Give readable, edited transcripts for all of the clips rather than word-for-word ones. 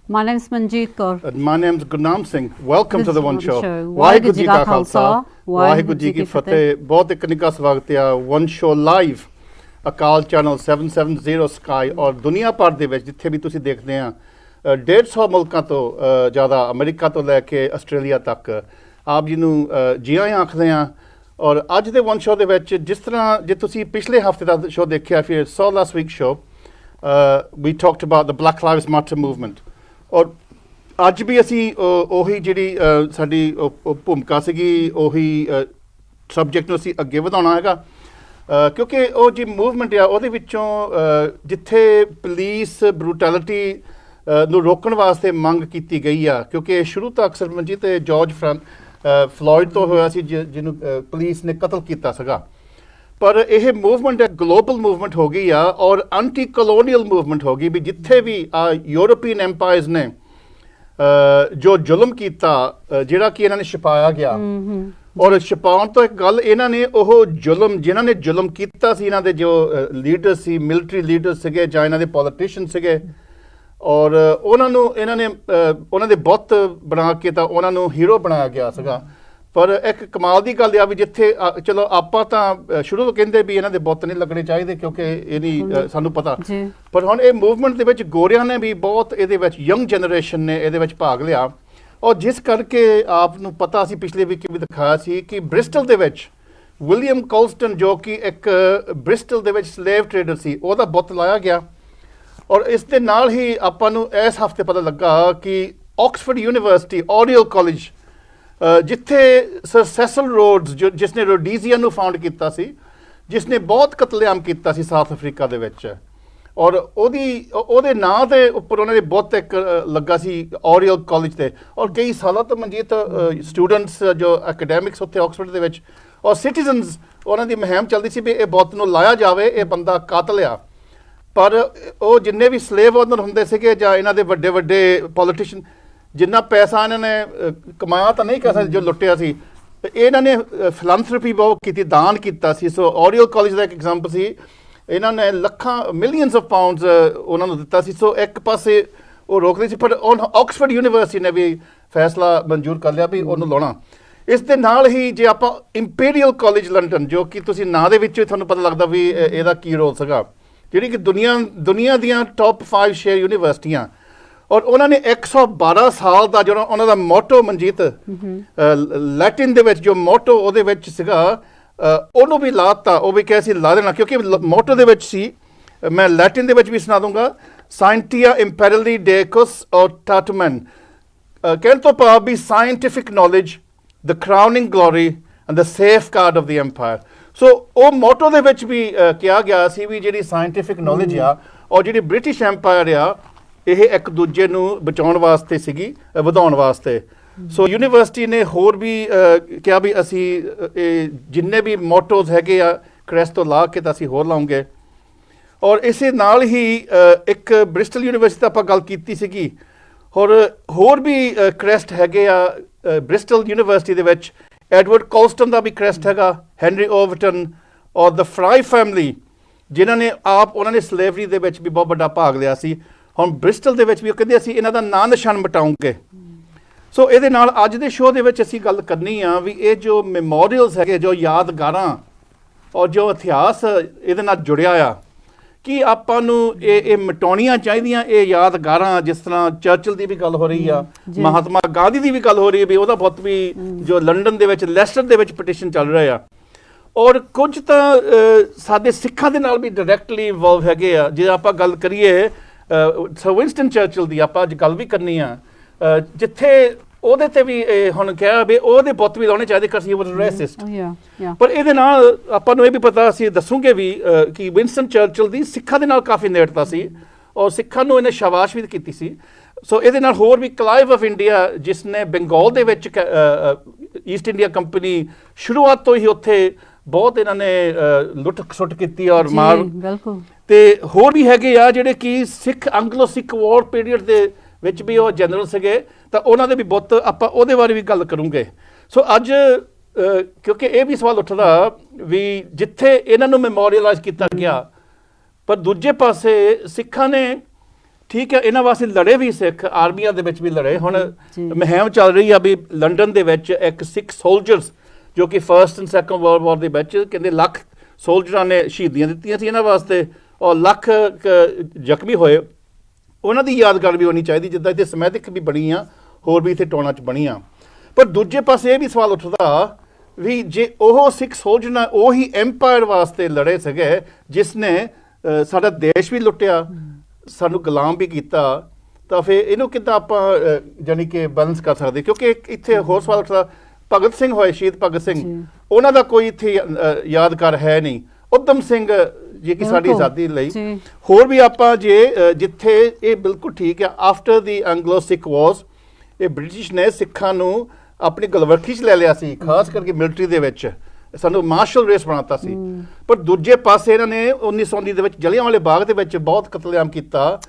My name's Manjeet Kaur. And my name's Gurnaam Singh. Welcome This to the is One One Show. Show. Waheguru ji ਕਾ ਖਾਲਸਾ ਵਾਹਿਗੁਰੂ ਜੀ ਕੀ ਫਤਿਹ। ਬਹੁਤ ਇੱਕ ਨਿੱਘਾ ਸਵਾਗਤ ਹੈ ਵਨ ਸ਼ੋ ਲਾਈਵ ਅਕਾਲ channel 770 sky ਔਰ ਦੁਨੀਆ ਭਰ ਦੇ ਵਿੱਚ ਜਿੱਥੇ ਵੀ ਤੁਸੀਂ ਦੇਖਦੇ ਆ 150 ਮੁਲਕਾਂ ਤੋਂ ਜ਼ਿਆਦਾ ਅਮਰੀਕਾ ਤੋਂ ਲੈ ਕੇ ਆਸਟ੍ਰੇਲੀਆ ਤੱਕ ਆਪ ਜੀ ਨੂੰ ਜੀ ਆਇਆਂ ਆਖਦੇ ਆ। ਔਰ ਅੱਜ ਦੇ ਵਨ ਸ਼ੋ ਦੇ ਵਿੱਚ ਜਿਸ ਤਰ੍ਹਾਂ ਜੇ ਤੁਸੀਂ ਪਿਛਲੇ ਹਫਤੇ ਦਾ ਸ਼ੋ ਦੇਖਿਆ ਫਿਰ so last week show we talked about the Black Lives Matter movement ਔਰ ਅੱਜ ਵੀ ਅਸੀਂ ਉਹੀ ਜਿਹੜੀ ਸਾਡੀ ਭੂਮਿਕਾ ਸੀਗੀ ਉਹੀ ਸਬਜੈਕਟ ਨੂੰ ਅਸੀਂ ਅੱਗੇ ਵਧਾਉਣਾ ਹੈਗਾ ਕਿਉਂਕਿ ਉਹ ਜੀ ਮੂਵਮੈਂਟ ਆ ਉਹਦੇ ਵਿੱਚੋਂ ਜਿੱਥੇ ਪੁਲਿਸ ਬਰੂਟੈਲਿਟੀ ਨੂੰ ਰੋਕਣ ਵਾਸਤੇ ਮੰਗ ਕੀਤੀ ਗਈ ਆ ਕਿਉਂਕਿ ਸ਼ੁਰੂ ਤੋਂ ਅਕਸਰ ਮਨਜੀਤ ਤੇ ਜਾਰਜ ਫਲੋਇਡ ਤੋਂ ਹੋਇਆ ਸੀ ਜਿਹਨੂੰ ਪੁਲਿਸ ਨੇ ਕਤਲ ਕੀਤਾ ਸੀਗਾ ਪਰ ਇਹ ਮੂਵਮੈਂਟ ਗਲੋਬਲ ਮੂਵਮੈਂਟ ਹੋ ਗਈ ਆ ਔਰ ਐਂਟੀ ਕਲੋਨੀਅਲ ਮੂਵਮੈਂਟ ਹੋ ਗਈ ਵੀ ਜਿੱਥੇ ਵੀ ਯੂਰੋਪੀਅਨ ਐਮਪਾਇਰਸ ਨੇ ਜੋ ਜ਼ੁਲਮ ਕੀਤਾ ਜਿਹੜਾ ਕਿ ਇਹਨਾਂ ਨੇ ਛਪਾਇਆ ਗਿਆ ਔਰ ਛਪਾਉਣ ਤੋਂ ਇੱਕ ਗੱਲ ਇਹਨਾਂ ਨੇ ਉਹ ਜ਼ੁਲਮ ਜਿਨ੍ਹਾਂ ਨੇ ਜ਼ੁਲਮ ਕੀਤਾ ਸੀ ਇਹਨਾਂ ਦੇ ਜੋ ਲੀਡਰ ਸੀ ਮਿਲਟਰੀ ਲੀਡਰ ਸੀਗੇ ਜਾਂ ਇਹਨਾਂ ਦੇ ਪੋਲੀਟੀਸ਼ੀਅਨ ਸੀਗੇ ਔਰ ਉਹਨਾਂ ਨੂੰ ਇਹਨਾਂ ਨੇ ਉਹਨਾਂ ਦੇ ਬੁੱਤ ਬਣਾ ਕੇ ਤਾਂ ਉਹਨਾਂ ਨੂੰ ਹੀਰੋ ਬਣਾਇਆ ਗਿਆ ਸੀਗਾ ਪਰ ਇੱਕ ਕਮਾਲ ਦੀ ਗੱਲ ਆ ਵੀ ਜਿੱਥੇ ਚਲੋ ਆਪਾਂ ਤਾਂ ਸ਼ੁਰੂ ਤੋਂ ਕਹਿੰਦੇ ਵੀ ਇਹਨਾਂ ਦੇ ਬੁੱਤ ਨਹੀਂ ਲੱਗਣੇ ਚਾਹੀਦੇ ਕਿਉਂਕਿ ਇਹ ਨਹੀਂ ਸਾਨੂੰ ਪਤਾ ਪਰ ਹੁਣ ਇਹ ਮੂਵਮੈਂਟ ਦੇ ਵਿੱਚ ਗੋਰਿਆਂ ਨੇ ਵੀ ਬਹੁਤ ਇਹਦੇ ਵਿੱਚ ਯੰਗ ਜਨਰੇਸ਼ਨ ਨੇ ਇਹਦੇ ਵਿੱਚ ਭਾਗ ਲਿਆ ਔਰ ਜਿਸ ਕਰਕੇ ਆਪ ਨੂੰ ਪਤਾ ਸੀ ਪਿਛਲੇ ਵੀਕ ਵੀ ਦਿਖਾਇਆ ਸੀ ਕਿ ਬ੍ਰਿਸਟਲ ਦੇ ਵਿੱਚ ਵਿਲੀਅਮ ਕੋਲਸਟਨ ਜੋ ਕਿ ਇੱਕ ਬ੍ਰਿਸਟਲ ਦੇ ਵਿੱਚ ਸਲੇਵ ਟ੍ਰੇਡਰ ਸੀ ਉਹਦਾ ਬੁੱਤ ਲਾਇਆ ਗਿਆ ਔਰ ਇਸ ਦੇ ਨਾਲ ਹੀ ਆਪਾਂ ਨੂੰ ਇਸ ਹਫ਼ਤੇ ਪਤਾ ਲੱਗਾ ਕਿ ਆਕਸਫੋਰਡ ਯੂਨੀਵਰਸਿਟੀ ਔਰੀਅਲ ਕਾਲਜ ਜਿੱਥੇ ਸਰ ਸੈਸਲ ਰੋਡਸ ਜਿਸ ਨੇ ਰੋਡੀਜ਼ੀਆ ਨੂੰ ਫਾਊਂਡ ਕੀਤਾ ਸੀ ਜਿਸ ਨੇ ਬਹੁਤ ਕਤਲੇਆਮ ਕੀਤਾ ਸੀ ਸਾਊਥ ਅਫਰੀਕਾ ਦੇ ਵਿੱਚ ਔਰ ਉਹਦੇ ਨਾਂ ਦੇ ਉੱਪਰ ਉਹਨਾਂ ਦੇ ਬਹੁਤ ਇੱਕ ਲੱਗਾ ਸੀ ਔਰੀਅਲ ਕਾਲਜ ਤੇ ਔਰ ਕਈ ਸਾਲਾਂ ਤੋਂ ਮਨਜੀਤ ਸਟੂਡੈਂਟਸ ਜੋ ਐਕੈਡੈਮਿਕਸ ਉੱਥੇ ਆਕਸਫੋਰਡ ਦੇ ਵਿੱਚ ਔਰ ਸਿਟੀਜ਼ਨਸ ਉਹਨਾਂ ਦੀ ਮੁਹਿੰਮ ਚੱਲਦੀ ਸੀ ਵੀ ਇਹ ਬੁੱਤ ਨੂੰ ਲਾਇਆ ਜਾਵੇ ਇਹ ਬੰਦਾ ਕਾਤਲ ਆ ਪਰ ਉਹ ਜਿੰਨੇ ਵੀ ਸਲੇਵ ਓਨਰ ਹੁੰਦੇ ਸੀਗੇ ਜਾਂ ਇਹਨਾਂ ਦੇ ਵੱਡੇ ਵੱਡੇ ਪੋਲੀਟੀਸ਼ੀਅਨ ਜਿੰਨਾ ਪੈਸਾ ਇਹਨਾਂ ਨੇ ਕਮਾਇਆ ਤਾਂ ਨਹੀਂ ਕਹਿ ਸਕਦੇ ਜੋ ਲੁੱਟਿਆ ਸੀ ਇਹਨਾਂ ਨੇ ਫਿਲਾਂਥਰਪੀ ਬਹੁਤ ਕੀਤੀ ਦਾਨ ਕੀਤਾ ਸੀ ਸੋ ਔਰੀਅਲ ਕਾਲਜ ਦਾ ਇੱਕ ਐਗਜ਼ਾਮਪਲ ਸੀ ਇਹਨਾਂ ਨੇ ਲੱਖਾਂ ਮਿਲੀਅਨਸ ਆਫ ਪਾਉਂਡਸ ਉਹਨਾਂ ਨੂੰ ਦਿੱਤਾ ਸੀ ਸੋ ਇੱਕ ਪਾਸੇ ਉਹ ਰੋਕ ਰਹੀ ਸੀ ਪਰ ਆਕਸਫੋਰਡ ਯੂਨੀਵਰਸਿਟੀ ਨੇ ਵੀ ਫੈਸਲਾ ਮਨਜ਼ੂਰ ਕਰ ਲਿਆ ਵੀ ਉਹਨੂੰ ਲਾਉਣਾ ਇਸ ਦੇ ਨਾਲ ਹੀ ਜੇ ਆਪਾਂ ਇੰਪੀਰੀਅਲ ਕਾਲਜ ਲੰਡਨ ਜੋ ਕਿ ਤੁਸੀਂ ਨਾਂ ਦੇ ਵਿੱਚੋਂ ਤੁਹਾਨੂੰ ਪਤਾ ਲੱਗਦਾ ਵੀ ਇਹਦਾ ਕੀ ਰੋਲ ਸੀਗਾ ਜਿਹੜੀ ਕਿ ਦੁਨੀਆ ਦੀਆਂ ਟੌਪ 5 ਸ਼ੇਅਰ ਯੂਨੀਵਰਸਿਟੀਆਂ ਔਰ ਉਹਨਾਂ ਨੇ 112 ਸਾਲ ਦਾ ਜਿਹੜਾ ਉਹਨਾਂ ਦਾ ਮੋਟੋ ਮਨਜੀਤ ਲੈਟਿਨ ਦੇ ਵਿੱਚ ਜੋ ਮੋਟੋ ਉਹਦੇ ਵਿੱਚ ਸੀਗਾ ਉਹਨੂੰ ਵੀ ਲਾਤਾ ਉਹ ਵੀ ਕਿਹਾ ਸੀ ਲਾ ਦੇਣਾ ਕਿਉਂਕਿ ਮੋਟੋ ਦੇ ਵਿੱਚ ਸੀ ਮੈਂ ਲੈਟਿਨ ਦੇ ਵਿੱਚ ਵੀ ਸੁਣਾ ਦੂੰਗਾ ਸਾਇੰਟੀਆ ਇੰਪੈਰਲੀ ਡੇਕਸ ਔਟਾਟਮਨ ਕਹਿਣ ਤੋਂ ਭਾਵ ਵੀ scientific knowledge the crowning glory and the safeguard of the empire so ਉਹ ਮੋਟੋ ਦੇ ਵਿੱਚ ਵੀ ਕਿਹਾ ਗਿਆ ਸੀ ਵੀ ਜਿਹੜੀ ਸਾਇੰਟੀਫਿਕ ਨੌਲੇਜ ਆ ਔਰ ਜਿਹੜੀ ਬ੍ਰਿਟਿਸ਼ ਐਮਪਾਇਰ ਆ ਇਹ ਇੱਕ ਦੂਜੇ ਨੂੰ ਬਚਾਉਣ ਵਾਸਤੇ ਸੀਗੀ ਵਧਾਉਣ ਵਾਸਤੇ ਸੋ ਯੂਨੀਵਰਸਿਟੀ ਨੇ ਹੋਰ ਵੀ ਕਿਹਾ ਵੀ ਅਸੀਂ ਇਹ ਜਿੰਨੇ ਵੀ ਮੋਟੋਜ਼ ਹੈਗੇ ਆ ਕ੍ਰੈਸਟ ਤੋਂ ਲਾ ਕੇ ਤਾਂ ਅਸੀਂ ਹੋਰ ਲਾਉਂਗੇ ਔਰ ਇਸੇ ਨਾਲ ਹੀ ਇੱਕ ਬ੍ਰਿਸਟਲ ਯੂਨੀਵਰਸਿਟੀ ਆਪਾਂ ਗੱਲ ਕੀਤੀ ਸੀਗੀ ਹੋਰ ਵੀ ਕ੍ਰੈਸਟ ਹੈਗੇ ਆ ਬ੍ਰਿਸਟਲ ਯੂਨੀਵਰਸਿਟੀ ਦੇ ਵਿੱਚ ਐਡਵਰਡ ਕੋਲਸਟਨ ਦਾ ਵੀ ਕ੍ਰੈਸਟ ਹੈਗਾ ਹੈਨਰੀ ਓਵਰਟਨ ਔਰ ਦ ਫਰਾਈ ਫੈਮਿਲੀ ਜਿਨ੍ਹਾਂ ਨੇ ਉਹਨਾਂ ਨੇ ਸਲੇਵਰੀ ਦੇ ਵਿੱਚ ਵੀ ਬਹੁਤ ਵੱਡਾ ਭਾਗ ਲਿਆ ਸੀ ਹੁਣ ਬ੍ਰਿਸਟਲ ਦੇ ਵਿੱਚ ਵੀ ਉਹ ਕਹਿੰਦੇ ਅਸੀਂ ਇਹਨਾਂ ਦਾ ਨਾਂ ਨਿਸ਼ਾਨ ਮਿਟਾਉਂਗੇ ਸੋ ਇਹਦੇ ਨਾਲ ਅੱਜ ਦੇ ਸ਼ੋਅ ਦੇ ਵਿੱਚ ਅਸੀਂ ਗੱਲ ਕਰਨੀ ਆ ਵੀ ਇਹ ਜੋ ਮੈਮੋਰੀਅਲਸ ਹੈਗੇ ਜੋ ਯਾਦਗਾਰਾਂ ਔਰ ਜੋ ਇਤਿਹਾਸ ਇਹਦੇ ਨਾਲ ਜੁੜਿਆ ਆ ਕਿ ਆਪਾਂ ਨੂੰ ਇਹ ਮਿਟਾਉਣੀਆਂ ਚਾਹੀਦੀਆਂ ਇਹ ਯਾਦਗਾਰਾਂ ਜਿਸ ਤਰ੍ਹਾਂ ਚਰਚਿਲ ਦੀ ਵੀ ਗੱਲ ਹੋ ਰਹੀ ਆ ਮਹਾਤਮਾ ਗਾਂਧੀ ਦੀ ਵੀ ਗੱਲ ਹੋ ਰਹੀ ਹੈ ਵੀ ਉਹਦਾ ਬਹੁਤ ਵੀ ਜੋ ਲੰਡਨ ਦੇ ਵਿੱਚ ਲੈਸਟਰ ਦੇ ਵਿੱਚ ਪਟੀਸ਼ਨ ਚੱਲ ਰਿਹਾ ਆ ਔਰ ਕੁਝ ਤਾਂ ਸਾਡੇ ਸਿੱਖਾਂ ਦੇ ਨਾਲ ਵੀ ਡਾਇਰੈਕਟਲੀ ਇਨਵੋਲਵ ਹੈਗੇ ਆ ਜੇ ਆਪਾਂ ਗੱਲ ਕਰੀਏ ਸਰ ਵਿੰਸਟਨ ਚਰਚਿਲ ਦੀ ਆਪਾਂ ਅੱਜ ਗੱਲ ਵੀ ਕਰਨੀ ਆ ਜਿੱਥੇ ਉਹਦੇ ਤੇ ਵੀ ਹੁਣ ਕਿਹਾ ਵੀ ਉਹਦੇ ਬੁੱਤ ਵੀ ਲਾਉਣੇ ਚਾਹੀਦੇ ਕਿ ਹੀ ਵਾਸ ਰੈਸਿਸਟ ਪਰ ਇਹਦੇ ਨਾਲ ਆਪਾਂ ਨੂੰ ਇਹ ਵੀ ਪਤਾ ਅਸੀਂ ਦੱਸੂਗੇ ਵੀ ਕਿ ਵਿੰਸਟਨ ਚਰਚਿਲ ਦੀ ਸਿੱਖਾਂ ਦੇ ਨਾਲ ਕਾਫੀ ਨੇੜਤਾ ਸੀ ਔਰ ਸਿੱਖਾਂ ਨੂੰ ਇਹਨੇ ਸ਼ਾਬਾਸ਼ ਵੀ ਕੀਤੀ ਸੀ ਸੋ ਇਹਦੇ ਨਾਲ ਹੋਰ ਵੀ ਕਲਾਈਵ ਆਫ ਇੰਡੀਆ ਜਿਸ ਨੇ ਬੰਗਾਲ ਦੇ ਵਿੱਚ ਈਸਟ ਇੰਡੀਆ ਕੰਪਨੀ ਸ਼ੁਰੂਆਤ ਤੋਂ ਹੀ ਉੱਥੇ ਬਹੁਤ ਇਹਨਾਂ ਨੇ ਲੁੱਟ ਖਸੁੱਟ ਕੀਤੀ ਔਰ ਮਾਰ ਤੇ ਹੋਰ ਵੀ ਹੈਗੇ ਆ ਜਿਹੜੇ ਕਿ ਸਿੱਖ ਐਂਗਲੋ ਸਿੱਖ ਵਾਰ ਪੀਰੀਅਡ ਦੇ ਵਿੱਚ ਵੀ ਉਹ ਜਨਰਲ ਸੀਗੇ ਤਾਂ ਉਹਨਾਂ ਦੇ ਵੀ ਬੁੱਤ ਆਪਾਂ ਉਹਦੇ ਬਾਰੇ ਵੀ ਗੱਲ ਕਰੂੰਗੇ ਸੋ ਅੱਜ ਕਿਉਂਕਿ ਇਹ ਵੀ ਸਵਾਲ ਉੱਠਦਾ ਵੀ ਜਿੱਥੇ ਇਹਨਾਂ ਨੂੰ ਮੈਮੋਰੀਅਲਾਈਜ਼ ਕੀਤਾ ਗਿਆ ਪਰ ਦੂਜੇ ਪਾਸੇ ਸਿੱਖਾਂ ਨੇ ਠੀਕ ਹੈ, ਇਹਨਾਂ ਵਾਸਤੇ ਲੜੇ ਵੀ ਸਿੱਖ, ਆਰਮੀਆਂ ਦੇ ਵਿੱਚ ਵੀ ਲੜੇ। ਹੁਣ ਜੀ। ਮੁਹਿੰਮ ਚੱਲ ਰਹੀ ਆ ਵੀ ਲੰਡਨ ਦੇ ਵਿੱਚ ਇੱਕ ਸਿੱਖ ਸੋਲਜਰਸ ਜੋ ਕਿ first and second world war ਦੇ ਵਿੱਚ ਕਹਿੰਦੇ ਲੱਖ ਸੋਲਜਰਾਂ ਨੇ ਸ਼ਹੀਦੀਆਂ ਦਿੱਤੀਆਂ ਸੀ ਇਹਨਾਂ ਵਾਸਤੇ, ਔਰ ਲੱਖ ਜ਼ਖਮੀ ਹੋਏ, ਉਹਨਾਂ ਦੀ ਯਾਦਗਾਰ ਵੀ ਹੋਣੀ ਚਾਹੀਦੀ, ਜਿੱਦਾਂ ਇੱਥੇ ਸਮੈਤਿਕ ਵੀ ਬਣੀ ਆ, ਹੋਰ ਵੀ ਇੱਥੇ ਟਾਉਣਾ 'ਚ ਬਣੀਆਂ। ਪਰ ਦੂਜੇ ਪਾਸੇ ਇਹ ਵੀ ਸਵਾਲ ਉੱਠਦਾ ਵੀ ਜੇ ਉਹ ਸਿੱਖ ਸੋਲਜਰ ਨਾਲ ਉਹੀ ਐਮਪਾਇਰ ਵਾਸਤੇ ਲੜੇ ਸੀਗੇ ਜਿਸ ਨੇ ਸਾਡਾ ਦੇਸ਼ ਵੀ ਲੁੱਟਿਆ, ਸਾਨੂੰ ਗੁਲਾਮ ਵੀ ਕੀਤਾ, ਤਾਂ ਫਿਰ ਇਹਨੂੰ ਕਿੱਦਾਂ ਆਪਾਂ ਜਾਣੀ ਕਿ ਬੈਲੈਂਸ ਕਰ ਸਕਦੇ? ਕਿਉਂਕਿ ਇੱਥੇ ਹੋਰ ਸਵਾਲ ਉੱਠਦਾ, ਭਗਤ ਸਿੰਘ ਹੋਏ, ਸ਼ਹੀਦ ਭਗਤ ਸਿੰਘ, ਉਹਨਾਂ ਦਾ ਕੋਈ ਇੱਥੇ ਯਾਦਗਾਰ ਹੈ ਨਹੀਂ। ਉਧਮ ਸਿੰਘ ਜੇ ਕਿ ਸਾਡੀ ਆਜ਼ਾਦੀ ਲਈ, ਹੋਰ ਵੀ ਆਪਾਂ ਜੇ ਜਿੱਥੇ ਇਹ ਬਿਲਕੁਲ ਠੀਕ ਹੈ, ਆਫਟਰ ਦੀ ਐਂਗਲੋ ਸਿੱਖ ਵਾਰਸ ਇਹ ਬ੍ਰਿਟਿਸ਼ ਨੇ ਸਿੱਖਾਂ ਨੂੰ ਆਪਣੀ ਗਲਵਰਖੀ 'ਚ ਲੈ ਲਿਆ ਸੀ, ਖਾਸ ਕਰਕੇ ਮਿਲਟਰੀ ਦੇ ਵਿੱਚ ਸਾਨੂੰ ਮਾਰਸ਼ਲ ਰੇਸ ਬਣਾਤਾ ਸੀ। ਪਰ ਦੂਜੇ ਪਾਸੇ ਇਹਨਾਂ ਨੇ 1919 ਦੇ ਵਿੱਚ ਜਲਿਆਂਵਾਲੇ ਬਾਗ ਦੇ ਵਿੱਚ ਬਹੁਤ ਕਤਲੇਆਮ ਕੀਤਾ।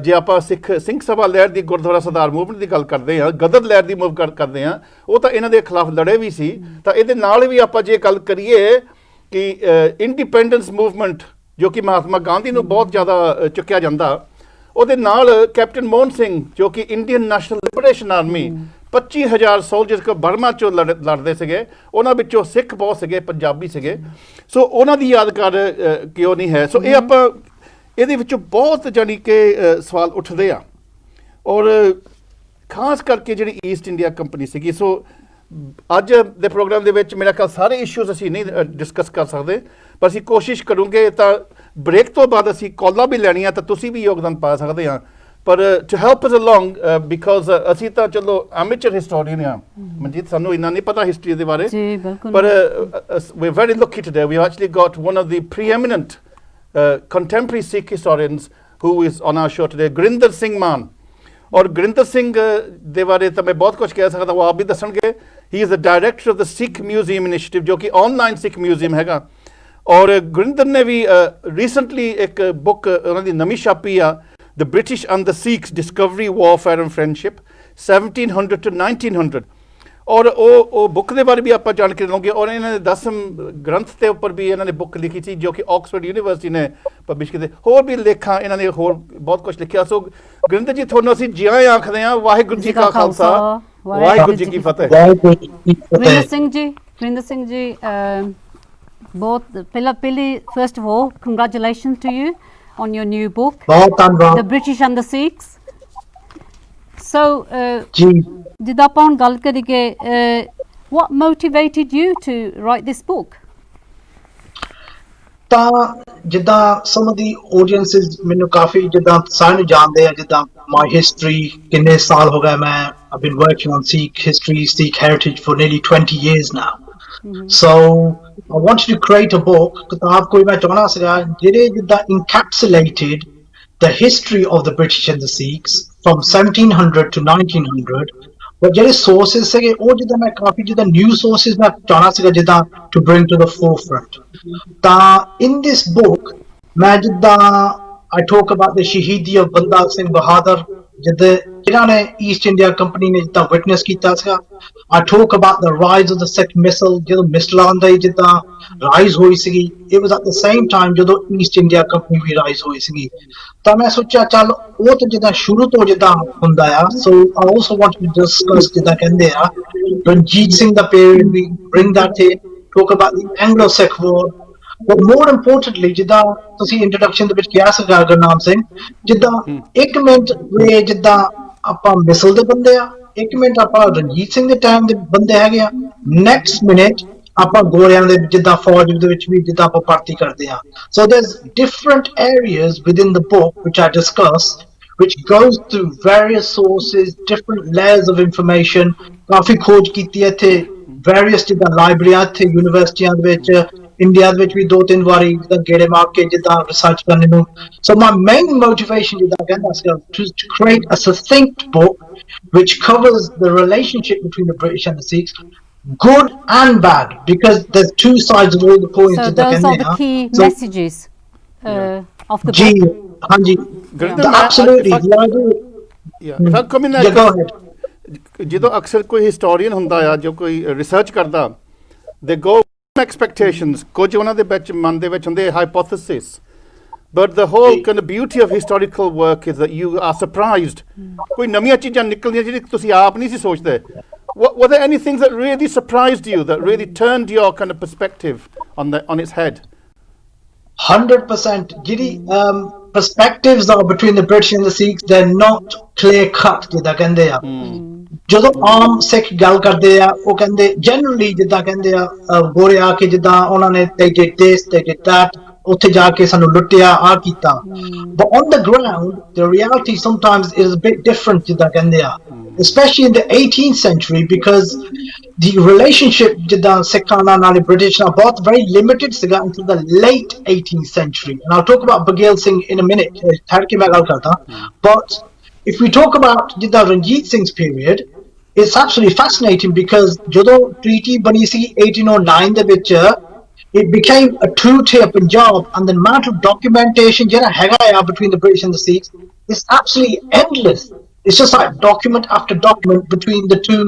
ਜੇ ਆਪਾਂ ਸਿੰਘ ਸਭਾ ਲਹਿਰ ਦੀ, ਗੁਰਦੁਆਰਾ ਸਰਦਾਰ ਮੂਵਮੈਂਟ ਦੀ ਗੱਲ ਕਰਦੇ ਹਾਂ, ਗਦਰ ਲਹਿਰ ਦੀ ਮੂਵ ਕਰਦੇ ਹਾਂ, ਉਹ ਤਾਂ ਇਹਨਾਂ ਦੇ ਖਿਲਾਫ ਲੜੇ ਵੀ ਸੀ। ਤਾਂ ਇਹਦੇ ਨਾਲ ਵੀ ਆਪਾਂ ਜੇ ਗੱਲ ਕਰੀਏ ਕਿ ਇੰਡੀਪੈਂਡੈਂਸ ਮੂਵਮੈਂਟ ਜੋ ਕਿ ਮਹਾਤਮਾ ਗਾਂਧੀ ਨੂੰ ਬਹੁਤ ਜ਼ਿਆਦਾ ਚੁੱਕਿਆ ਜਾਂਦਾ, ਉਹਦੇ ਨਾਲ ਕੈਪਟਨ ਮੋਹਨ ਸਿੰਘ ਜੋ ਕਿ Indian national liberation army 25,000 soldiers ਕੋ ਬਰਮਾ 'ਚੋਂ ਲੜਦੇ ਸੀਗੇ, ਉਹਨਾਂ ਵਿੱਚੋਂ ਸਿੱਖ ਬਹੁਤ ਸੀਗੇ, ਪੰਜਾਬੀ ਸੀਗੇ, ਸੋ ਉਹਨਾਂ ਦੀ ਯਾਦਗਾਰ ਕਿਉਂ ਨਹੀਂ ਹੈ? ਸੋ ਇਹ ਆਪਾਂ ਇਹਦੇ ਵਿੱਚੋਂ ਬਹੁਤ ਜਾਣੀ ਕਿ ਸਵਾਲ ਉੱਠਦੇ ਆ, ਔਰ ਖਾਸ ਕਰਕੇ ਜਿਹੜੀ ਈਸਟ ਇੰਡੀਆ ਕੰਪਨੀ ਸੀਗੀ। ਸੋ ਅੱਜ ਦੇ ਪ੍ਰੋਗਰਾਮ ਦੇ ਵਿੱਚ ਮੇਰਾ ਖਿਆਲ ਸਾਰੇ ਇਸ਼ੂਜ਼ ਅਸੀਂ ਨਹੀਂ ਡਿਸਕਸ ਕਰ ਸਕਦੇ, ਪਰ ਅਸੀਂ ਕੋਸ਼ਿਸ਼ ਕਰੂੰਗੇ। ਤਾਂ ਬ੍ਰੇਕ ਤੋਂ ਬਾਅਦ ਅਸੀਂ ਕਾਲਾਂ ਵੀ ਲੈਣੀਆਂ, ਤਾਂ ਤੁਸੀਂ ਵੀ ਯੋਗਦਾਨ ਪਾ ਸਕਦੇ ਹਾਂ। ਪਰ to help us along because ਅਸੀਂ ਤਾਂ ਚਲੋ ਐਮੇਚਰ ਹਿਸਟੋਰੀਅਨ ਆ ਮਨਜੀਤ, ਸਾਨੂੰ ਇੰਨਾ ਨਹੀਂ ਪਤਾ ਹਿਸਟਰੀ ਦੇ ਬਾਰੇ, ਪਰ we very lucky today we actually got one of the preeminent contemporary Sikh historians who is on our show today, Gurinder Singh Mann. ਔਰ ਗੁਰਿੰਦਰ ਸਿੰਘ ਦੇ ਬਾਰੇ ਤਾਂ ਮੈਂ ਬਹੁਤ ਕੁਝ ਕਹਿ ਸਕਦਾ, ਉਹ ਆਪ ਵੀ ਦੱਸਣਗੇ। ਹੀ is the director of the Sikh museum initiative ਜੋ ਕਿ ਆਨਲਾਈਨ ਸਿੱਖ ਮਿਊਜ਼ੀਅਮ ਹੈਗਾ। ਔਰ ਗੁਰਿੰਦਰ ਨੇ ਵੀ ਰੀਸੈਂਟਲੀ ਇੱਕ ਬੁੱਕ ਉਹਨਾਂ ਦੀ ਨਵੀਂ ਛਾਪੀ ਆ, the British and the Sikhs discovery warfare and friendship 1700 to 1900। ਔਰ ਉਹ ਬੁੱਕ ਦੇ ਬਾਰੇ ਵੀ ਆਪਾਂ ਜਾਣਕਾਰੀ ਲਵਾਂਗੇ। ਔਰ ਇਹਨਾਂ ਦੇ 10ਮ ਗ੍ਰੰਥ ਦੇ ਉੱਪਰ ਵੀ ਇਹਨਾਂ ਨੇ ਬੁੱਕ ਲਿਖੀ ਸੀ ਜੋ ਕਿ ਆਕਸਫੋਰਡ ਯੂਨੀਵਰਸਿਟੀ ਨੇ ਪਬਲਿਸ਼ ਕੀਤੇ। ਹੋਰ ਵੀ ਲੇਖਾਂ ਇਹਨਾਂ ਨੇ ਹੋਰ ਬਹੁਤ ਕੁਝ ਲਿਖਿਆ। ਸੋ ਗੁਰਿੰਦਰ ਜੀ, ਤੁਹਾਨੂੰ ਅਸੀਂ ਜੀ ਆਇਆਂ ਆਖਦੇ ਹਾਂ। ਵਾਹਿਗੁਰੂ ਜੀ ਕਾ ਖਾਲਸਾ, ਵਾਹਿਗੁਰੂ ਜੀ ਕੀ ਫਤਿਹ। ਗੁਰਿੰਦਰ ਸਿੰਘ ਜੀ, ਬਹੁਤ ਪਹਿਲੀ first of all congratulations to you on your new book, ਬਹੁਤ ਧੰਨਵਾਦ। The British and the Sikhs. So ਜੀ ਜਿੱਦਾਂ ਆਪਾਂ ਹੁਣ ਗੱਲ ਕਰੀਏ, what motivated you to write this book? ਤਾਂ ਜਿੱਦਾਂ some of the audiences ਮੈਨੂੰ ਕਾਫੀ ਜਿੱਦਾਂ ਸਾਰੇ ਨੂੰ ਜਾਣਦੇ ਆ, ਜਿੱਦਾਂ my history ਕਿੰਨੇ ਸਾਲ ਹੋ ਗਏ ਮੈਂ I've been working on Sikh history, Sikh heritage for nearly 20 years now. So I wanted to create a book, ਕਿਤਾਬ ਕੋਈ ਮੈਂ ਚਾਹਣਾ ਸੀਗਾ ਜਿਹੜੇ ਜਿੱਦਾਂ encapsulated the history of the British and the Sikhs from 1700 to 1900, but ਜਿਹੜੇ sources ਸੀਗੇ ਉਹ ਜਿੱਦਾਂ ਮੈਂ ਕਾਫੀ ਜਿੱਦਾਂ new sources ਮੈਂ ਚਾਹਣਾ ਸੀਗਾ ਜਿੱਦਾਂ to bring to the forefront। ਤਾਂ in this book ਮੈਂ ਜਿੱਦਾਂ I talk about the ਸ਼ਹੀਦੀ of ਬੰਦਾ ਸਿੰਘ ਬਹਾਦਰ ਜਿਨ੍ਹਾਂ ਨੇ ਈਸਟ ਇੰਡੀਆ ਕੰਪਨੀ ਨੇ ਜਿੱਦਾਂ ਵਿਟਨੈਸ ਕੀਤਾ ਸੀਗਾ। I talk about the rise of the Sikh missile, ਜਦੋਂ ਮਿਸਲਾਂ ਦਾ ਜਿੱਦਾਂ ਰਾਈਜ਼ ਹੋਈ ਸੀਗੀ, it was at the same time ਜਦੋਂ ਈਸਟ ਇੰਡੀਆ ਕੰਪਨੀ ਵੀ ਰਾਈਜ਼ ਹੋਈ ਸੀਗੀ। ਤਾਂ ਮੈਂ ਸੋਚਿਆ ਚੱਲ ਉਹ ਤਾਂ ਜਿੱਦਾਂ ਸ਼ੁਰੂ ਤੋਂ ਜਿੱਦਾਂ ਹੁੰਦਾ ਆ। So I also want to discuss ਜਿੱਦਾਂ ਕਹਿੰਦੇ ਆ ਰਣਜੀਤ ਸਿੰਘ ਦਾ period we bring that in, talk about the Anglo-Sikh War, but more importantly ਜਿੱਦਾਂ ਤੁਸੀਂ ਇੰਟਰੋਡਕਸ਼ਨ ਦੇ ਵਿੱਚ ਕਿਹਾ ਸੀਗਾ ਗੁਰਨਾਮ ਸਿੰਘ, ਜਿੱਦਾਂ ਇੱਕ ਮਿੰਟ ਵੇ ਜਿੱਦਾਂ ਆਪਾਂ ਮਿਸਲ ਦੇ ਬੰਦੇ ਆ, ਇੱਕ ਮਿੰਟ ਆਪਾਂ ਰਣਜੀਤ ਸਿੰਘ ਦੇ ਟਾਈਮ ਦੇ ਬੰਦੇ ਹੈਗੇ ਆ, ਨੈਕਸਟ ਮਿੰਟ ਆਪਾਂ ਗੋਰਿਆਂ ਦੇ ਜਿੱਦਾਂ ਫੌਜ ਦੇ ਵਿੱਚ ਵੀ ਜਿੱਦਾਂ ਆਪਾਂ ਭਰਤੀ ਕਰਦੇ ਆ। So there's different areas within the book which I discuss, which goes through various sources, different layers of information। ਕਾਫੀ ਖੋਜ ਕੀਤੀ ਇੱਥੇ various ਜਿੱਦਾਂ ਲਾਇਬ੍ਰੇਰੀਆਂ ਇੱਥੇ ਯੂਨੀਵਰਸਿਟੀਆਂ ਦੇ ਵਿੱਚ, ਇੰਡੀਆ ਦੇ ਵਿੱਚ ਵੀ 2-3 ਵਾਰੀ ਜਿੱਦਾਂ ਗੇੜੇ ਮਾਰ ਕੇ ਜਿੱਦਾਂ ਰਿਸਰਚ ਕਰਨ ਨੂੰ। So my main motivation ਜਿੱਦਾਂ ਕਹਿੰਦਾ ਸੀਗਾ to create a succinct book which covers the relationship between the British and the Sikhs, good and bad, because there's two sides of all the coins. So those are the key messages of the ji book. हाँ जी, absolutely. If I come in, go ahead. ਜਦੋਂ ਅਕਸਰ ਕੋਈ historian ਹੁੰਦਾ ਆ ਜੋ ਕੋਈ research ਕਰਦਾ, ਦੇ ਗੋ ਐਕਸਪੈਕਟੇਸ਼ਨਸ, ਕੁਝ ਉਹਨਾਂ ਦੇ ਵਿੱਚ ਮਨ ਦੇ ਵਿੱਚ ਹੁੰਦੇ ਹਾਈਪੋਥੇਸਿਸ, but the whole kind of beauty of historical work is that you are surprised. कोई नवीं चीज़ां निकलदियां जिहड़ी तुसीं आप नहीं सी सोचदे. Were there any things that really surprised you, that really turned your kind of perspective on its head? 100%. Giri, perspectives are between the British and the Sikhs, they're not clear cut ਜਿੱਦਾਂ ਕਹਿੰਦੇ ਆ. ਜਦੋਂ ਆਮ ਸਿੱਖ ਗੱਲ ਕਰਦੇ ਆ ਉਹ ਕਹਿੰਦੇ generally ਜਿੱਦਾਂ ਕਹਿੰਦੇ ਆ ਗੋਰੇ ਆ ਕੇ ਜਿੱਦਾਂ ਉਹਨਾਂ ਨੇ they did this, they did that, ਉੱਥੇ ਜਾ ਕੇ ਸਾਨੂੰ ਲੁੱਟਿਆ ਆ ਕੀਤਾ. But on the ground the reality sometimes is a bit different ਜਿੱਦਾਂ ਕਹਿੰਦੇ ਆ, especially in the 18th century, because the relationship ਜਿੱਦਾਂ ਸਿੱਖਾਂ ਨਾਲ British ਨਾਲ ਬਹੁਤ very limited ਸੀਗਾ until the late 18th century, and I'll talk about Baghel Singh in a minute. ਠਹਿਰ ਕੇ ਮੈਂ ਗੱਲ ਕਰਦਾ. But if we talk about ਜਿੱਦਾਂ Ranjit Singh's period, it's absolutely fascinating because ਜਦੋਂ treaty ਬਣੀ ਸੀ 1809 ਦੇ ਵਿੱਚ, it became a two-tier Punjab, and the amount of documentation ਜਿਹੜਾ ਹੈਗਾ ਆ between the British and the Sikhs is absolutely endless. It's just like document after document between the two,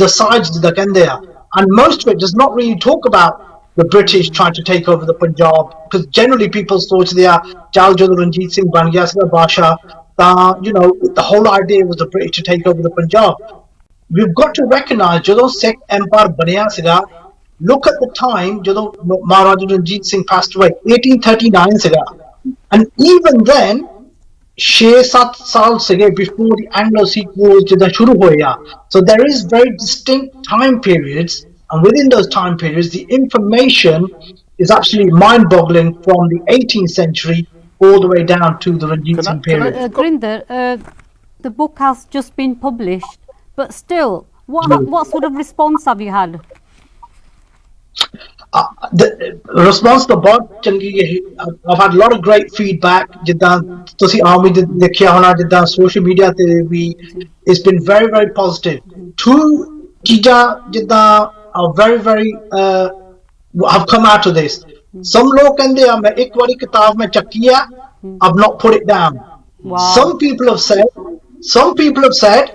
the sides ਜਿੱਦਾਂ ਕਹਿੰਦੇ ਆ, and most of it does not really talk about the British trying to take over the Punjab, because generally people ਸੋਚਦੇ ਆ ਚੱਲ ਜਦੋਂ ਰਣਜੀਤ ਸਿੰਘ ਬਣ ਗਿਆ ਸੀਗਾ ਬਾਦਸ਼ਾਹ ਤਾਂ the whole idea was the British to take over the Punjab. We've got to recognize ਜਦੋਂ Sikh Empire ਬਣਿਆ ਸੀਗਾ, look at the time ਜਦੋਂ Maharaja Ranjit Singh passed away, 1839 ਸੀਗਾ, and even then 6-7 ਸਾਲ ਸੀਗੇ before the Anglo-Sikh Wars ਜਿੱਦਾਂ ਸ਼ੁਰੂ ਹੋਇਆ. So there is very distinct time periods, and within those time periods the information is absolutely mind-boggling from the 18th century all the way down to the Ranjit Singh period. Gurinder, the book has just been published, but still, what sort of response have you had? The response to बहुत चंगी है. I've had a lot of great feedback. जिद्दां तुसी आम भी देखिया होना जिद्दां social media ते भी, it's been very very positive. Two चीज़ां जिद्दां are very very have come out of this. Some लोग कहंदे आ मैं एक बारी किताब में चक्की है, I've not put it down. Wow. Some people have said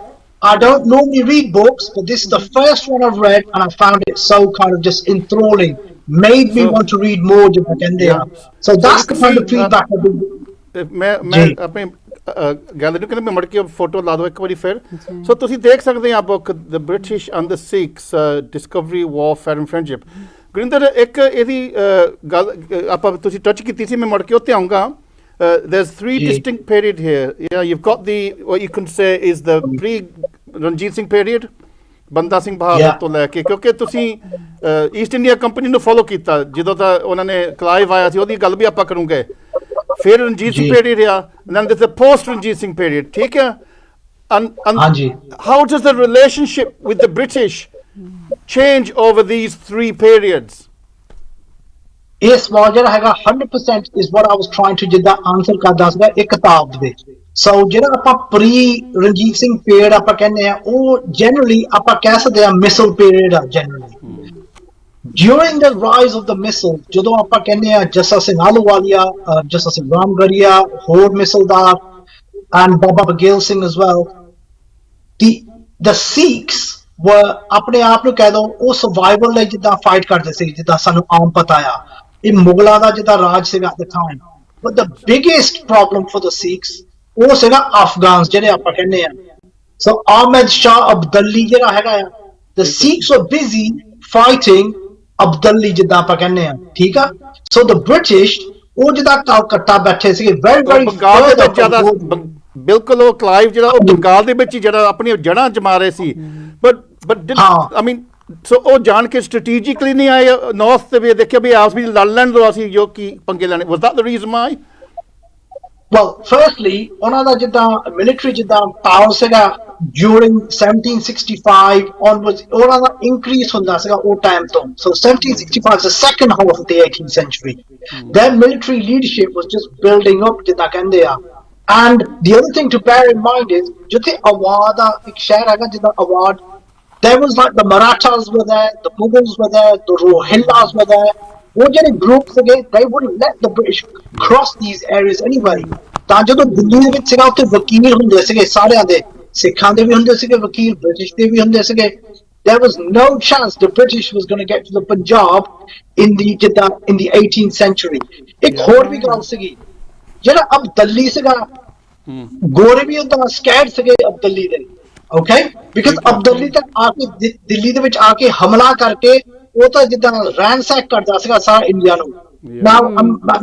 I don't normally read books, but this is the first one I've read, and I found it so kind of just enthralling. Made me want to read more. So that's the kind of feedback I've been. ਮੈਂ ਆਪਣੇ gallery ਨੂੰ ਕਹਿੰਦਾ ਮੈਂ ਮੜ ਕੇ photo ਲਾ ਦੋ ਇੱਕ ਵਾਰੀ ਫਿਰ. ਸੋ ਤੁਸੀਂ ਦੇਖ ਸਕਦੇ ਆ book the British and the Sikhs discovery warfare and friendship. Gurinder ਇੱਕ ਇਹਦੀ ਗੱਲ ਆਪਾਂ ਤੁਸੀਂ ਟੱਚ ਕੀਤੀ ਸੀ, ਮੈਂ ਮੜ ਕੇ ਉੱਤੇ ਆਉਂਗਾ. There's three distinct period here. Yeah, you've got the what you can say is the pre-Ranjit Singh period, ਬੰਦਾ ਸਿੰਘ ਬਹਾਦਰ ਤੋਂ ਲੈ ਕੇ, ਕਿਉਂਕਿ ਤੁਸੀਂ ਈਸਟ ਇੰਡੀਆ ਕੰਪਨੀ ਨੂੰ ਫੋਲੋ ਕੀਤਾ ਜਦੋਂ ਤਾਂ ਉਹਨਾਂ ਨੇ ਕਲਾਈਵ ਆਇਆ ਸੀ, ਉਹਦੀ ਗੱਲ ਵੀ ਆਪਾਂ ਕਰੂੰਗੇ. ਫਿਰ ਰਣਜੀਤ ਸਿੰਘ ਪੀਰੀਅਡ ਆ, then there's the post-Ranjit Singh period. ਠੀਕ ਹੈ? And how does the relationship with the British change over these three periods? ਇਸ ਸਵਾਲ ਜਿਹੜਾ ਹੈਗਾ 100% is what I was trying to ਜਿੱਦਾਂ ਆਨਸਰ ਕਰਦਾ ਸੀਗਾ ਇੱਕ ਕਿਤਾਬ ਦੇ ਵਿੱਚ. ਸੋ ਜਿਹੜਾ ਆਪਾਂ ਪ੍ਰੀ ਰਣਜੀਤ ਸਿੰਘ ਪੀਰੀਅਡ ਆਪਾਂ ਕਹਿੰਦੇ ਆ, ਉਹ ਜਨਰਲੀ ਆਪਾਂ ਕਹਿ ਸਕਦੇ ਆ ਮਿਸਲ ਪੀਰੀਅਡ ਆ generally. During the rise of the missile, ਜਦੋਂ ਆਪਾਂ ਕਹਿੰਦੇ ਆ ਜੱਸਾ ਸਿੰਘ ਆਹਲੂਵਾਲੀਆ, ਜੱਸਾ ਸਿੰਘ ਰਾਮਗੜੀਆ, ਹੋਰ ਮਿਸਲਦਾਰ, and Baba Baghel Singh as well, the Sikhs were ਆਪਣੇ ਆਪ ਨੂੰ ਕਹਿ ਦੋ ਉਹ ਸਰਵਾਈਵਲ ਲਈ ਜਿੱਦਾਂ ਫਾਈਟ ਕਰਦੇ ਸੀ, ਜਿੱਦਾਂ ਸਾਨੂੰ ਆਮ ਪਤਾ ਆ. ਇਹ ਮੁਗਲਾਂ ਦਾ ਜਿੱਦਾਂ ਰਾਜ ਸੀਗਾ at the time. But the biggest problem for the Sikhs ਉਹ ਸੀਗਾ ਅਫਗਾਨਸ ਜਿਹੜੇ ਆਪਾਂ ਕਹਿੰਦੇ ਆ. So Ahmed Shah Abdali ਜਿਹੜਾ ਹੈਗਾ ਆ, the Sikhs were busy fighting Abdali ਜਿੱਦਾਂ ਆਪਾਂ ਕਹਿੰਦੇ ਆ. ਠੀਕ ਆ? So the British ਉਹ ਜਿੱਦਾਂ ਕਲਕੱਤਾ ਬੈਠੇ ਸੀਗੇ very very ਬਿਲਕੁਲ ਉਹ ਕਲਾਈਵ ਜਿਹੜਾ ਉਹ ਬੰਗਾਲ ਦੇ ਵਿੱਚ ਜਿਹੜਾ ਆਪਣੀ ਜੜ੍ਹਾਂ ਜਮਾ ਰਹੇ ਸੀ. but I mean, so ਉਹ ਜਾਣ ਕੇ strategically ਨਹੀਂ ਆਏ ਨਾਰਥ ਤੇ ਵੀ ਦੇਖਿਆ ਵੀ ਆਪਸ ਵਿੱਚ ਲੜ ਲੈਣ ਦੋ ਅਸੀਂ ਜੋ ਕੀ ਪੰਗੇ ਲੈਣੇ. Was that the reason why? Well, firstly, ਉਹਨਾਂ ਦਾ ਜਿੱਦਾਂ military ਜਿੱਦਾਂ power ਸੀਗਾ during 1765 onwards, ਉਹਨਾਂ ਦਾ increase ਹੁੰਦਾ ਸੀਗਾ ਉਹ time ਤੋਂ. So 1765 is the second half of the 18th century. Their military leadership was just building up ਜਿੱਦਾਂ ਕਹਿੰਦੇ ਆ. And the other thing to bear in mind is ਜਿੱਥੇ ਅਵਾਦ ਆ ਇੱਕ ਸ਼ਹਿਰ ਹੈਗਾ ਜਿੱਦਾਂ ਅਵਾਦ, there was like the Marathas were there, the Mughals were there, the Rohillas were there. ਉਹ ਜਿਹੜੇ groups ਸੀਗੇ, they wouldn't let the British cross these areas anyway. ਤਾਂ ਜਦੋਂ ਦਿੱਲੀ ਦੇ ਵਿੱਚ ਸੀਗਾ ਉੱਥੇ ਵਕੀਲ ਹੁੰਦੇ ਸੀਗੇ ਸਾਰਿਆਂ ਦੇ, ਸਿੱਖਾਂ ਦੇ ਵੀ ਹੁੰਦੇ ਸੀਗੇ ਵਕੀਲ, ਬ੍ਰਿਟਿਸ਼ ਦੇ ਵੀ ਹੁੰਦੇ ਸੀਗੇ. There was no chance the British was going to get to the Punjab in the 18th century. ਇੱਕ ਹੋਰ ਵੀ ਗੱਲ ਸੀਗੀ ਜਿਹੜਾ ਅਬਦਲੀ ਸੀਗਾ ਗੋਰੇ ਵੀ ਉਦਾਂ ਸਕੈਡ ਸੀਗੇ ਅਬਦਲੀ ਦੇ ਓਕੇ ਬਿਕਾਜ਼ ਅਬਦਲੀ ਤਾਂ ਆ ਕੇ ਦਿੱਲੀ ਦੇ ਵਿੱਚ ਆ ਕੇ ਹਮਲਾ ਕਰਕੇ ਉਹ ਤਾਂ ਜਿੱਦਾਂ ਰੈਂਸੈਕ ਕਰਦਾ ਸੀਗਾ ਸਾਰਾ ਇੰਡੀਆ ਨੂੰ ਨਾ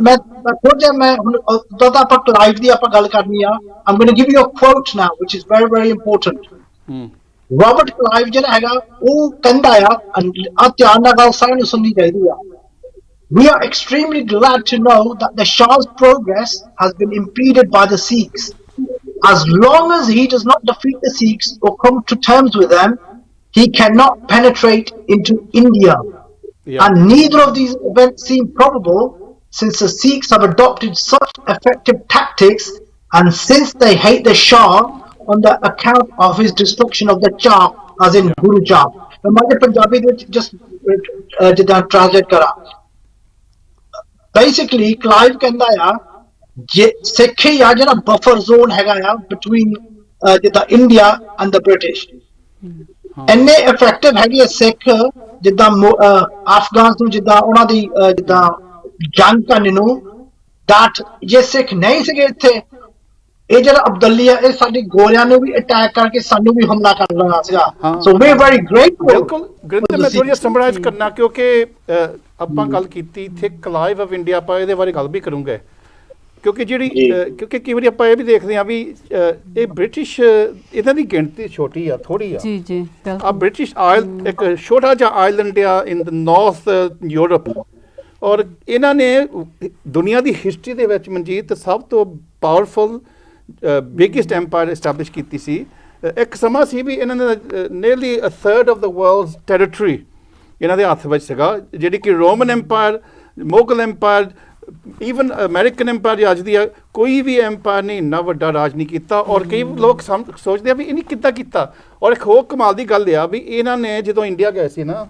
ਮੈਂ ਖੁਦ ਮੈਂ ਹੁਣ ਉਦੋਂ ਤਾਂ ਆਪਾਂ ਕਲਾਈਵ ਦੀ ਆਪਾਂ ਗੱਲ ਕਰਨੀ ਆ I'm going to give you a quote now which is very very important Robert Clive ਜਿਹੜਾ ਹੈਗਾ ਉਹ ਕਹਿੰਦਾ ਆ ਧਿਆਨ ਨਾਲ ਗੱਲ ਸਾਰਿਆਂ ਨੂੰ ਸੁਣਨੀ ਚਾਹੀਦੀ ਆ We are extremely glad to know that the Shah's progress has been impeded by the Sikhs. As long as he does not defeat the Sikhs or come to terms with them, he cannot penetrate into India. Yeah. And neither of these events seem probable since the Sikhs have adopted such effective tactics and since they hate the Shah on the account of his destruction of the Chap, as in Guru Chap. मैं Punjabi just translate करा. Basically, Clive ਕਹਿੰਦਾ ਆ ਜੇ ਸਿੱਖੀ ਆ ਜਿਹੜਾ buffer zone ਹੈਗਾ ਆ ਬਿਟਵੀਨ ਜਿੱਦਾਂ ਇੰਡੀਆ ਐਂਡ ਦ ਬ੍ਰਿਟਿਸ਼ ਇੰਨੇ ਇਫੈਕਟਿਵ ਹੈਗੇ ਸਿੱਖ ਜਿੱਦਾਂ ਅਫਗਾਨ ਨੂੰ ਜਿੱਦਾਂ ਉਹਨਾਂ ਦੀ ਜਿੱਦਾਂ ਜੰਗ ਕਰਨ ਨੂੰ that ਜੇ ਸਿੱਖ ਨਹੀਂ ਸੀਗੇ ਇੱਥੇ ਇਹ ਜਿਹੜਾ ਅਬਦਲੀ ਆ ਇਹ ਸਾਡੀ ਗੋਰਿਆਂ ਨੂੰ ਵੀ ਅਟੈਕ ਕਰਕੇ ਸਾਨੂੰ ਵੀ ਹਮਲਾ ਕਰ ਲੈਣਾ ਸੀਗਾ ਸੋ ਵੀ ਵੈਰੀ ਗ੍ਰੇਟਫੁਲ ਬਿਲਕੁਲ ਗ੍ਰਿੰਦਰ ਮੈਂ ਥੋੜਾ ਜਿਹਾ ਸਮਰਾਈਜ਼ ਕਰਨਾ ਕਿਉਂਕਿ ਆਪਾਂ ਗੱਲ ਕੀਤੀ ਇੱਥੇ ਕਲਾਈਵ ਆਫ ਇੰਡੀਆ ਆਪਾਂ ਇਹਦੇ ਬਾਰੇ ਗੱਲ ਵੀ ਕਰੂੰਗੇ ਕਿਉਂਕਿ ਜਿਹੜੀ ਕਿਉਂਕਿ ਕਈ ਵਾਰੀ ਆਪਾਂ ਇਹ ਵੀ ਦੇਖਦੇ ਹਾਂ ਵੀ ਇਹ ਬ੍ਰਿਟਿਸ਼ ਇਹਨਾਂ ਦੀ ਗਿਣਤੀ ਛੋਟੀ ਆ ਥੋੜੀ ਆ ਜੀ ਜੀ ਆ ਬ੍ਰਿਟਿਸ਼ ਆਇਲ ਇੱਕ ਛੋਟਾ ਜਿਹਾ ਆਇਲੈਂਡ ਆ ਇਨ ਦ ਨਾਰਥ ਯੂਰਪ ਔਰ ਇਹਨਾਂ ਨੇ ਦੁਨੀਆ ਦੀ ਹਿਸਟਰੀ ਦੇ ਵਿੱਚ ਮਨਜੀਤ ਸਭ ਤੋਂ ਪਾਵਰਫੁਲ ਬਿਗੇਸਟ ਐਮਪਾਇਰ ਐਸਟੈਬਲਿਸ਼ ਕੀਤੀ ਸੀ ਇੱਕ ਸਮਾਂ ਸੀ ਵੀ ਇਹਨਾਂ ਨੇ nearly a third of the world's territory ਇਹਨਾਂ ਦੇ ਹੱਥ ਵਿੱਚ ਸੀਗਾ ਜਿਹੜੀ ਕਿ Roman empire Mughal empire even American empire ਅੱਜ ਦੀ ਕੋਈ ਵੀ ਐਮਪਾਇਰ ਨੇ ਇੰਨਾ ਵੱਡਾ ਰਾਜ ਨਹੀਂ ਕੀਤਾ ਔਰ ਕਈ ਲੋਕ ਸੋਚਦੇ ਆ ਵੀ ਇਹਨੇ ਕਿੱਦਾਂ ਕੀਤਾ ਔਰ ਇੱਕ ਹੋਰ ਕਮਾਲ ਦੀ ਗੱਲ ਆ ਵੀ ਇਹਨਾਂ ਨੇ ਜਦੋਂ ਇੰਡੀਆ ਗਏ ਸੀ ਨਾ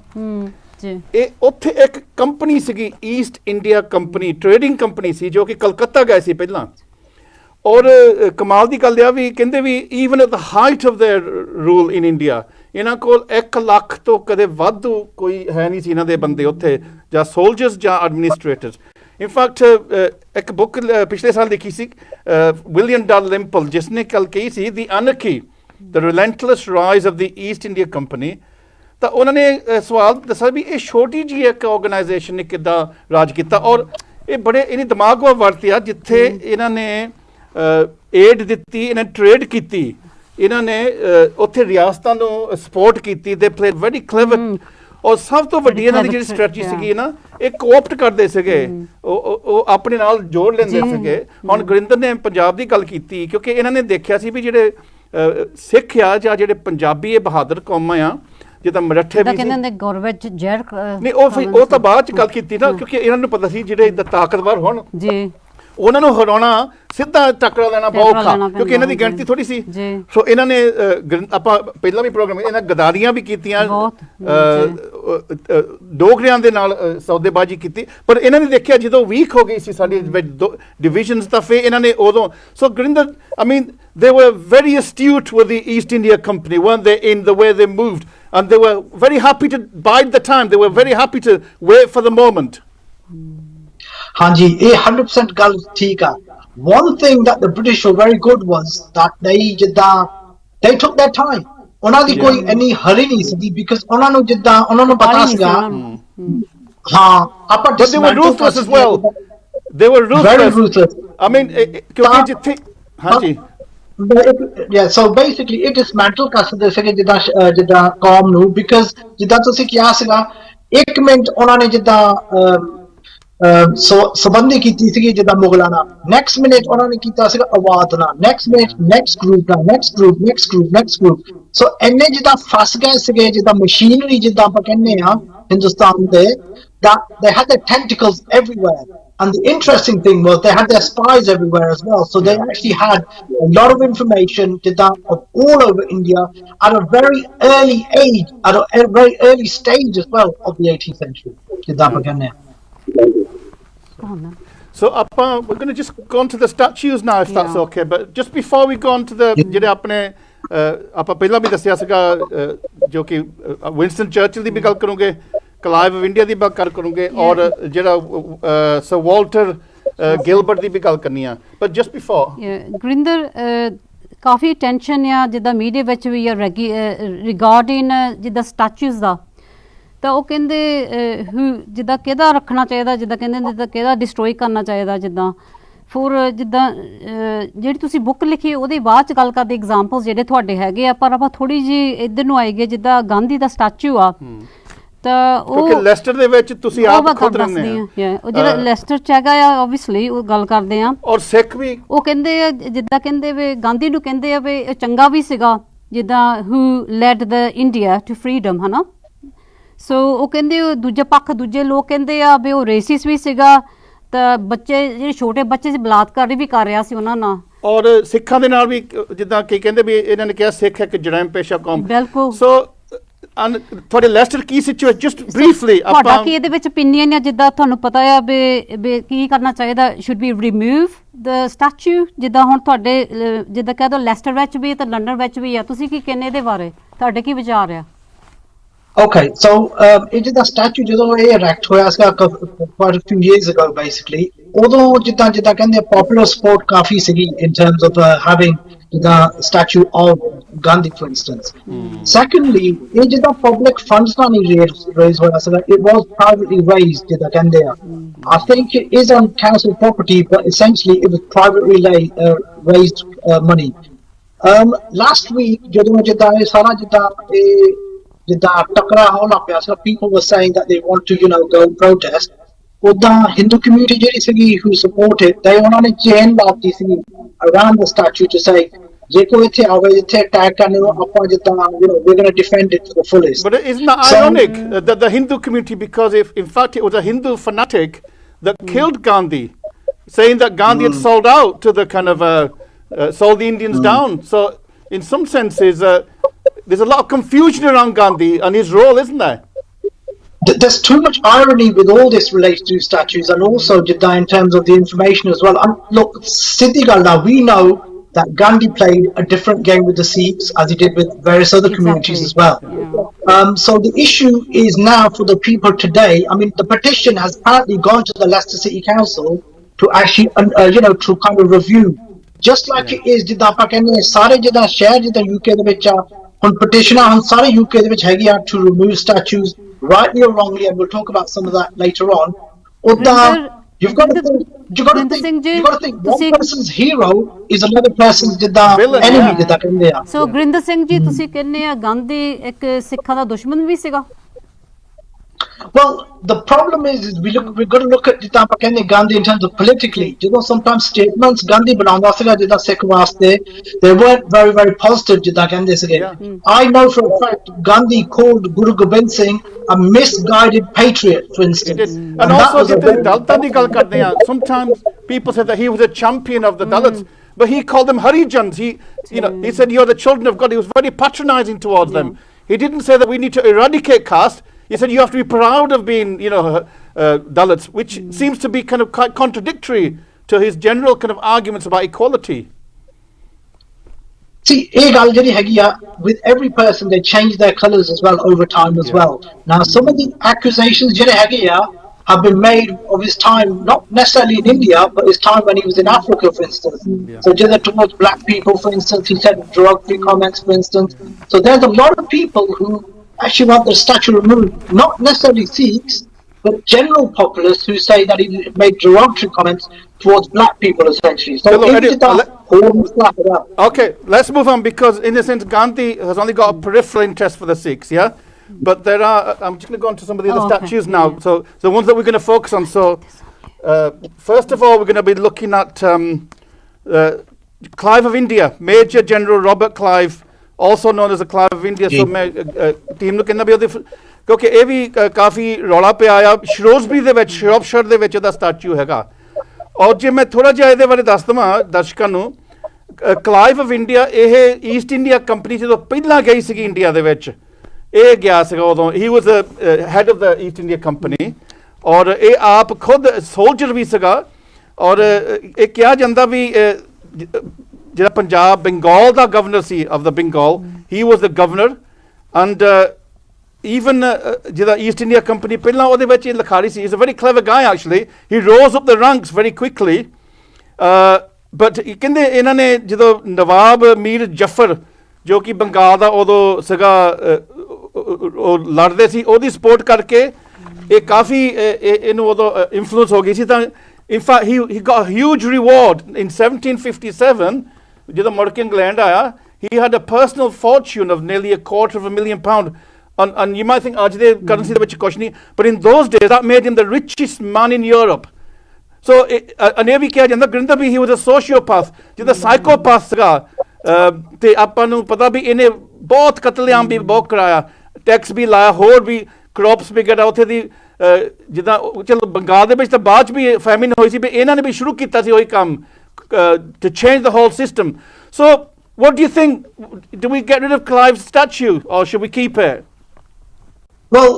ਇਹ ਉੱਥੇ ਇੱਕ ਕੰਪਨੀ ਸੀਗੀ East India Company trading company ਸੀ ਜੋ ਕਿ ਕਲਕੱਤਾ ਗਏ ਸੀ ਪਹਿਲਾਂ ਔਰ ਕਮਾਲ ਦੀ ਗੱਲ ਆ ਵੀ ਕਹਿੰਦੇ ਵੀ even at the height of their rule in India ਇਹਨਾਂ ਕੋਲ 1 ਲੱਖ ਤੋਂ ਕਦੇ ਵਾਧੂ ਕੋਈ ਹੈ ਨਹੀਂ ਸੀ ਇਹਨਾਂ ਦੇ ਬੰਦੇ ਉੱਥੇ ਜਾਂ ਸੋਲਜਰਸ ਜਾਂ ਐਡਮਿਨਿਸਟ੍ਰੇਟਰਸ ਇਨਫੈਕਟ ਇੱਕ ਬੁੱਕ ਪਿਛਲੇ ਸਾਲ ਲਿਖੀ ਸੀ ਵਿਲੀਅਮ ਡਾਲਲਿੰਪਲ ਜਿਸ ਨੇ ਕੱਲ ਕਹੀ ਸੀ the anarchy the relentless rise of the East India Company ਤਾਂ ਉਹਨਾਂ ਨੇ ਸਵਾਲ ਦੱਸਿਆ ਵੀ ਇਹ ਛੋਟੀ ਜਿਹੀ ਇੱਕ ਆਰਗੇਨਾਈਜੇਸ਼ਨ ਨੇ ਕਿੱਦਾਂ ਰਾਜ ਕੀਤਾ ਔਰ ਇਹ ਬੜੇ ਇਹਨੇ ਦਿਮਾਗ ਉਹ ਵਰਤਿਆ ਜਿੱਥੇ ਇਹਨਾਂ ਨੇ ਏਡ ਦਿੱਤੀ ਇਹਨਾਂ ਟ੍ਰੇਡ ਕੀਤੀ ਇਹਨਾਂ ਨੇ ਉੱਥੇ ਰਿਆਸਤਾਂ ਨੂੰ ਸਪੋਰਟ ਕੀਤੀ ਦੇ ਪਲੇ ਵੈਰੀ ਕਲੇਵਰ ਔਰ ਸਭ ਤੋਂ ਵੱਡੀ ਇਹਨਾਂ ਦੀ ਜਿਹੜੀ ਸਟ੍ਰੈਟਜੀ ਸੀਗੀ ਨਾ ਇਹ ਕੋਆਪਟ ਕਰਦੇ ਸੀਗੇ ਉਹ ਆਪਣੇ ਨਾਲ ਜੋੜ ਲੈਂਦੇ ਸੀਗੇ ਹੁਣ ਗੁਰਿੰਦਰ ਨੇ ਪੰਜਾਬ ਦੀ ਗੱਲ ਕੀਤੀ ਕਿਉਂਕਿ ਇਹਨਾਂ ਨੇ ਦੇਖਿਆ ਸੀ ਵੀ ਜਿਹੜੇ ਸਿੱਖ ਆ ਜਾਂ ਜਿਹੜੇ ਪੰਜਾਬੀ ਇਹ ਬਹਾਦਰ ਕੌਮਾਂ ਆ ਜਿੱਦਾਂ ਮਰਾਠੇ ਵੀ ਨਹੀਂ ਉਹ ਤਾਂ ਬਾਅਦ ਚ ਗੱਲ ਕੀਤੀ ਨਾ ਕਿਉਂਕਿ ਇਹਨਾਂ ਨੂੰ ਪਤਾ ਸੀ ਜਿਹੜੇ ਤਾਕਤਵਰ ਹੋਣ ਜੀ ਉਹਨਾਂ ਨੂੰ ਹਰਾਉਣਾ ਸਿੱਧਾ ਟੱਕਰਾ ਲੈਣਾ ਬਹੁਤ ਔਖਾ ਕਿਉਂਕਿ ਇਹਨਾਂ ਦੀ ਗਿਣਤੀ ਥੋੜੀ ਸੀ ਸੋ ਇਹਨਾਂ ਨੇ ਆਪਾਂ ਪਹਿਲਾਂ ਵੀ ਪ੍ਰੋਗਰਾਮ ਇਹਨਾਂ ਗਦਾਰੀਆਂ ਵੀ ਕੀਤੀਆਂ ਡੋਗਰਿਆਂ ਦੇ ਨਾਲ ਸੌਦੇਬਾਜ਼ੀ ਕੀਤੀ ਪਰ ਇਹਨਾਂ ਨੇ ਦੇਖਿਆ ਜਦੋਂ ਵੀਕ ਹੋ ਗਈ ਸੀ ਸਾਡੀ ਡਿਵੀਜ਼ਨਸ ਤਾਂ ਫਿਰ ਇਹਨਾਂ ਨੇ ਉਦੋਂ ਸੋ Gurinder I mean they were very astute with the East India Company weren't they in the way they moved and they were very happy to bide the time they were very happy to wait for the moment ਹਾਂਜੀ ਇਹ 100% ਗੱਲ ਠੀਕ ਆ one thing that the British were very good was that they ਜਿੱਦਾਂ they took their time ਉਹਨਾਂ ਦੀ ਕੋਈ ਇੰਨੀ ਹਰੀ ਨਹੀਂ ਸੀ because ਉਹਨਾਂ ਨੂੰ ਜਿੱਦਾਂ ਉਹਨਾਂ ਨੂੰ ਪਤਾ ਸੀਗਾ ਹਾਂ ਆਪਾਂ but they were ruthless as well they were ruthless very ruthless I mean ਕਿਉਂਕਿ ਜਿੱਥੇ ਹਾਂਜੀ yeah so basically it dismantle ਕਰ ਸਕਦੇ ਸੀਗੇ ਜਿੱਦਾਂ ਕੌਮ ਨੂੰ because ਜਿੱਦਾਂ ਤੁਸੀਂ ਕਿਹਾ ਸੀਗਾ 1 ਮਿੰਟ ਉਹਨਾਂ ਨੇ ਜਿੱਦਾਂ ਸੰਬੰਧੀ ਕੀਤੀ ਸੀਗੀ ਜਿੱਦਾਂ ਮੁਗਲਾਂ ਨਾਲ ਨੈਕਸਟ ਮਿੰਟ ਉਹਨਾਂ ਨੇ ਕੀਤਾ ਸੀਗਾ ਆਵਾਜ਼ ਨਾਲ next minute next group so ਇੰਨੇ ਜਿੱਦਾਂ ਫਸ ਗਏ ਸੀਗੇ ਜਿੱਦਾਂ ਮਸ਼ੀਨਰੀ ਜਿੱਦਾਂ ਆਪਾਂ ਕਹਿੰਦੇ ਆ ਹਿੰਦੁਸਤਾਨ ਦੇ that they had their tentacles everywhere and the interesting thing was they had their spies everywhere as well so they actually had a lot of information of all over India at a very early age at a very early stage as well of the 18th century ਜਿੱਦਾਂ ਆਪਾਂ ਕਹਿੰਦੇ ਆ So we're going to just go on to the statues now if that's okay but just before we go on to the ਜਿਹੜੇ ਆਪਣੇ ਆਪਾਂ ਪਹਿਲਾਂ ਵੀ ਦੱਸਿਆ ਸੀਗਾ ਜੋ ਕਿ ਵਿੰਸਟਨ ਚਰਚਿਲ ਦੀ ਵੀ ਗੱਲ ਕਰੂੰਗੇ ਕਲਾਈਵ ਆਫ ਇੰਡੀਆ ਦੀ ਗੱਲ ਕਰੂੰਗੇ ਔਰ ਜਿਹੜਾ ਸਰ ਵਾਲਟਰ ਗਿਲਬਰਟ ਦੀ ਵੀ ਗੱਲ ਕਰਨੀ ਆ ਪਰ ਜਸਟ ਬਿਫੋਰ ਗੁਰਿੰਦਰ ਕਾਫੀ ਟੈਨਸ਼ਨ ਆ ਜਿੱਦਾਂ ਮੀਡੀਆ ਵਿੱਚ ਵੀ ਆ ਰਿਗਾਰਡਿੰਗ ਜਿੱਦਾਂ ਸਟੈਚੂਜ਼ ਦਾ ਤਾਂ ਉਹ ਕਹਿੰਦੇ ਜਿੱਦਾਂ ਕਿਹਦਾ ਰੱਖਣਾ ਚਾਹੀਦਾ ਜਿੱਦਾਂ ਕਹਿੰਦੇ ਜਿੱਦਾਂ ਕਿਹਦਾ ਡਿਸਟਰੋਏ ਕਰਨਾ ਚਾਹੀਦਾ ਜਿੱਦਾਂ ਫੋਰ ਜਿੱਦਾਂ ਜਿਹੜੀ ਤੁਸੀਂ ਬੁੱਕ ਲਿਖੀ ਉਹਦੇ ਬਾਅਦ ਚ ਗੱਲ ਕਰਦੇ ਐਗਜ਼ਾਮਪਲ ਜਿਹੜੇ ਤੁਹਾਡੇ ਹੈਗੇ ਆ ਪਰ ਆਪਾਂ ਥੋੜੀ ਜਿਹੀ ਇੱਧਰ ਨੂੰ ਆਏਗੇ ਜਿੱਦਾਂ ਗਾਂਧੀ ਦਾ ਸਟੈਚੂ ਆ ਤਾਂ ਉਹ ਲੈਸਟਰ ਦੇ ਵਿੱਚ ਤੁਸੀਂ ਆਪ ਖੁਦ ਰਹਿੰਦੇ ਆ ਉਹ ਜਿਹੜਾ ਲੈਸਟਰ ਚ ਹੈਗਾ ਆ ਆਬਵੀਅਸਲੀ ਉਹ ਗੱਲ ਕਰਦੇ ਆ ਔਰ ਸਿੱਖ ਵੀ ਉਹ ਕਹਿੰਦੇ ਆ ਜਿੱਦਾਂ ਕਹਿੰਦੇ ਵੀ ਗਾਂਧੀ ਨੂੰ ਕਹਿੰਦੇ ਆ ਵੀ ਇਹ ਚੰਗਾ ਵੀ ਸੀਗਾ ਜਿੱਦਾਂ who led the India to freedom ਹਨਾ ਸੋ ਉਹ ਕਹਿੰਦੇ ਦੂਜੇ ਪੱਖ ਦੂਜੇ ਲੋਕ ਕਹਿੰਦੇ ਆ ਵੀ ਉਹ ਰੇਸਿਸ ਵੀ ਸੀਗਾ ਤਾਂ ਬੱਚੇ ਜਿਹੜੇ ਛੋਟੇ ਬੱਚੇ ਸੀ ਬਲਾਤਕਾਰ ਵੀ ਕਰ ਰਿਹਾ ਸੀ ਉਹਨਾਂ ਨਾਲ ਔਰ ਸਿੱਖਾਂ ਦੇ ਨਾਲ ਵੀ ਜਿੱਦਾਂ ਕੀ ਕਹਿੰਦੇ ਵੀ ਇਹਨਾਂ ਨੇ ਕਿਹਾ ਸਿੱਖ ਇੱਕ ਜਰਾਇਮ ਪੇਸ਼ਾ ਕੌਮ ਬਿਲਕੁਲ ਸੋ ਤੁਹਾਡੇ ਲੈਸਟਰ ਕੀ ਸਿਚੁਏਸ਼ਨ ਜਸਟ ਬਰੀਫਲੀ ਤੁਹਾਡਾ ਕੀ ਇਹਦੇ ਵਿੱਚ opinion ਆ ਜਿੱਦਾਂ ਤੁਹਾਨੂੰ ਪਤਾ ਆ ਵੀ ਕੀ ਕਰਨਾ ਚਾਹੀਦਾ should we remove the statue ਜਿੱਦਾਂ ਹੁਣ ਤੁਹਾਡੇ ਜਿੱਦਾਂ ਕਹਿ ਦੋ ਲੈਸਟਰ ਵਿੱਚ ਵੀ ਤੇ ਲੰਡਨ ਵਿੱਚ ਵੀ ਆ ਤੁਸੀਂ ਕੀ ਕਹਿੰਦੇ ਇਹਦੇ ਬਾਰੇ ਤੁਹਾਡੇ ਕੀ ਵਿਚਾਰ ਆ Okay, so ਇਹ ਜਿਹੜਾ statue ਜਦੋਂ ਇਹ erect ਹੋਇਆ ਸੀਗਾ quite a few years ago basically ਉਦੋਂ ਜਿੱਦਾਂ ਕਹਿੰਦੇ popular support ਕਾਫੀ ਸੀਗੀ in terms of having ਜਿੱਦਾਂ statue of Gandhi for instance. Secondly, ਇਹ ਜਿੱਦਾਂ public funds ਨਾਲ ਨਹੀਂ raise ਹੋਇਆ ਸੀਗਾ it was privately raised ਜਿੱਦਾਂ ਕਹਿੰਦੇ ਆ I think it is on council property but essentially it was privately raised money. Last week ਜਦੋਂ ਜਿੱਦਾਂ ਇਹ ਸਾਰਾ ਜਿੱਦਾਂ ਟਕਰਾ ਹੋਣ ਲੱਗ ਪਿਆ ਸੀ people were saying that they want to go protest ਉਦਾਂ ਹਿੰਦੂ community ਜਿਹੜੀ ਸੀਗੀ who supported they ਉਹਨਾਂ ਨੇ ਚੇਨ ਲਾਤੀ ਸੀ around the statue to say ਜੇ ਕੋਈ ਇੱਥੇ ਆਵੇ ਇੱਥੇ ਅਟੈਕ ਕਰਨ ਨੂੰ ਆਪਾਂ ਜਿੱਦਾਂ we're going to defend it to the fullest. But isn't that ironic that the Hindu community because if in fact it was a Hindu fanatic that killed Gandhi saying that Gandhi had sold out to the kind of sold the Indians down so in some senses there's a lot of confusion around Gandhi and his role, isn't there? There's too much irony with all this related to statues and also in terms of the information as well. Look, Siddhi Galda, we know that Gandhi played a different game with the Sikhs as he did with various other communities as well. Yeah. So the issue is now for the people today. I mean, the petition has apparently gone to the Leicester City Council to actually, to kind of review. Just like it is, ਜਿੱਦਾਂ ਆਪਾਂ ਕਹਿੰਦੇ ਸਾਰੇ ਜਿੱਦਾਂ ਸ਼ਹਿਰ ਜਿੱਦਾਂ UK ਦੇ ਵਿੱਚ ਆ ਹੁਣ ਪਟੀਸ਼ਨਾਂ ਹੁਣ ਸਾਰੇ UK ਦੇ ਵਿੱਚ ਹੈਗੀ ਆ to remove statues rightly or wrongly and we'll talk about some of that later on ਉਦਾਂ you've got to think one person's hero is another person's ਜਿੱਦਾਂ enemy ਜਿੱਦਾਂ ਕਹਿੰਦੇ ਆ ਸੋ ਗੁਰਿੰਦਰ ਸਿੰਘ ਜੀ ਤੁਸੀਂ ਕਹਿੰਦੇ ਆ ਗਾਂਧੀ ਇੱਕ ਸਿੱਖਾਂ ਦਾ ਦੁਸ਼ਮਣ ਵੀ ਸੀਗਾ Well, the problem is we've got to look at ਜਿੱਦਾਂ ਆਪਾਂ ਕਹਿੰਦੇ Gandhi in terms of politically ਜਦੋਂ sometimes statements Gandhi ਬਣਾਉਂਦਾ ਸੀਗਾ ਜਿੱਦਾਂ ਸਿੱਖ ਵਾਸਤੇ they weren't very very positive ਜਿੱਦਾਂ ਕਹਿੰਦੇ ਸੀਗੇ I know for a fact Gandhi called Guru Gobind Singh a misguided patriot for instance and also ਜਿੱਦਾਂ ਦਲਿਤਾਂ ਦੀ ਗੱਲ ਕਰਦੇ ਆ sometimes people say that he was a champion of the Dalits but he called them Harijans he said you're the children of God he was very patronizing towards them he didn't say that we need to eradicate caste. He said you have to be proud of being, Dalits, which seems to be kind of quite contradictory to his general kind of arguments about equality. See, with every person they change their colours as well over time as well. Now, some of the accusations have been made of his time, not necessarily in India, but his time when he was in Africa, for instance. So, towards black people, for instance, he said derogatory comments, for instance. So, there's a lot of people who actually want the statue removed, not necessarily Sikhs, but general populace who say that he made derogatory comments towards black people, essentially. So, okay, let's move on because, in a sense, Gandhi has only got a peripheral interest for the Sikhs, yeah? But there are, I'm just going to go on to some of the other statues now. So, the ones that we're going to focus on. So, first of all, we're going to be looking at Clive of India, Major General Robert Clive. Also known as the Clive of India. So ਮੈਂ team ਨੂੰ ਕਹਿੰਦਾ ਵੀ ਉਹਦੇ ਕਿਉਂਕਿ ਇਹ ਵੀ ਕਾਫੀ ਰੌਲਾ ਪਿਆ ਆ ਸ਼ਰੋਜ਼ਬਰੀ ਦੇ ਵਿੱਚ ਸ਼ਰੋਪਸ਼ਰ ਦੇ ਵਿੱਚ ਇਹਦਾ ਸਟੈਚੂ ਹੈਗਾ ਔਰ ਜੇ ਮੈਂ ਥੋੜਾ ਜਿਹਾ ਇਹਦੇ ਬਾਰੇ ਦੱਸ ਦਵਾਂ ਦਰਸ਼ਕਾਂ ਨੂੰ ਕਲਾਈਵ ਆਫ ਇੰਡੀਆ ਇਹ ਈਸਟ ਇੰਡੀਆ ਕੰਪਨੀ ਜਦੋਂ ਪਹਿਲਾਂ ਗਈ ਸੀਗੀ ਇੰਡੀਆ ਦੇ ਵਿੱਚ ਇਹ ਗਿਆ ਸੀਗਾ ਉਦੋਂ ਹੀ was head of the East India Company ਔਰ ਇਹ ਆਪ ਖੁਦ ਸੋਲਜਰ ਵੀ ਸੀਗਾ ਔਰ ਇਹ ਕਿਹਾ ਜਾਂਦਾ ਵੀ ਜਿਹੜਾ ਪੰਜਾਬ ਬੰਗਾਲ ਦਾ ਗਵਰਨਰ ਸੀ of the Bengal he was the governor and even ਜਿਹਦਾ ਈਸਟ ਇੰਡੀਆ ਕੰਪਨੀ ਪਹਿਲਾਂ ਉਹਦੇ ਵਿੱਚ ਇਹ ਲਿਖਾਰੀ ਸੀ, ਇਜ਼ ਅ ਵੈਰੀ ਕਲੇਵਰ ਗਾਈ actually, he rose up the ranks very quickly, but ਕਹਿੰਦੇ ਇਹਨਾਂ ਨੇ ਜਦੋਂ ਨਵਾਬ ਮੀਰ ਜਫਰ ਜੋ ਕਿ ਬੰਗਾਲ ਦਾ ਉਦੋਂ ਸੀਗਾ ਉਹ ਲੜਦੇ ਸੀ, ਉਹਦੀ ਸਪੋਰਟ ਕਰਕੇ ਇਹ ਕਾਫੀ ਇਹਨੂੰ ਉਦੋਂ ਇਨਫਲੂਐਂਸ ਹੋ ਗਈ ਸੀ। ਤਾਂ in fact he got a huge reward in 1757 ਜਦੋਂ ਮੁੜ ਕੇ ਇੰਗਲੈਂਡ ਆਇਆ, he had a personal fortune of nearly £250,000 and you might think ਅੱਜ ਦੇ ਕਰੰਸੀ ਦੇ ਵਿੱਚ ਕੁਛ ਨਹੀਂ, but in those days that made him the richest man in Europe. So ਇਹ ਵੀ ਕਿਹਾ ਜਾਂਦਾ ਗੁਰਿੰਦਰ ਵੀ he was a sociopath, ਜਿਹਦਾ ਸਾਈਕੋਪੈਥ ਸੀਗਾ, ਤੇ ਆਪਾਂ ਨੂੰ ਪਤਾ ਵੀ ਇਹਨੇ ਬਹੁਤ ਕਤਲੇਆਮ ਵੀ ਬਹੁਤ ਕਰਾਇਆ, ਟੈਕਸ ਵੀ ਲਾਇਆ, ਹੋਰ ਵੀ ਕ੍ਰੌਪਸ ਵੀ ਗੜਾ ਉੱਥੇ ਦੀ, ਜਿੱਦਾਂ ਚਲੋ ਬੰਗਾਲ ਦੇ ਵਿੱਚ ਤਾਂ ਬਾਅਦ 'ਚ ਵੀ ਫੈਮਿਨ ਹੋਈ ਸੀ, ਵੀ ਇਹਨਾਂ ਨੇ ਵੀ ਸ਼ੁਰੂ ਕੀਤਾ ਸੀ ਉਹੀ ਕੰਮ to change the whole system. So what do you think, do we get rid of Clive's statue or should we keep it? Well,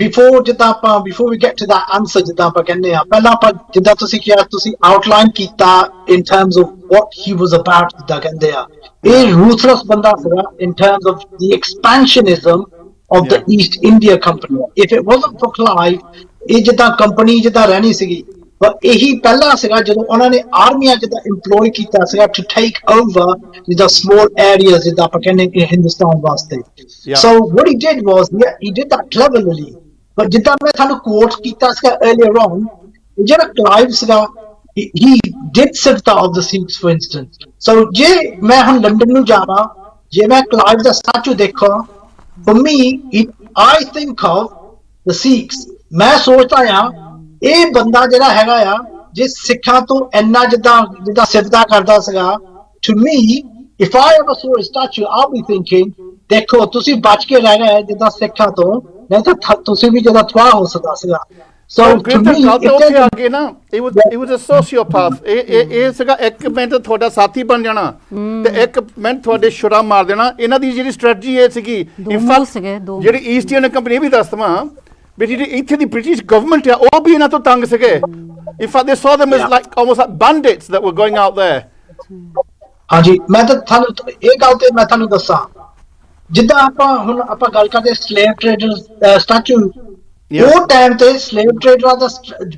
before we get to that answer, ਜਿੱਦਾਂ ਆਪਾਂ ਕਹਿੰਦੇ ਆ, ਪਹਿਲਾਂ ਆਪਾਂ ਜਿੱਦਾਂ ਤੁਸੀਂ ਕਿਹਾ, ਤੁਸੀਂ outline ਕੀਤਾ in terms of what he was about, ਜਿੱਦਾਂ ਕਹਿੰਦੇ ਆ, ਇਹ ruthless ਬੰਦਾ ਸੀਗਾ in terms of the expansionism of the East India Company. If it wasn't for Clive, ਇਹ ਜਿੱਦਾਂ ਕੰਪਨੀ ਜਿੱਦਾਂ ਰਹਿਣੀ ਸੀਗੀ, ਪਰ ਇਹੀ ਪਹਿਲਾਂ ਸੀਗਾ ਜਦੋਂ ਉਹਨਾਂ ਨੇ ਆਰਮੀਆਂ ਜਿੱਦਾਂ ਇੰਪਲੋਏ ਕੀਤਾ ਸੀਗਾ to take over ਜਿੱਦਾਂ small areas ਜਿੱਦਾਂ ਆਪਾਂ ਕਹਿੰਦੇ ਕਿ ਹਿੰਦੁਸਤਾਨ ਵਾਸਤੇ। So what he did was he did that cleverly, but ਜਿੱਦਾਂ ਮੈਂ ਤੁਹਾਨੂੰ ਕੋਟ ਕੀਤਾ ਸੀਗਾ earlier on, ਜਿਹੜਾ ਕਲਾਈਵ ਸੀਗਾ he did ਸਿਰਤਾ of the Sikhs for instance. So ਜੇ ਮੈਂ ਹੁਣ ਲੰਡਨ ਨੂੰ ਜਾਵਾਂ, ਜੇ ਮੈਂ ਕਲਾਈਵ ਦਾ ਸਟੈਚੂ ਦੇਖਾਂ, for me I think of the Sikhs, ਮੈਂ ਸੋਚਦਾ ਆ ਇਹ ਬੰਦਾ ਜਿਹੜਾ ਹੈਗਾ ਆ, ਜੇ ਸਿੱਖਾਂ ਤੋਂ ਇੰਨਾ ਜਿੱਦਾਂ ਸਿਫਤਾਂ ਕਰਦਾ ਸੀਗਾ, to me if I ever saw a statue I'll be thinking, ਦੇਖੋ ਤੁਸੀਂ ਬਚ ਕੇ ਰਹਿ ਗਏ ਜਿੱਦਾਂ ਸਿੱਖਾਂ ਤੋਂ, ਨਹੀਂ ਤਾਂ ਤੁਸੀਂ ਵੀ ਜਿਹੜਾ ਤਬਾਹ ਹੋ ਸਕਦਾ ਸੀਗਾ। So to me ਉੱਥੇ ਆ ਕੇ ਨਾ it was a sociopath, ਇਹ ਸੀਗਾ ਇੱਕ ਮਿੰਟ ਤੁਹਾਡਾ ਸਾਥੀ ਬਣ ਜਾਣਾ ਤੇ ਇੱਕ ਮਿੰਟ ਤੁਹਾਡੇ ਛੁਰਾ ਮਾਰ ਦੇਣਾ। ਇਹਨਾਂ ਦੀ ਜਿਹੜੀ ਸਟ੍ਰੈਟਜੀ ਇਹ ਸੀਗੀ, ਜਿਹੜੀ ਈਸਟ ਇੰਡੀਆ ਕੰਪਨੀ, ਇਹ ਵੀ ਦੱਸ ਦਵਾਂ ਵੀ ਜਿਹੜੀ ਇੱਥੇ ਦੀ ਬ੍ਰਿਟਿਸ਼ ਗਵਰਨਮੈਂਟ ਆ ਉਹ ਵੀ ਇਹਨਾਂ ਤੋਂ ਤੰਗ ਸੀਗੇ। In fact they saw them as like almost like bandits that were going out there. ਹਾਂਜੀ, ਮੈਂ ਤਾਂ ਤੁਹਾਨੂੰ ਇਹ ਗੱਲ ਤੇ ਮੈਂ ਤੁਹਾਨੂੰ ਦੱਸਾਂ, ਜਿੱਦਾਂ ਆਪਾਂ ਗੱਲ ਕਰਦੇ ਸਲੇਵ ਟ੍ਰੇਡਰ ਸਟੈਚੂ, ਉਹ ਟਾਈਮ ਤੇ ਸਲੇਵ ਟ੍ਰੇਡਰਾਂ ਦਾ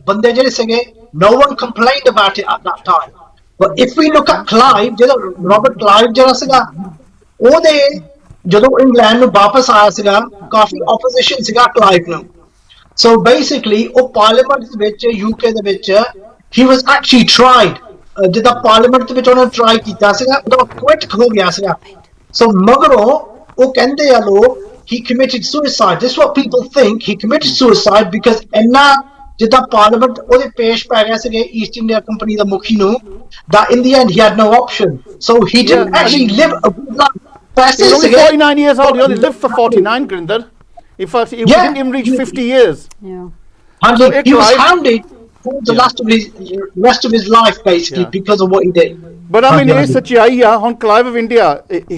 ਬੰਦੇ ਜਿਹੜੇ ਸੀਗੇ, no one complained about it at that time. But if we look at Clive, ਜਿਹੜਾ ਰੋਬਰਟ ਕਲਾਈਵ ਜਿਹੜਾ ਸੀਗਾ, ਉਹਦੇ ਜਦੋਂ ਇੰਗਲੈਂਡ ਨੂੰ ਵਾਪਸ ਆਇਆ ਸੀਗਾ, ਕਾਫੀ ਆਪੋਜੀਸ਼ਨ ਸੀਗਾ ਕਲਾਈਵ ਨੂੰ। So basically ਉਹ ਪਾਰਲੀਮੈਂਟ ਦੇ ਵਿੱਚ UK ਦੇ ਵਿੱਚ he was actually tried, ਜਿੱਦਾਂ ਪਾਰਲੀਮੈਂਟ ਦੇ ਵਿੱਚ ਉਹਨਾਂ ਟਰਾਈ ਕੀਤਾ ਸੀਗਾ, ਉਹ ਕੁਇਟ ਹੋ ਗਿਆ ਸੀਗਾ। So ਮਗਰੋਂ ਉਹ ਕਹਿੰਦੇ ਆ ਲੋਕ he committed suicide. This is what people think, he committed suicide because ਇੰਨਾ ਜਿੱਦਾਂ ਪਾਰਲੀਮੈਂਟ ਉਹਦੇ ਪੇਸ਼ ਪੈ ਗਿਆ ਸੀਗੇ ਈਸਟ ਇੰਡੀਆ ਕੰਪਨੀ ਦਾ ਮੁਖੀ ਨੂੰ, that in the end he had no option. So he didn't actually live a good life. He was only 49 years old. He only lived for 49, Grinder. In fact, he didn't even reach 50 years. Yeah. And so he was hounded for the rest of his life, basically, because of what he did. But I mean, it's ਸੱਚਾਈ ਆ। ਹੁਣ Clive of India,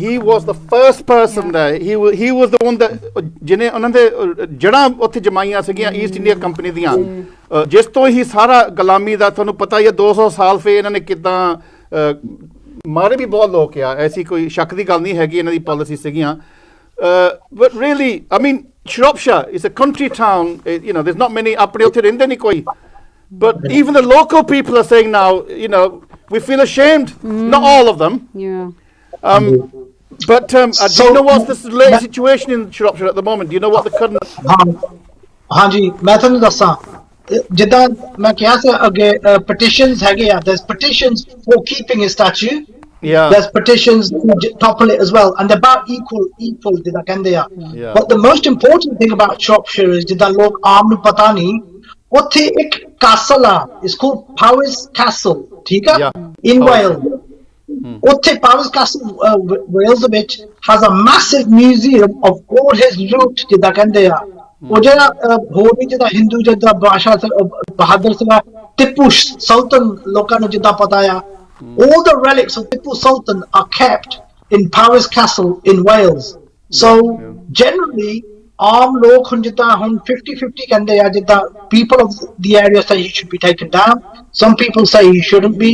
he was the first person there. He was the one that ਜਿਹਨੇ ਉਹਨਾਂ ਦੇ ਜੜ੍ਹਾਂ ਉੱਥੇ ਜਮਾਈਆਂ ਸੀਗੀਆਂ East India company ਦੀਆਂ, ਜਿਸ ਤੋਂ ਹੀ ਸਾਰਾ ਗੁਲਾਮੀ ਦਾ ਤੁਹਾਨੂੰ ਪਤਾ ਹੀ ਹੈ। 200 ਸਾਲ ਫੇ ਇਹਨਾਂ ਨੇ ਕਿੱਦਾਂ ਮਾਰੇ ਵੀ ਬਹੁਤ ਲੋਕ ਆ, ਐਸੀ ਕੋਈ ਸ਼ੱਕ ਦੀ ਗੱਲ ਨਹੀਂ ਹੈਗੀ, ਇਹਨਾਂ ਦੀ ਪਾਲਿਸੀ ਸੀਗੀਆਂ। But really, I mean, Shropshire is a country town, you know, there's not many, ਆਪਣੇ ਉੱਥੇ ਰਹਿੰਦੇ ਨਹੀਂ ਕੋਈ, but even the local people are saying now, you know, we feel ashamed. Not all of them. Yeah. But do you know what's the latest situation in Shropshire at the moment? Do you know what the current... ਹਾਂਜੀ, ਮੈਂ ਤੁਹਾਨੂੰ ਦੱਸਾਂ, ਜਿੱਦਾਂ ਮੈਂ ਕਿਹਾ ਸੀ ਅੱਗੇ, petitions ਹੈਗੇ ਆ, there's petitions for keeping a statue. Yeah. There's petitions to topple it as well, and they're about equal ਜਿੱਦਾਂ ਕਹਿੰਦੇ ਆ। But the most important thing about Shropshire is ਜਿੱਦਾਂ ਲੋਕ ਆਮ ਨੂੰ ਪਤਾ ਨਹੀਂ, ਉੱਥੇ ਇੱਕ castle ਆ, it's called Powys Castle, ਠੀਕ ਆ, in Wales. ਉੱਥੇ Powys Castle, Wales ਦੇ ਵਿੱਚ has a massive museum of all his loot, ਜਿੱਦਾਂ ਕਹਿੰਦੇ ਆ। ਉਹ ਜਿਹੜਾ ਹੋਰ ਵੀ ਜਿੱਦਾਂ ਹਿੰਦੂ ਜਿੱਦਾਂ ਬਾਦਸ਼ਾਹ ਬਹਾਦਰ ਸੀਗਾ, ਟਿੱਪੂ ਸੁਲਤਾਨ ਲੋਕਾਂ ਨੂੰ ਜਿੱਦਾਂ ਪਤਾ ਆ, all the relics of Tipu Sultan are kept in Powys Castle in Wales. So generally ਆਮ ਲੋਕ ਹੁਣ ਜਿੱਦਾਂ ਹੁਣ 50-50 ਕਹਿੰਦੇ ਆ, ਜਿੱਦਾਂ people of the area say he should be taken down, some people say he shouldn't be,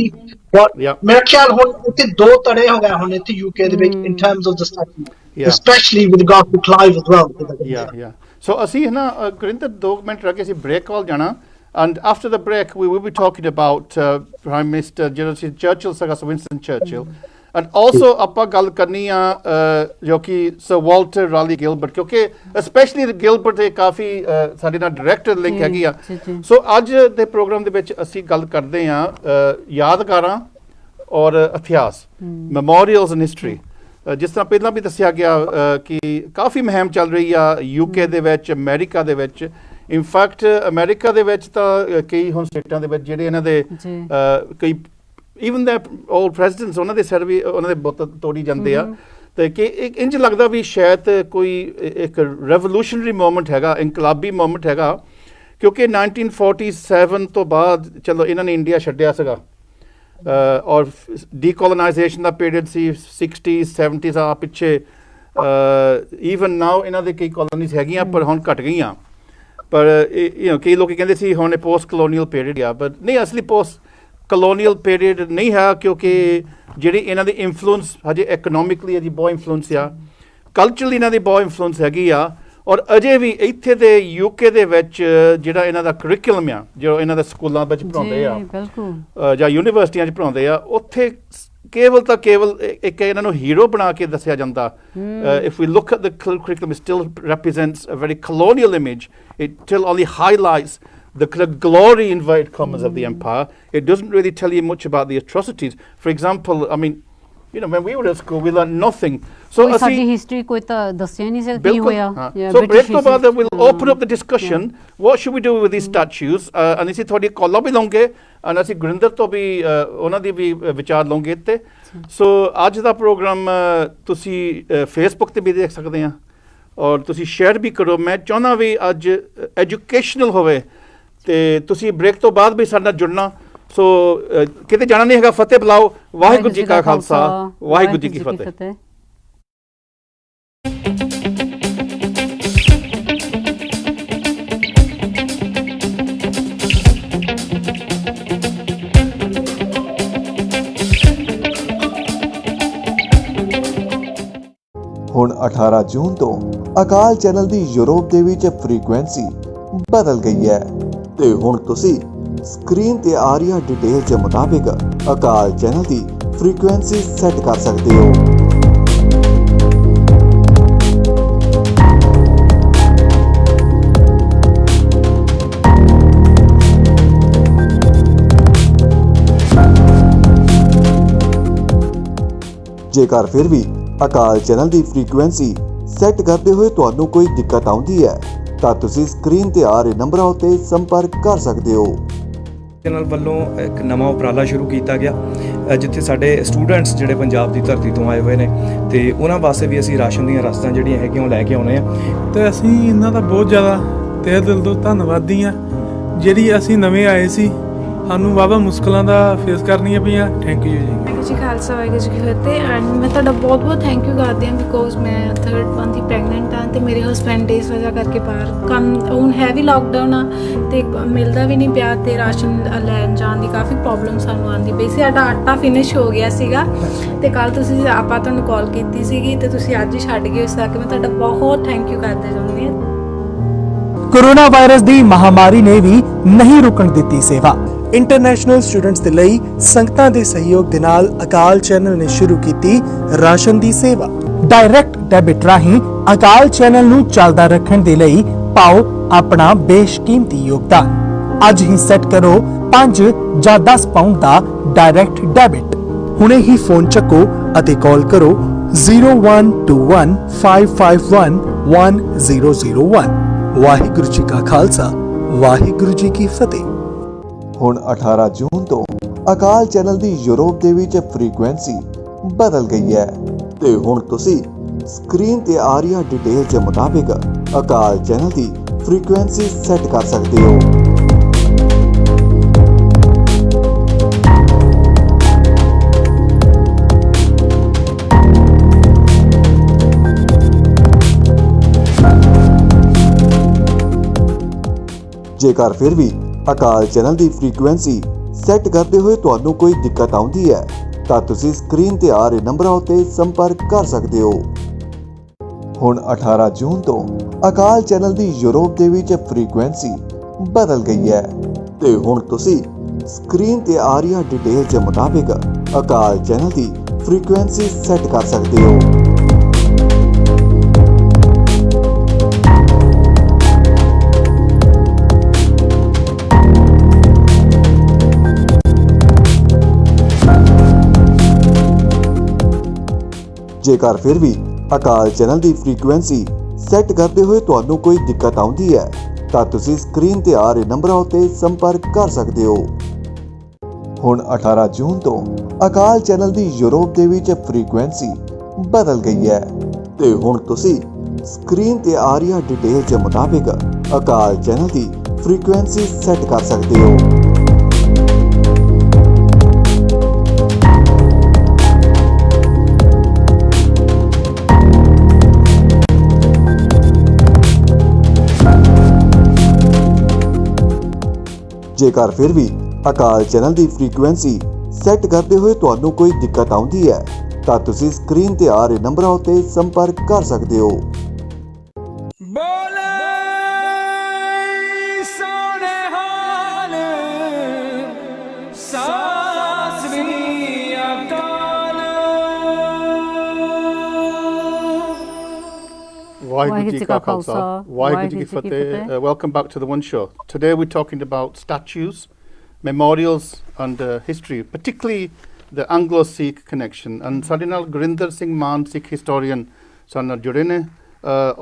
but Yeah. ਮੇਰਾ ਖਿਆਲ ਹੁਣ ਇੱਥੇ ਦੋ ਧੜੇ ਹੋ ਗਏ ਹੁਣ ਇੱਥੇ UK ਦੇ ਵਿੱਚ in terms of the statue, Yeah. especially with regard to Clive as well. Yeah. So ਅਸੀਂ ਨਾ ਗੁਰਿੰਦਰ 2 ਮਿੰਟ ਰਹਿ ਗਏ ਸੀ ਬ੍ਰੇਕ ਕਾਲ ਜਾਣਾ and after the break we will be talking about Prime Minister ਜਿਹੜਾ ਸੀ ਚਰਚਿਲ ਸੀਗਾ ਵਿੰਸਟਨ ਚਰਚਿਲ and also ਆਪਾਂ ਗੱਲ ਕਰਨੀ ਆ ਜੋ ਕਿ ਸਰ ਵਾਲਟਰ ਰਾਲੀ ਗਿਲਬਰਟ ਕਿਉਂਕਿ ਸਪੈਸ਼ਲੀ ਗਿਲਬਰਟ ਦੇ ਕਾਫੀ ਸਾਡੇ ਨਾਲ ਡਾਇਰੈਕਟ ਲਿੰਕ ਹੈਗੀ ਆ ਸੋ ਅੱਜ ਦੇ ਪ੍ਰੋਗਰਾਮ ਦੇ ਵਿੱਚ ਅਸੀਂ ਗੱਲ ਕਰਦੇ ਆ ਯਾਦਗਾਰਾਂ ਔਰ ਇਤਿਹਾਸ ਮੈਮੋਰੀਅਲਸ ਇਨ ਹਿਸਟਰੀ ਜਿਸ ਤਰ੍ਹਾਂ ਪਹਿਲਾਂ ਵੀ ਦੱਸਿਆ ਗਿਆ ਕਿ ਕਾਫੀ ਮੁਹਿੰਮ ਚੱਲ ਰਹੀ ਆ UK ਦੇ ਵਿੱਚ ਅਮਰੀਕਾ ਦੇ ਵਿੱਚ ਇਨਫੈਕਟ ਅਮਰੀਕਾ ਦੇ ਵਿੱਚ ਤਾਂ ਕਈ ਹੁਣ ਸਟੇਟਾਂ ਦੇ ਵਿੱਚ ਜਿਹੜੇ ਇਹਨਾਂ ਦੇ ਕਈ ਈਵਨ ਦੇ ਓਲਡ ਪ੍ਰੈਜ਼ੀਡੈਂਟਸ ਉਹਨਾਂ ਦੇ ਸਿਰ ਵੀ ਉਹਨਾਂ ਦੇ ਬੁੱਤ ਤੋੜੀ ਜਾਂਦੇ ਆ ਤੇ ਕਿ ਇੰਜ ਲੱਗਦਾ ਵੀ ਸ਼ਾਇਦ ਕੋਈ ਇੱਕ ਰੈਵੋਲੂਸ਼ਨਰੀ ਮੂਵਮੈਂਟ ਹੈਗਾ ਇਨਕਲਾਬੀ ਮੂਵਮੈਂਟ ਹੈਗਾ ਕਿਉਂਕਿ 1947 ਤੋਂ ਬਾਅਦ ਚਲੋ ਇਹਨਾਂ ਨੇ ਇੰਡੀਆ ਛੱਡਿਆ ਸੀਗਾ ਔਰ ਡੀਕੋਲੋਨਾਈਜੇਸ਼ਨ ਦਾ ਪੀਰੀਅਡ ਸੀ 60s 70s ਆ ਪਿੱਛੇ ਈਵਨ ਨਾਓ ਇਹਨਾਂ ਦੇ ਕਈ ਕਲੋਨੀਜ਼ ਹੈਗੀਆਂ ਪਰ ਹੁਣ ਘਟ ਗਈਆਂ ਪਰ ਕਈ ਲੋਕ ਕਹਿੰਦੇ ਸੀ ਹੁਣ ਇਹ ਪੋਸਟ ਕਲੋਨੀਅਲ ਪੀਰੀਅਡ ਆ ਪਰ ਨਹੀਂ ਅਸਲੀ ਪੋਸਟ ਕਲੋਨੀਅਲ ਪੀਰੀਅਡ ਨਹੀਂ ਹੈ ਕਿਉਂਕਿ ਜਿਹੜੀ ਇਹਨਾਂ ਦੀ ਇਨਫਲੂਐਂਸ ਹਜੇ ਇਕਨੋਮਿਕਲੀ ਇਹਦੀ ਬਹੁਤ ਇਨਫਲੂਐਂਸ ਆ ਕਲਚਰਲੀ ਇਹਨਾਂ ਦੀ ਬਹੁਤ ਇਨਫਲੂਐਂਸ ਹੈਗੀ ਆ ਔਰ ਅਜੇ ਵੀ ਇੱਥੇ ਦੇ UK ਦੇ ਵਿੱਚ ਜਿਹੜਾ ਇਹਨਾਂ ਦਾ ਕਰਿਕੂਲਮ ਆ ਜੋ ਇਹਨਾਂ ਦੇ ਸਕੂਲਾਂ ਵਿੱਚ ਪੜ੍ਹਾਉਂਦੇ ਆ ਜਾਂ ਯੂਨੀਵਰਸਿਟੀਆਂ 'ਚ ਪੜ੍ਹਾਉਂਦੇ ਆ ਉੱਥੇ ਕੇਵਲ ਇੱਕ ਇਹਨਾਂ ਨੂੰ ਹੀਰੋ ਬਣਾ ਕੇ ਦੱਸਿਆ ਜਾਂਦਾ if we look at the curriculum it still represents a very colonial image it still only highlights the kind of glory inverted commas of the empire it doesn't really tell you much about the atrocities for example I mean when we were at school we learned nothing so ਸਾਡੀ history ਕੋਈ ਤਾਂ ਦੱਸਿਆ ਨਹੀਂ ਸੀ ਕੀ ਹੋਇਆ so break ਤੋਂ ਬਾਅਦ we'll open up the discussion what should we do with these statues and ਅਸੀਂ ਤੁਹਾਡੀ ਕਾਲਾਂ ਵੀ ਲਵਾਂਗੇ and ਅਸੀਂ ਗੁਰਿੰਦਰ ਤੋਂ ਵੀ ਉਹਨਾਂ ਦੀ ਵੀ ਵਿਚਾਰ ਲਵਾਂਗੇ ਤੇ ਸੋ ਅੱਜ ਦਾ ਪ੍ਰੋਗਰਾਮ ਤੁਸੀਂ ਫੇਸਬੁੱਕ ਤੇ ਵੀ ਦੇਖ ਸਕਦੇ ਆ ਔਰ ਤੁਸੀਂ ਸ਼ੇਅਰ ਵੀ ਕਰੋ ਮੈਂ ਚਾਹੁੰਦਾ ਵੀ ਅੱਜ ਐਜੂਕੇਸ਼ਨਲ ਹੋਵੇ ਤੇ ਤੁਸੀਂ ਬ੍ਰੇਕ ਤੋਂ ਬਾਅਦ ਵੀ ਸਾਡੇ ਨਾਲ ਜੁੜਨਾ ਸੋ ਕਿਤੇ ਜਾਣਾ ਨਹੀਂ ਹੈਗਾ ਫਤਿਹ ਬੁਲਾਓ ਵਾਹਿਗੁਰੂ ਜੀ ਕਾ ਖਾਲਸਾ ਵਾਹਿਗੁਰੂ ਜੀ ਕੀ ਫਤਿਹ ਹੁਣ 18 ਜੂਨ ਤੋਂ ਅਕਾਲ ਚੈਨਲ ਦੀ ਯੂਰਪ ਦੇ ਵਿੱਚ ਫ੍ਰੀਕੁਐਂਸੀ ਬਦਲ ਗਈ ਹੈ ਤੇ ਹੁਣ ਤੁਸੀਂ ਸਕਰੀਨ ਤੇ ਆ ਰਹੀ ਡਿਟੇਲਸ ਦੇ ਮੁਤਾਬਿਕ ਅਕਾਲ ਚੈਨਲ ਦੀ ਫ੍ਰੀਕੁਐਂਸੀ ਸੈੱਟ ਕਰ ਸਕਦੇ ਹੋ ਜੇਕਰ ਫਿਰ ਵੀ ਅਕਾਲ ਚੈਨਲ ਦੀ ਫ੍ਰੀਕੁਐਂਸੀ ਸੈੱਟ ਕਰਦੇ ਹੋਏ ਤੁਹਾਨੂੰ ਕੋਈ ਦਿੱਕਤ ਆਉਂਦੀ ਹੈ ਤਾਂ ਤੁਸੀਂ ਸਕਰੀਨ ਤੇ ਆ ਰਹੇ ਨੰਬਰਾਂ ਉੱਤੇ ਸੰਪਰਕ ਕਰ ਸਕਦੇ ਹੋ ਚੈਨਲ ਵੱਲੋਂ ਇੱਕ ਨਵਾਂ ਉਪਰਾਲਾ ਸ਼ੁਰੂ ਕੀਤਾ ਗਿਆ ਜਿੱਥੇ ਸਾਡੇ ਸਟੂਡੈਂਟਸ ਜਿਹੜੇ ਪੰਜਾਬ ਦੀ ਧਰਤੀ ਤੋਂ ਆਏ ਹੋਏ ਨੇ ਤੇ ਉਹਨਾਂ ਵਾਸਤੇ ਵੀ ਅਸੀਂ ਰਾਸ਼ਨ ਦੀਆਂ ਰਸਦਾਂ ਜਿਹੜੀਆਂ ਹੈਗੀਆਂ ਉਹ ਲੈ ਕੇ ਆਉਣੇ ਆ ਤੇ ਅਸੀਂ ਇਹਨਾਂ ਦਾ ਬਹੁਤ ਜ਼ਿਆਦਾ ਤਹਿ ਦਿਲ ਤੋਂ ਧੰਨਵਾਦੀ ਹਾਂ ਜਿਹੜੀ ਅਸੀਂ ਨਵੇਂ ਆਏ ਸੀ ਸਾਨੂੰ ਵਾਹਵਾ ਮੁਸ਼ਕਲਾਂ ਦਾ ਫੇਸ ਕਰਨੀਆਂ ਪਈਆਂ ਥੈਂਕ ਯੂ ਜੀ ਵਾਹਿਗੁਰੂ ਜੀ ਖਾਲਸਾ ਵਾਹਿਗੁਰੂ ਜੀ ਕੀ ਫਤਿਹ ਐਂਡ ਮੈਂ ਤੁਹਾਡਾ ਬਹੁਤ ਬਹੁਤ ਥੈਂਕ ਯੂ ਕਰਦੀ ਹਾਂ ਬਿਕੋਜ਼ ਮੈਂ 3rd ਮੰਥ ਦੀ ਪ੍ਰੈਗਨੈਂਟ ਹਾਂ ਤੇ ਮੇਰੇ ਹਸਬੈਂਡ ਇਸ ਵਜ੍ਹਾ ਕਰਕੇ ਬਾਹਰ ਕੰਮ ਹੁਣ ਹੈ ਵੀ ਲਾਕਡਾਊਨ ਆ ਤੇ ਮਿਲਦਾ ਵੀ ਨਹੀਂ ਪਿਆ ਤੇ ਰਾਸ਼ਨ ਲੈਣ ਜਾਣ ਦੀ ਕਾਫੀ ਪ੍ਰੋਬਲਮ ਸਾਨੂੰ ਆਉਂਦੀ ਪਈ ਸੀ ਸਾਡਾ ਆਟਾ ਫਿਨਿਸ਼ ਹੋ ਗਿਆ ਸੀਗਾ ਤੇ ਕੱਲ ਤੁਸੀਂ ਆਪਾਂ ਤੁਹਾਨੂੰ ਕਾਲ ਕੀਤੀ ਸੀਗੀ ਤੇ ਤੁਸੀਂ ਅੱਜ ਹੀ ਛੱਡ ਗਏ ਇਸ ਕਰਕੇ ਮੈਂ ਤੁਹਾਡਾ ਬਹੁਤ ਥੈਂਕ ਯੂ ਕਰਨਾ ਚਾਹੁੰਦੀ ਹਾਂ ਕੋਰੋਨਾ ਵਾਇਰਸ ਦੀ ਮਹਾਮਾਰੀ ਨੇ ਵੀ ਨਹੀਂ ਰੁਕਣ ਦਿੱਤੀ ਸੇਵਾ ਇੰਟਰਨੈਸ਼ਨਲ ਸਟੂਡੈਂਟਸ ਦੇ ਲਈ ਸੰਗਤਾਂ ਦੇ ਸਹਿਯੋਗ ਦੇ ਨਾਲ ਅਕਾਲ ਚੈਨਲ ਨੇ ਸ਼ੁਰੂ ਕੀਤੀ ਰਾਸ਼ਨ ਦੀ ਸੇਵਾ ਡਾਇਰੈਕਟ ਡੈਬਿਟ ਰਾਹੀਂ ਅਕਾਲ ਚੈਨਲ ਨੂੰ ਚੱਲਦਾ ਰੱਖਣ ਦੇ ਲਈ ਪਾਓ ਆਪਣਾ ਬੇਸ਼ਕੀਮਤੀ ਯੋਗਦਾਨ ਅੱਜ ਹੀ ਸੈੱਟ ਕਰੋ 5 ਜਾਂ 10 ਪਾਉਂਡ ਦਾ ਡਾਇਰੈਕਟ ਡੈਬਿਟ ਹੁਣੇ ਹੀ ਫੋਨ ਚੱਕੋ ਅਤੇ ਕਾਲ ਕਰੋ 0121551001 ਵਾਹਿਗੁਰੂ ਜੀ ਕਾ ਖਾਲਸਾ ਵਾਹਿਗੁਰੂ ਜੀ ਕੀ ਫਤਿਹ ਹੁਣ 18 ਜੂਨ ਤੋਂ ਅਕਾਲ ਚੈਨਲ ਦੀ ਯੂਰਪ ਦੇ ਵਿੱਚ ਫ੍ਰੀਕੁਐਂਸੀ ਬਦਲ ਗਈ ਹੈ ਤੇ ਹੁਣ ਤੁਸੀਂ ਸਕਰੀਨ ਤੇ ਆ ਰਹੀ ਡਿਟੇਲਸ ਦੇ ਮੁਤਾਬਿਕ ਅਕਾਲ ਚੈਨਲ ਦੀ ਫ੍ਰੀਕੁਐਂਸੀ ਸੈੱਟ ਕਰ ਸਕਦੇ ਹੋ ਜੇਕਰ ਫਿਰ ਵੀ ਅਕਾਲ ਚੈਨਲ ਦੀ ਫ੍ਰੀਕੁਐਂਸੀ ਸੈੱਟ ਕਰਦੇ ਹੋਏ ਤੁਹਾਨੂੰ ਕੋਈ ਦਿੱਕਤ ਆਉਂਦੀ ਹੈ ਤਾਂ ਤੁਸੀਂ ਸਕਰੀਨ ਤੇ ਆ ਰਹੇ ਨੰਬਰਾਂ ਉੱਤੇ ਸੰਪਰਕ ਕਰ ਸਕਦੇ ਹੋ। ਹੁਣ 18 ਜੂਨ ਤੋਂ ਅਕਾਲ ਚੈਨਲ ਦੀ ਯੂਰਪ ਦੇ ਵਿੱਚ ਫ੍ਰੀਕੁਐਂਸੀ ਬਦਲ ਗਈ ਹੈ ਤੇ ਹੁਣ ਤੁਸੀਂ ਸਕਰੀਨ ਤੇ ਆ ਰਹੀ ਡਿਟੇਲ ਦੇ ਮੁਤਾਬਿਕ ਅਕਾਲ ਚੈਨਲ ਦੀ ਫ੍ਰੀਕੁਐਂਸੀ ਸੈੱਟ ਕਰ ਸਕਦੇ ਹੋ। ਜੇਕਰ ਫਿਰ ਵੀ ਅਕਾਲ ਚੈਨਲ ਦੀ ਫ੍ਰੀਕੁਐਂਸੀ ਸੈੱਟ ਕਰਦੇ ਹੋਏ ਤੁਹਾਨੂੰ ਕੋਈ ਦਿੱਕਤ ਆਉਂਦੀ ਹੈ ਤਾਂ ਤੁਸੀਂ ਸਕਰੀਨ ਤੇ ਆ ਰਹੇ ਨੰਬਰਾਂ ਉੱਤੇ ਸੰਪਰਕ ਕਰ ਸਕਦੇ ਹੋ। ਹੁਣ 18 ਜੂਨ ਤੋਂ ਅਕਾਲ ਚੈਨਲ ਦੀ ਯੂਰਪ ਦੇ ਵਿੱਚ ਫ੍ਰੀਕੁਐਂਸੀ ਬਦਲ ਗਈ ਹੈ ਤੇ ਹੁਣ ਤੁਸੀਂ ਸਕਰੀਨ ਤੇ ਆ ਰਹੀ ਡਿਟੇਲ ਦੇ ਮੁਤਾਬਿਕ ਅਕਾਲ ਚੈਨਲ ਦੀ ਫ੍ਰੀਕੁਐਂਸੀ ਸੈੱਟ ਕਰ ਸਕਦੇ ਹੋ। ਜੇਕਰ ਫਿਰ ਵੀ ਅਕਾਲ ਚੈਨਲ ਦੀ ਫ੍ਰੀਕੁਐਂਸੀ ਸੈੱਟ ਕਰਦੇ ਹੋਏ ਤੁਹਾਨੂੰ ਕੋਈ ਦਿੱਕਤ ਆਉਂਦੀ ਹੈ ਤਾਂ ਤੁਸੀਂ ਸਕਰੀਨ ਤੇ ਆ ਰਹੇ ਨੰਬਰਾਂ ਉੱਤੇ ਸੰਪਰਕ ਕਰ ਸਕਦੇ ਹੋ। Waheguru Ji Ka Khalsa, Waheguru Ji Ki Fateh. Welcome back to the One Show. Today we're talking about statues, memorials and history, particularly the Anglo-Sikh connection. And ਸਾਡੇ ਨਾਲ ਗੁਰਿੰਦਰ ਸਿੰਘ ਮਾਨ Sikh historian ਸਾਡੇ ਨਾਲ ਜੁੜੇ ਨੇ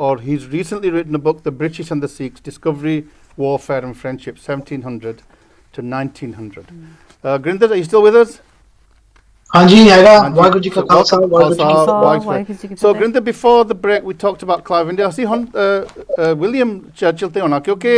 or he's recently written a book, The British and the Sikhs, Discovery, Warfare and Friendship, 1700 to 1900. Gurinder, are you still with us? ਹਾਂਜੀ ਹੈਗਾ। ਵਾਹਿਗੁਰੂ ਜੀ ਕਾ ਖਾਲਸਾ ਵਾਹਿਗੁਰੂ ਜੀ ਕੀ ਫਤਿਹ। So Gurinder, before the break we talked about Clive India. ਅਸੀਂ ਹੁਣ William Churchill ਤੇ ਹੋਣਾ ਕਿਉਂਕਿ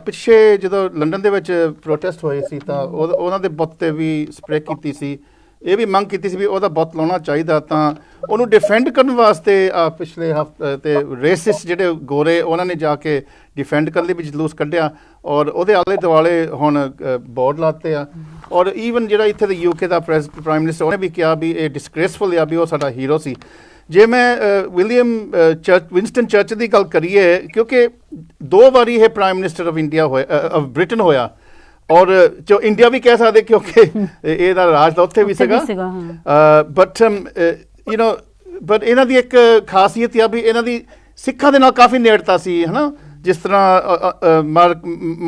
ਪਿੱਛੇ ਜਦੋਂ ਲੰਡਨ ਦੇ ਵਿੱਚ ਪ੍ਰੋਟੈਸਟ ਹੋਏ ਸੀ ਤਾਂ ਉਹਨਾਂ ਦੇ ਬੁੱਤ ਤੇ ਵੀ ਸਪਰੇ ਕੀਤੀ ਸੀ। ਇਹ ਵੀ ਮੰਗ ਕੀਤੀ ਸੀ ਵੀ ਉਹਦਾ ਬੁੱਤ ਲਾਉਣਾ ਚਾਹੀਦਾ ਤਾਂ ਉਹਨੂੰ ਡਿਫੈਂਡ ਕਰਨ ਵਾਸਤੇ ਪਿਛਲੇ ਹਫ਼ਤੇ ਤੇ ਰੇਸਿਸਟ ਜਿਹੜੇ ਗੋਰੇ ਉਹਨਾਂ ਨੇ ਜਾ ਕੇ ਡਿਫੈਂਡ ਕਰਨ ਲਈ ਵੀ ਜਲੂਸ ਕੱਢਿਆ ਔਰ ਉਹਦੇ ਆਲੇ ਦੁਆਲੇ ਹੁਣ ਬੋਰਡ ਲਾਤੇ ਆ ਔਰ ਈਵਨ ਜਿਹੜਾ ਇੱਥੇ ਦੇ UK ਦਾ ਪ੍ਰਾਈਮ ਮਿਨਿਸਟਰ ਉਹਨੇ ਵੀ ਕਿਹਾ ਵੀ ਇਹ ਡਿਸਗ੍ਰੇਸਫੁਲ ਆ ਵੀ ਉਹ ਸਾਡਾ ਹੀਰੋ ਸੀ। ਜੇ ਮੈਂ ਵਿੰਸਟਨ ਚਰਚਿਲ ਦੀ ਗੱਲ ਕਰੀਏ ਕਿਉਂਕਿ 2 ਵਾਰੀ ਇਹ ਪ੍ਰਾਈਮ ਮਿਨਿਸਟਰ ਆਫ ਇੰਡੀਆ ਹੋਇਆ ਬ੍ਰਿਟਨ ਹੋਇਆ ਔਰ ਜੋ ਇੰਡੀਆ ਵੀ ਕਹਿ ਸਕਦੇ ਕਿਉਂਕਿ ਇਹਦਾ ਰਾਜ ਤਾਂ ਉੱਥੇ ਵੀ ਸੀਗਾ ਬਟ ਬਟ ਇਹਨਾਂ ਦੀ ਇੱਕ ਖਾਸੀਅਤ ਆ ਵੀ ਇਹਨਾਂ ਦੀ ਸਿੱਖਾਂ ਦੇ ਨਾਲ ਕਾਫੀ ਨੇੜਤਾ ਸੀ ਹੈ ਨਾ ਜਿਸ ਤਰ੍ਹਾਂ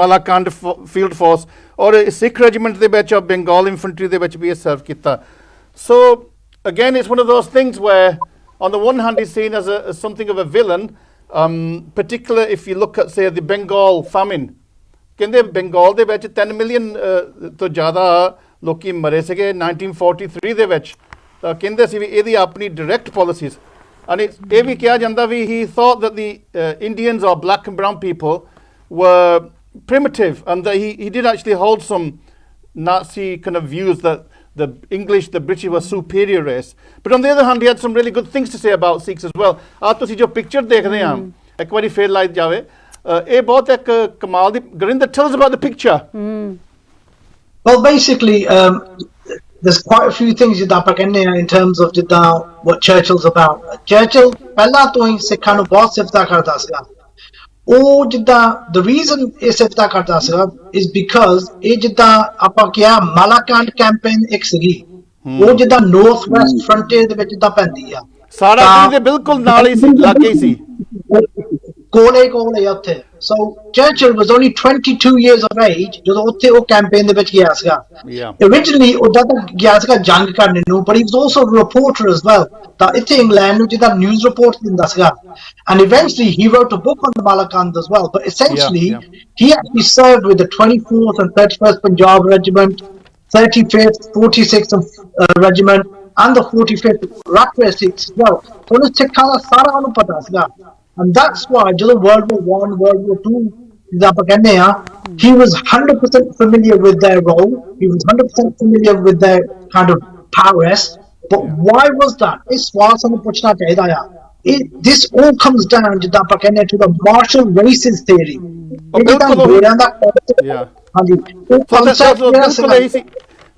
ਮਾਲਾਕਾਂਡ ਫੀਲਡ ਫੋਰਸ ਔਰ ਸਿੱਖ ਰੈਜੀਮੈਂਟ ਦੇ ਵਿੱਚ ਬੰਗਾਲ ਇਨਫੈਂਟਰੀ ਦੇ ਵਿੱਚ ਵੀ ਇਹ ਸਰਵ ਕੀਤਾ। So again it's one of those things where on the one hand he's seen as something of a villain, particularly if you look at say the Bengal famine. ਕਹਿੰਦੇ ਬੰਗਾਲ ਦੇ ਵਿੱਚ 3 million ਤੋਂ ਜ਼ਿਆਦਾ ਲੋਕੀ ਮਰੇ ਸੀਗੇ 1943 ਦੇ ਵਿੱਚ ਤਾਂ ਕਹਿੰਦੇ ਸੀ ਵੀ ਇਹਦੀ ਆਪਣੀ ਡਾਇਰੈਕਟ ਪਾਲਿਸੀਜ਼ and ਇਹ ਵੀ ਕਿਹਾ ਜਾਂਦਾ ਵੀ he thought that the Indians or black and brown people were primitive and that he did actually hold some Nazi kind of views that the English, the British were superior race. But on the other hand, he had some really good things to say about Sikhs as well. ਆਹ ਤੁਸੀਂ ਜੋ picture ਦੇਖਦੇ ਆ ਇੱਕ ਵਾਰੀ ਫੇਰ light ਜਾਵੇ ਇਹ ਬਹੁਤ ਇੱਕ ਕਮਾਲ ਦੀ Gurinder tell us about the picture. Well, basically, there's quite a few things ਜਿੱਦਾਂ ਆਪਾਂ ਕਹਿੰਦੇ ਆ in terms of ਜਿੱਦਾਂ what Churchill's about. Churchill ਪਹਿਲਾਂ ਤੋਂ ਹੀ ਸਿੱਖਾਂ ਨੂੰ ਬਹੁਤ ਸਿਫਤਾਂ ਕਰਦਾ ਸੀਗਾ। ਉਹ ਜਿੱਦਾਂ the reason ਇਹ ਸਿਫਤਾਂ ਕਰਦਾ ਸੀਗਾ is because ਇਹ ਜਿੱਦਾਂ ਆਪਾਂ ਕਿਹਾ ਮਾਲਾਕਾਂਡ ਕੈਂਪੇਨ ਇੱਕ ਸੀਗੀ ਉਹ ਜਿੱਦਾਂ ਨਾਰਥ ਵੈਸਟ ਫਰੰਟੀਅਰ ਦੇ ਵਿੱਚ ਜਿੱਦਾਂ ਪੈਂਦੀ ਆ ਸਾਰਾ ਦੇ ਬਿਲਕੁਲ ਨਾਲ ਹੀ ਸੀ ਲਾਗੇ ਹੀ ਸੀ ਕੋਲੇ ਉੱਥੇ। So Churchill was only 22 years of age ਜਦੋਂ ਉੱਥੇ ਉਹ ਕੈਂਪੇਨ ਦੇ ਵਿੱਚ ਗਿਆ ਸੀਗਾ। Originally ਉਹਦਾ ਤਾਂ ਗਿਆ ਸੀਗਾ ਜੰਗ ਕਰਨ ਨੂੰ but he was also a reporter as well ਤਾਂ ਇੱਥੇ ਇੰਗਲੈਂਡ ਨੂੰ ਜਿੱਦਾਂ ਨਿਊਜ਼ ਰਿਪੋਰਟ ਦਿੰਦਾ ਸੀਗਾ and eventually he wrote a book on the Malakand as well but essentially he actually served with the 24th and 31st Punjab Regiment, 35th, 46th Regiment and the 45th Rakhwe Sikhs as well। so ਉਹਨੂੰ ਸਿੱਖਾਂ ਦਾ ਸਾਰਾ ਉਹਨੂੰ ਪਤਾ ਸੀਗਾ and that's why during World War I, World War II, he was 100% familiar with their role. He was 100% familiar with their kind of prowess. But why was that? This all comes down to the martial races theory. ਹਾਂਜੀ ਉਹ So concept ਜਿਹੜਾ ਬਿਲਕੁਲ ਸੀਗਾ, ਇਹੀ ਸੀ।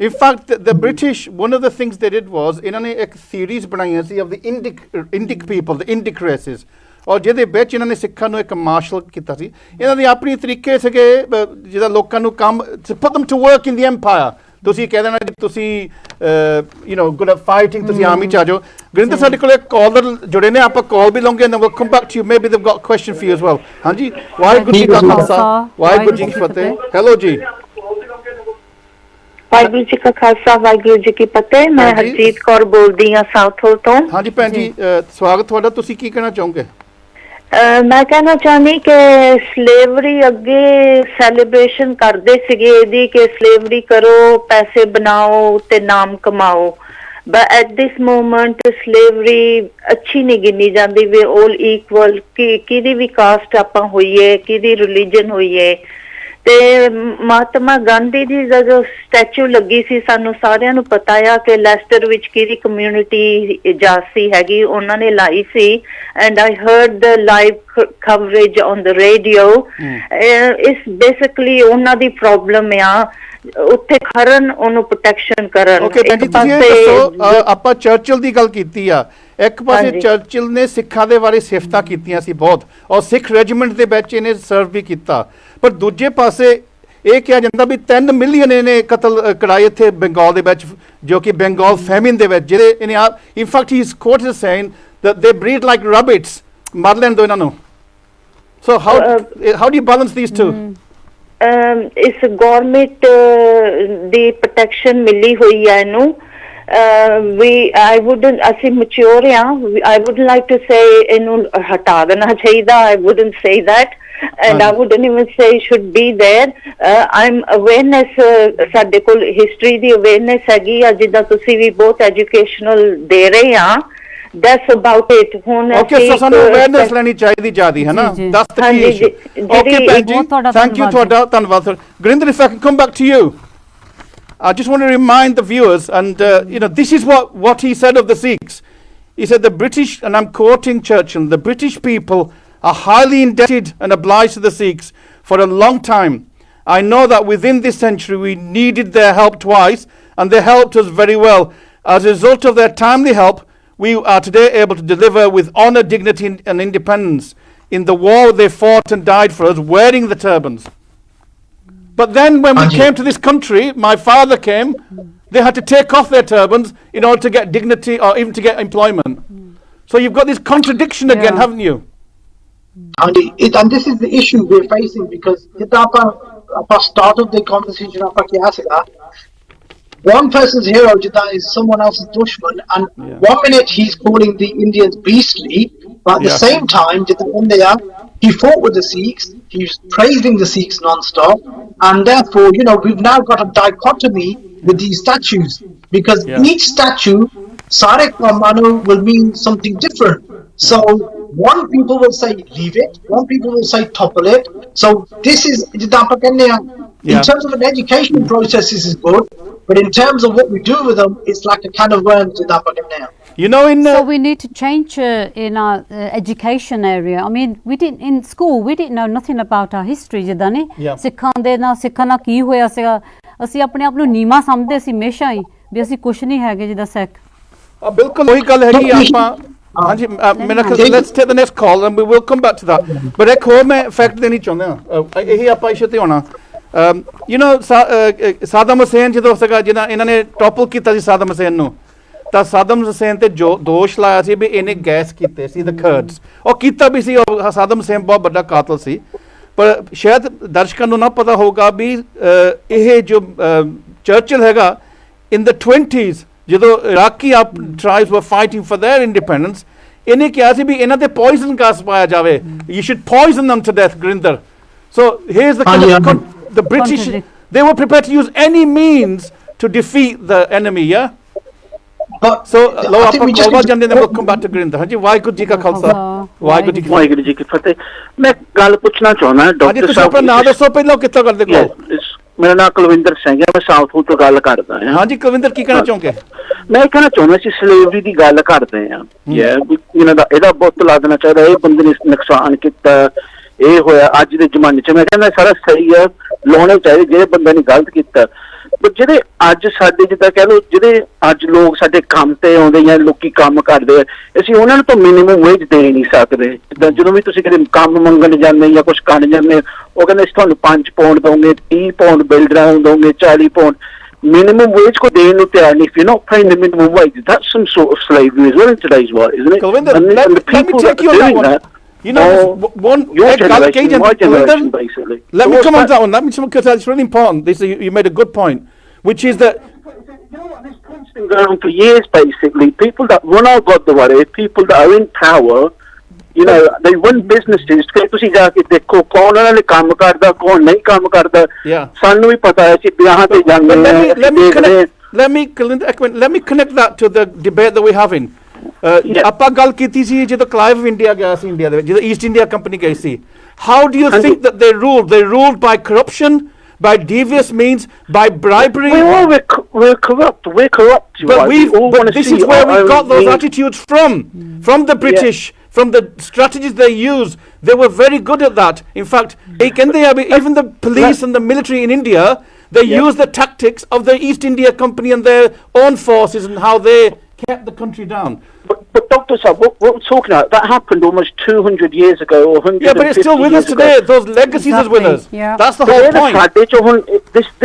In fact, the British, one of the things they did was ਇਹਨਾਂ ਨੇ ਇੱਕ series ਬਣਾਈਆਂ ਸੀ of the Indic people, the Indic races, ਔਰ ਜਿਹਦੇ ਵਿੱਚ ਇਹਨਾਂ ਨੇ ਸਿੱਖਾਂ ਨੂੰ ਇੱਕ ਮਾਰਸ਼ਲ ਕੀਤਾ ਸੀ। ਇਹਨਾਂ ਦੇ ਆਪਣੀ ਤਰੀਕੇ ਸੀਗੇ ਜਿਹਦਾ ਲੋਕਾਂ ਨੂੰ ਕੰਮ to put them to work in the empire। ਤੁਸੀਂ ਕਹਿ ਦੇਣਾ ਜੀ ਤੁਸੀਂ good at fighting, ਤੁਸੀਂ ਆਰਮੀ ਚ ਆ ਜਾਓ। ਗੁਰਿੰਦਰ ਸਾਡੇ ਕੋਲ ਇੱਕ ਕਾਲਰ ਜੁੜੇ ਨੇ, ਆਪਾਂ ਕਾਲ ਵੀ ਲਵਾਂਗੇ and then we'll come back to you, maybe they've got a question for you as well। ਹਾਂਜੀ, ਵਾਹਿਗੁਰੂ ਜੀ ਕਾ ਖਾਲਸਾ ਵਾਹਿਗੁਰੂ ਜੀ ਕੀ ਫਤਿਹ। ਹੈਲੋ ਜੀ। ਵਾਹਿਗੁਰੂ ਜੀ ਕਾ ਖਾਲਸਾ ਵਾਹਿਗੁਰੂ ਜੀ ਕੀ ਫਤਿਹ। ਮੈਂ ਹਾਂਜੀ। ਹਰਜੀਤ ਕੌਰ ਬੋਲਦੀ ਹਾਂ ਸਾਊਥ ਹੋਲ ਤੋਂ। ਹਾਂਜੀ ਭੈਣ ਜੀ, ਸਵਾਗਤ ਤੁਹਾਡਾ। ਤੁਸੀਂ ਕੀ ਕਹਿਣਾ ਚਾਹੋਗੇ? ਮੈਂ ਕਹਿਣਾ ਚਾਹੁੰਦੀ ਕਿ ਸਲੇਵਰੀ ਅੱਗੇ ਸੈਲੀਬ੍ਰੇਸ਼ਨ ਕਰਦੇ ਸੀਗੇ ਇਹਦੀ ਕਿ ਸਲੇਵਰੀ ਕਰੋ, ਪੈਸੇ ਬਣਾਓ ਤੇ ਨਾਮ ਕਮਾਓ, but at this moment slavery ਅੱਛੀ ਨਹੀਂ ਗਿਣੀ ਜਾਂਦੀ। ਵੀ ਆਲ ਇਕੁਅਲ, ਕਿਹਦੀ ਵੀ ਕਾਸਟ ਆਪਾਂ ਹੋਈਏ, ਕਿਹਦੀ ਰਿਲੀਜਨ ਹੋਈਏ। ਤੇ ਮਹਾਤਮਾ ਗਾਂਧੀ ਜੀ ਦਾ ਜੋ ਸਟੈਚੂ ਲੱਗੀ ਸੀ, ਸਾਨੂੰ ਸਾਰਿਆਂ ਨੂੰ ਪਤਾ ਆ ਕਿ ਲੈਸਟਰ ਵਿੱਚ ਕਿਹਦੀ ਕਮਿਊਨਿਟੀ ਜਾਸੀ ਹੈਗੀ, ਉਹਨਾਂ ਨੇ ਲਾਈ ਸੀ। And I heard the live coverage on the radio. ਇਸ ਬੇਸਿਕਲੀ ਉਹਨਾਂ ਦੀ ਪ੍ਰੋਬਲਮ ਆ ਉੱਥੇ ਖਰਨ, ਉਹਨੂੰ ਪ੍ਰੋਟੈਕਸ਼ਨ ਕਰਨ। ਓਕੇ ਭੈਣ ਜੀ, ਤੁਸੀਂ ਇਹ ਦੱਸੋ, ਆਪਾਂ ਚਰਚਿਲ ਦੀ ਗੱਲ ਕੀਤੀ ਆ। ਇੱਕ ਪਾਸੇ ਹਾਂਜੀ। ਚਰਚਿਲ ਨੇ ਸਿੱਖਾਂ ਦੇ ਬਾਰੇ ਸਿਫਤਾਂ ਕੀਤੀਆਂ ਸੀ ਬਹੁਤ, ਔਰ ਸਿੱਖ ਰੈਜੀਮੈਂਟ ਦੇ ਵਿੱਚ ਇਹਨੇ ਸਰਵ ਵੀ ਕੀਤਾ, ਪਰ ਦੂਜੇ ਪਾਸੇ ਇਹ ਕਿਹਾ ਜਾਂਦਾ ਵੀ 3 ਮਿਲੀਅਨ ਇਹਨੇ ਕਤਲ ਕਰਾਏ ਇੱਥੇ ਬੰਗਾਲ ਦੇ ਵਿੱਚ, ਜੋ ਕਿ ਬੰਗਾਲ ਫੈਮਿਨ ਦੇ ਵਿੱਚ, ਜਿਹੜੇ ਇਹਨੇ ਆਪ ਇਨਫੈਕਟ ਹੀ ਇਸ quote is saying that they breed like rabbits, ਮਰ ਲੈਣ ਦੋ ਇਹਨਾਂ ਨੂੰ। so how do you balance these two? ਇਸ ਗੌਰਮੈਂਟ ਦੀ ਪ੍ਰੋਟੈਕਸ਼ਨ ਮਿਲੀ ਹੋਈ ਹੈ ਇਹਨੂੰ। I wouldn't, ਅਸੀਂ mature ਹਾਂ, I would like to say ਇਹਨੂੰ ਹਟਾ ਦੇਣਾ ਚਾਹੀਦਾ। I wouldn't say that and I wouldn't even say should be there। I'm awareness, ਸਾਡੇ ਕੋਲ history ਦੀ awareness ਹੈਗੀ ਆ, ਜਿੱਦਾਂ ਤੁਸੀਂ ਵੀ ਬਹੁਤ educational ਦੇ ਰਹੇ ਆ। That's about it। ਹੁਣ Okay, so ਸਾਨੂੰ awareness ਲੈਣੀ ਚਾਹੀਦੀ ਜਿਆਦੀ ਹੈ ਨਾ, that's the key issue। Okay ਭੈਣ ਜੀ, thank you ਤੁਹਾਡਾ ਧੰਨਵਾਦ sir. Gurinder, if I can come back to you, I just want to remind the viewers, and this is what he said of the Sikhs. He said the British, and I'm quoting Churchill, the British people are highly indebted and obliged to the Sikhs for a long time. I know that within this century we needed their help twice, and they helped us very well. As a result of their timely help, we are today able to deliver with honor, dignity and independence. In the war they fought and died for us, wearing the turbans. But then when we came to this country, my father came, they had to take off their turbans in order to get dignity or even to get employment. So you've got this contradiction again, haven't you? And this is the issue we're facing, because ਜਿੱਦਾਂ ਆਪਾਂ start of the conversation ਆਪਾਂ ਕਿਹਾ ਸੀਗਾ, one person's hero ਜਿੱਦਾਂ is someone else's dushman, and one minute he's calling the Indians beastly, but at the same time ਜਿੱਦਾਂ ਹੁੰਦੇ ਆ, he fought with the Sikhs, he's praising the Sikhs non-stop, and therefore we've now got a dichotomy with these statues, because each statue Sare Manu will mean something different. So one people will say leave it, one people will say topple it. So this is in terms of an education process, this is good, but in terms of what we do with them, it's like a can of worms. So we need to change in our education area. I mean, in school we didn't know nothing about our history, ਜਿੱਦਾਂ ਨਹੀਂ ਸਿੱਖਾਂ ਦੇ ਨਾਲ ਸਿੱਖਾਂ ਨਾਲ ਕੀ ਹੋਇਆ ਸੀਗਾ। ਅਸੀਂ ਆਪਣੇ ਆਪ ਨੂੰ ਨੀਵਾਂ ਸਮਝਦੇ ਸੀ ਹਮੇਸ਼ਾ ਹੀ, ਵੀ ਅਸੀਂ ਕੁਝ ਨਹੀਂ ਹੈਗੇ ਜਿੱਦਾਂ ਸਿੱਖ। ਬਿਲਕੁਲ ਉਹੀ ਗੱਲ ਹੈਗੀ ਆਪਾਂ। ਹਾਂਜੀ, ਮੇਰਾ let's take the next call and we will come back to that. But ਇੱਕ ਹੋਰ ਮੈਂ ਫੈਕਟ ਦੇਣੀ ਚਾਹੁੰਦਾ ਹਾਂ, ਇਹੀ ਆਪਾਂ ਇਸ਼ੂ ਤੇ ਹੋਣਾ। ਸਾਦਮ ਹੁਸੈਨ ਜਦੋਂ ਸੀਗਾ, ਜਿਹਨਾਂ ਇਹਨਾਂ ਨੇ ਟੋਪਲ ਕੀਤਾ ਸੀ ਸਾਦਮ ਹੁਸੈਨ ਨੂੰ, ਤਾਂ ਸਾਦਮ ਹੁਸੈਨ ਤੇ ਜੋ ਦੋਸ਼ ਲਾਇਆ ਸੀ ਵੀ ਇਹਨੇ ਗੈਸ ਕੀਤੇ ਸੀ ਦ ਕਰਡਸ, ਉਹ ਕੀਤਾ ਵੀ ਸੀ। ਸਾਦਮ ਹੁਸੈਨ ਬਹੁਤ ਵੱਡਾ ਕਾਤਲ ਸੀ, ਪਰ ਸ਼ਾਇਦ ਦਰਸ਼ਕਾਂ ਨੂੰ ਨਾ ਪਤਾ ਹੋਊਗਾ ਵੀ ਇਹ ਜੋ ਚਰਚਿਲ ਹੈਗਾ ਇਨ ਦ 20s, ਜਦੋਂ ਇਰਾਕੀ ਟ੍ਰਾਈਬਸ ਵਰ ਫਾਈਟਿੰਗ ਫॉर देयर ਇੰਡੀਪੈਂਡੈਂਸ, ਇਹਨੇ ਕਿਹਾ ਸੀ ਵੀ ਇਹਨਾਂ ਤੇ ਪੋਇਜ਼ਨ ਗੈਸ ਪਾਇਆ ਜਾਵੇ, you should poison them to death, Gurinder. So here's the British, they were prepared to use any means to defeat the enemy, So ਲੋ ਆਪਾਂ ਕੋਲ ਜਾਂਦੇ ਨੇ, we'll come back to Gurinder. ਹਾਂਜੀ, ਵਾਹਿਗੁਰੂ ਜੀ ਕਾ ਖਾਲਸਾ ਵਾਹਿਗੁਰੂ ਜੀ ਕੀ ਫਤਿਹ। ਮੈਂ ਗੱਲ ਪੁੱਛਣਾ ਚਾਹੁੰਦਾ ਡਾਕਟਰ ਸਾਹਿਬ, ਤੁਸੀਂ ਆਪਣਾ ਨਾਮ ਦੱਸੋ ਪਹਿਲਾਂ, ਕਿੱਥੋਂ ਕਰਦੇ ਕੋਲ? ਮੇਰਾ ਨਾਮ ਕੁਲਵਿੰਦਰ ਸਿੰਘ ਹੈ, ਮੈਂ ਸਾਊਥ ਤੋਂ ਗੱਲ ਕਰਦਾ ਹਾਂ। ਹਾਂਜੀ ਕੁਲਵਿੰਦਰ, ਕੀ ਕਹਿਣਾ ਚਾਹੋਗੇ? ਮੈਂ ਇਹ ਕਹਿਣਾ ਚਾਹੁੰਦਾ ਸੀ, ਸਲੇਵਰੀ ਦੀ ਗੱਲ ਕਰਦੇ ਹਾਂ, ਇਹਦਾ ਬਹੁਤ ਲਾ ਦੇਣਾ ਚਾਹੀਦਾ। ਇਹ ਬੰਦੇ ਨੇ ਨੁਕਸਾਨ ਕੀਤਾ, ਇਹ ਹੋਇਆ ਅੱਜ ਦੇ ਜ਼ਮਾਨੇ 'ਚ। ਮੈਂ ਕਹਿੰਦਾ ਸਾਰਾ ਸਹੀ ਹੈ, ਲਾਉਣੇ ਚਾਹੀਦੇ ਜਿਹੜੇ ਬੰਦੇ ਨੇ ਗਲਤ ਕੀਤਾ। ਪਰ ਜਿਹੜੇ ਅੱਜ ਸਾਡੇ ਜਿੱਦਾਂ ਕਹਿ ਲਓ ਜਿਹੜੇ ਅੱਜ ਲੋਕ ਸਾਡੇ ਕੰਮ ਤੇ ਆਉਂਦੇ ਜਾਂ ਲੋਕੀ ਕੰਮ ਕਰਦੇ ਆ, ਅਸੀਂ ਉਹਨਾਂ ਨੂੰ ਤਾਂ ਮਿਨੀਮਮ ਵੇਜ ਦੇ ਨਹੀਂ ਸਕਦੇ। ਜਿੱਦਾਂ ਜਦੋਂ ਵੀ ਤੁਸੀਂ ਕਿਤੇ ਕੰਮ ਮੰਗਣ ਜਾਂਦੇ ਜਾਂ ਕੁਝ ਕਰਨ ਜਾਂਦੇ, ਉਹ ਕਹਿੰਦੇ ਅਸੀਂ ਤੁਹਾਨੂੰ 5 ਪਾਉਂਡ ਦਵਾਂਗੇ, 30 ਪਾਉਂਡ ਬਿਲਡਰਾਂ ਨੂੰ ਦਵਾਂਗੇ, 40 ਪਾਉਂਡ minimum wage को देने ਨੂੰ ਤਿਆਰ ਨਹੀਂ। If you're not paying the minimum wage, that's some sort of slavery as well in today's world, isn't it? Kalwinder, and let the me people take that you are on that doing one. that, You know, one your generation, my Kalwinder, generation, basically. let me So come on what's that one. Let me because that's really important. This you made a good point, which is that It's been going on for years, basically. People that run our Gurdwara, people that are in power, you know, they run businesses. ਕਿ ਤੁਸੀਂ ਜਾ ਕੇ ਦੇਖੋ ਕੌਣ ਉਹਨਾਂ ਨੇ ਕੰਮ ਕਰਦਾ, ਕੌਣ ਨਹੀਂ ਕੰਮ ਕਰਦਾ। ਸਾਨੂੰ ਵੀ ਪਤਾ ਹੈ ਕਿ ਵਿਆਹਾਂ ਤੇ ਜਾਂਦੇ let me connect that to the debate that we're having. ਆਪਾਂ ਗੱਲ ਕੀਤੀ ਸੀ ਜਦੋਂ ਕਲਾਈਵ ਇੰਡੀਆ ਗਿਆ ਸੀ, ਇੰਡੀਆ ਦੇ ਵਿੱਚ ਜਦੋਂ ਈਸਟ ਇੰਡੀਆ ਕੰਪਨੀ ਗਈ ਸੀ। How do you think that they ruled by corruption, by devious means, by bribery? We're corrupt. But this is where we got those attitudes from the British, from the strategies they use. They were very good at that. In fact, even the police and the military in India, they use the tactics of the East India Company and their own forces and how they kept the country down. But Dr. Saab, what we're talking about, that happened almost 200 years ago or 150 Yeah, but it's still with us today. Those legacies are with us. Yeah. That's the whole point.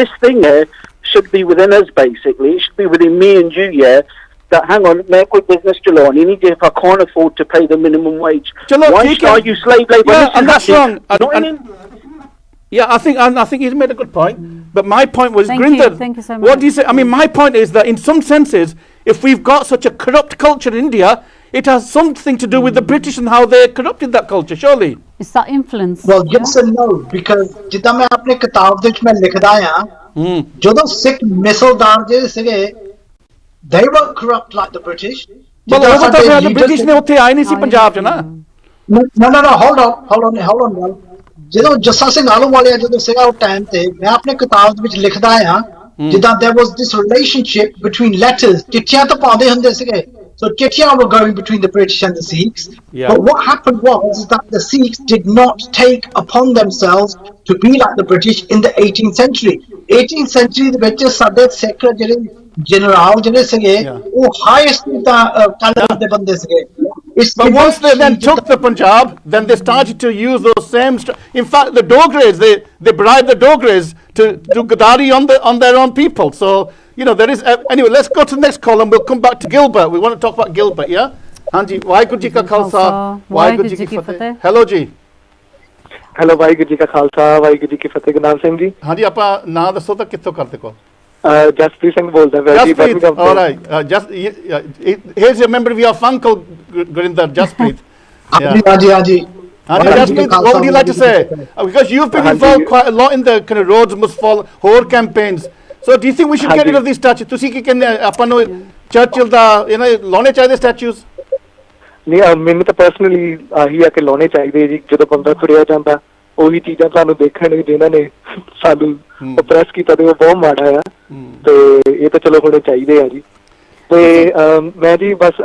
This thing here should be within us, basically. It should be within me and you, that hang on, मैं कोई business चलानी नहीं, if I can't afford to pay the minimum wage, why should I use slave labour? Yeah, and that's wrong. Yeah, I think he's made a good point. But my point was, Thank you so much. What do you say? I mean, my point is that in some senses, if we've got such a corrupt culture in India, it has something to do with the British and how they corrupted that culture, surely. It's that influence. Well, yes and no, because ਜਿੱਦਾਂ ਮੈਂ ਆਪਣੀ ਕਿਤਾਬ ਦੇ ਵਿੱਚ ਮੈਂ ਲਿਖਦਾ ਆ, ਜਦੋਂ ਸਿੱਖ ਮਿਸਲਦਾਰ ਜਿਹੜੇ ਸੀਗੇ, they were corrupt like the British. Well, ਉਹ ਤਾਂ the British ਨੇ ਉੱਥੇ ਆਏ ਨਹੀਂ ਸੀ ਪੰਜਾਬ 'ਚ ਨਾ। No, hold on. ਜਦੋਂ ਜੱਸਾ ਸਿੰਘ ਆਲੂਵਾਲੀਆ ਜਦੋਂ ਸੀਗਾ ਉਹ ਟਾਈਮ ਤੇ ਮੈਂ ਆਪਣੀ ਕਿਤਾਬ ਦੇ ਵਿੱਚ ਲਿਖਦਾ ਆ, ਜਿੱਦਾਂ there was this relationship between letters, ਚਿੱਠੀਆਂ ਤਾਂ ਪਾਉਂਦੇ ਹੁੰਦੇ ਸੀਗੇ, so ਚਿੱਠੀਆਂ were going between the British and the Sikhs. But what happened was that the Sikhs did not take upon themselves to be like the British in the 18th century. 18th century ਦੇ ਵਿੱਚ ਸਾਡੇ ਸਿੱਖ ਜਿਹੜੇ general ਜਿਹੜੇ ਸੀਗੇ ਉਹ highest calibre ਦੇ ਬੰਦੇ ਸੀਗੇ। But once they then took the Punjab, then they started to use those same. In fact, the Dogres, they bribed the Dogres to do Gadari on their own people. So you know there is. Anyway, let's go to the next call and we'll come back to Gilbert. We want to talk about Gilbert, yeah? Hanji, Waheguru Ji Ka Khalsa, Waheguru Ji Ki Fateh. Hello ji. Hello, Waheguru Ji Ka Khalsa, Waheguru Ji Ki Fateh. Gurnaam Singh ji. Hanji, ਆਪਾਂ ਨਾਂ ਦੱਸੋ ਤਾਂ ਕਿੱਥੋਂ ਕਰਦੇ ਕੋ? ਜਸਪ੍ਰੀਤ ਸਿੰਘ ਬੋਲਦਾ ਪਿਆ ਜੀ। Jaspreet, all right. Here's your member of your uncle, Gurinder, Jaspreet. ਹਾਂਜੀ Jaspreet, what would you like to say? Because you've been involved quite a lot in the kind of Rhodes Must Fall Horde campaigns. So do you think we should get rid of these statues? ਤੁਸੀਂ ਕੀ ਕਹਿੰਦੇ ਆਪਾਂ ਨੂੰ Churchill ਦਾ ਲਾਉਣੇ ਚਾਹੀਦੇ statues? ਨਹੀਂ, ਮੈਨੂੰ ਤਾਂ personally ਆਹੀ ਆ ਕਿ ਲਾਉਣੇ ਚਾਹੀਦੇ ਜੀ। ਜਦੋਂ ਬੰਦਾ ਤੁਰਿਆ ਜਾਂਦਾ ਉਹੀ ਚੀਜ਼ਾਂ ਤੁਹਾਨੂੰ ਦੇਖਣਗੇ ਜਿਨ੍ਹਾਂ ਨੇ ਸਾਨੂੰ ਪ੍ਰੈਸ ਕੀਤਾ ਤੇ ਉਹ ਬਹੁਤ ਮਾੜਾ ਆ, ਤੇ ਇਹ ਤਾਂ ਚਲੋ ਹੋਣੇ ਚਾਹੀਦੇ ਆ ਜੀ। ਤੇ ਮੈਂ ਜੀ ਬਸ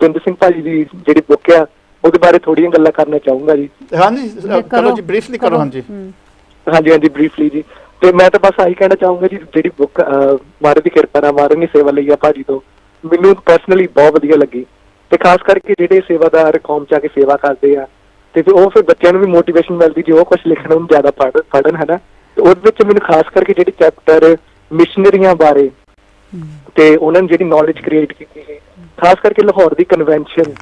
ਬਿੰਦਰ ਸਿੰਘ ਭਾਜੀ ਦੀ ਜਿਹੜੀ ਬੁੱਕ ਆ ਉਹਦੇ ਬਾਰੇ ਥੋੜੀਆਂ ਗੱਲਾਂ ਕਰਨਾ ਚਾਹੂੰਗਾ ਜੀ। ਹਾਂਜੀ ਕਰੋ ਜੀ, ਬਰੀਫਲੀ ਕਰੋ। ਹਾਂਜੀ ਬਰੀਫਲੀ ਜੀ। ਤੇ ਮੈਂ ਤਾਂ ਬਸ ਆਹੀ ਕਹਿਣਾ ਚਾਹੂੰਗਾ ਜੀ, ਜਿਹੜੀ ਬੁੱਕ ਮਹਾਰਾਜ ਦੀ ਕਿਰਪਾ ਨਾਲ ਮਹਾਰਾਜ ਨੇ ਸੇਵਾ ਲਈ ਆ ਭਾਜੀ ਤੋਂ, ਮੈਨੂੰ ਪਰਸਨਲੀ ਬਹੁਤ ਵਧੀਆ ਲੱਗੀ। ਤੇ ਖਾਸ ਕਰਕੇ ਜਿਹੜੇ ਸੇਵਾਦਾਰ ਕੌਮ ਚ ਆ ਕੇ ਸੇਵਾ ਕਰਦੇ ਆ ਤੇ ਉਹ ਫਿਰ ਬੱਚਿਆਂ ਨੂੰ ਵੀ ਮੋਟੀਵੇਸ਼ਨ ਮਿਲਦੀ ਜੇ ਉਹ ਕੁਛ ਲਿਖਣ ਨੂੰ ਜ਼ਿਆਦਾ ਪੜ੍ਹਨ ਹੈ ਨਾ। ਤੇ ਉਹਦੇ ਵਿੱਚ ਮੈਨੂੰ ਖਾਸ ਕਰਕੇ ਜਿਹੜੇ ਚੈਪਟਰ ਮਿਸ਼ਨਰੀਆਂ ਬਾਰੇ ਤੇ ਉਹਨਾਂ ਨੇ ਜਿਹੜੀ ਨੌਲੇਜ ਕ੍ਰੀਏਟ ਕੀਤੀ ਸੀ, ਖਾਸ ਕਰਕੇ ਲਾਹੌਰ ਦੀ ਕਨਵੈਨਸ਼ਨ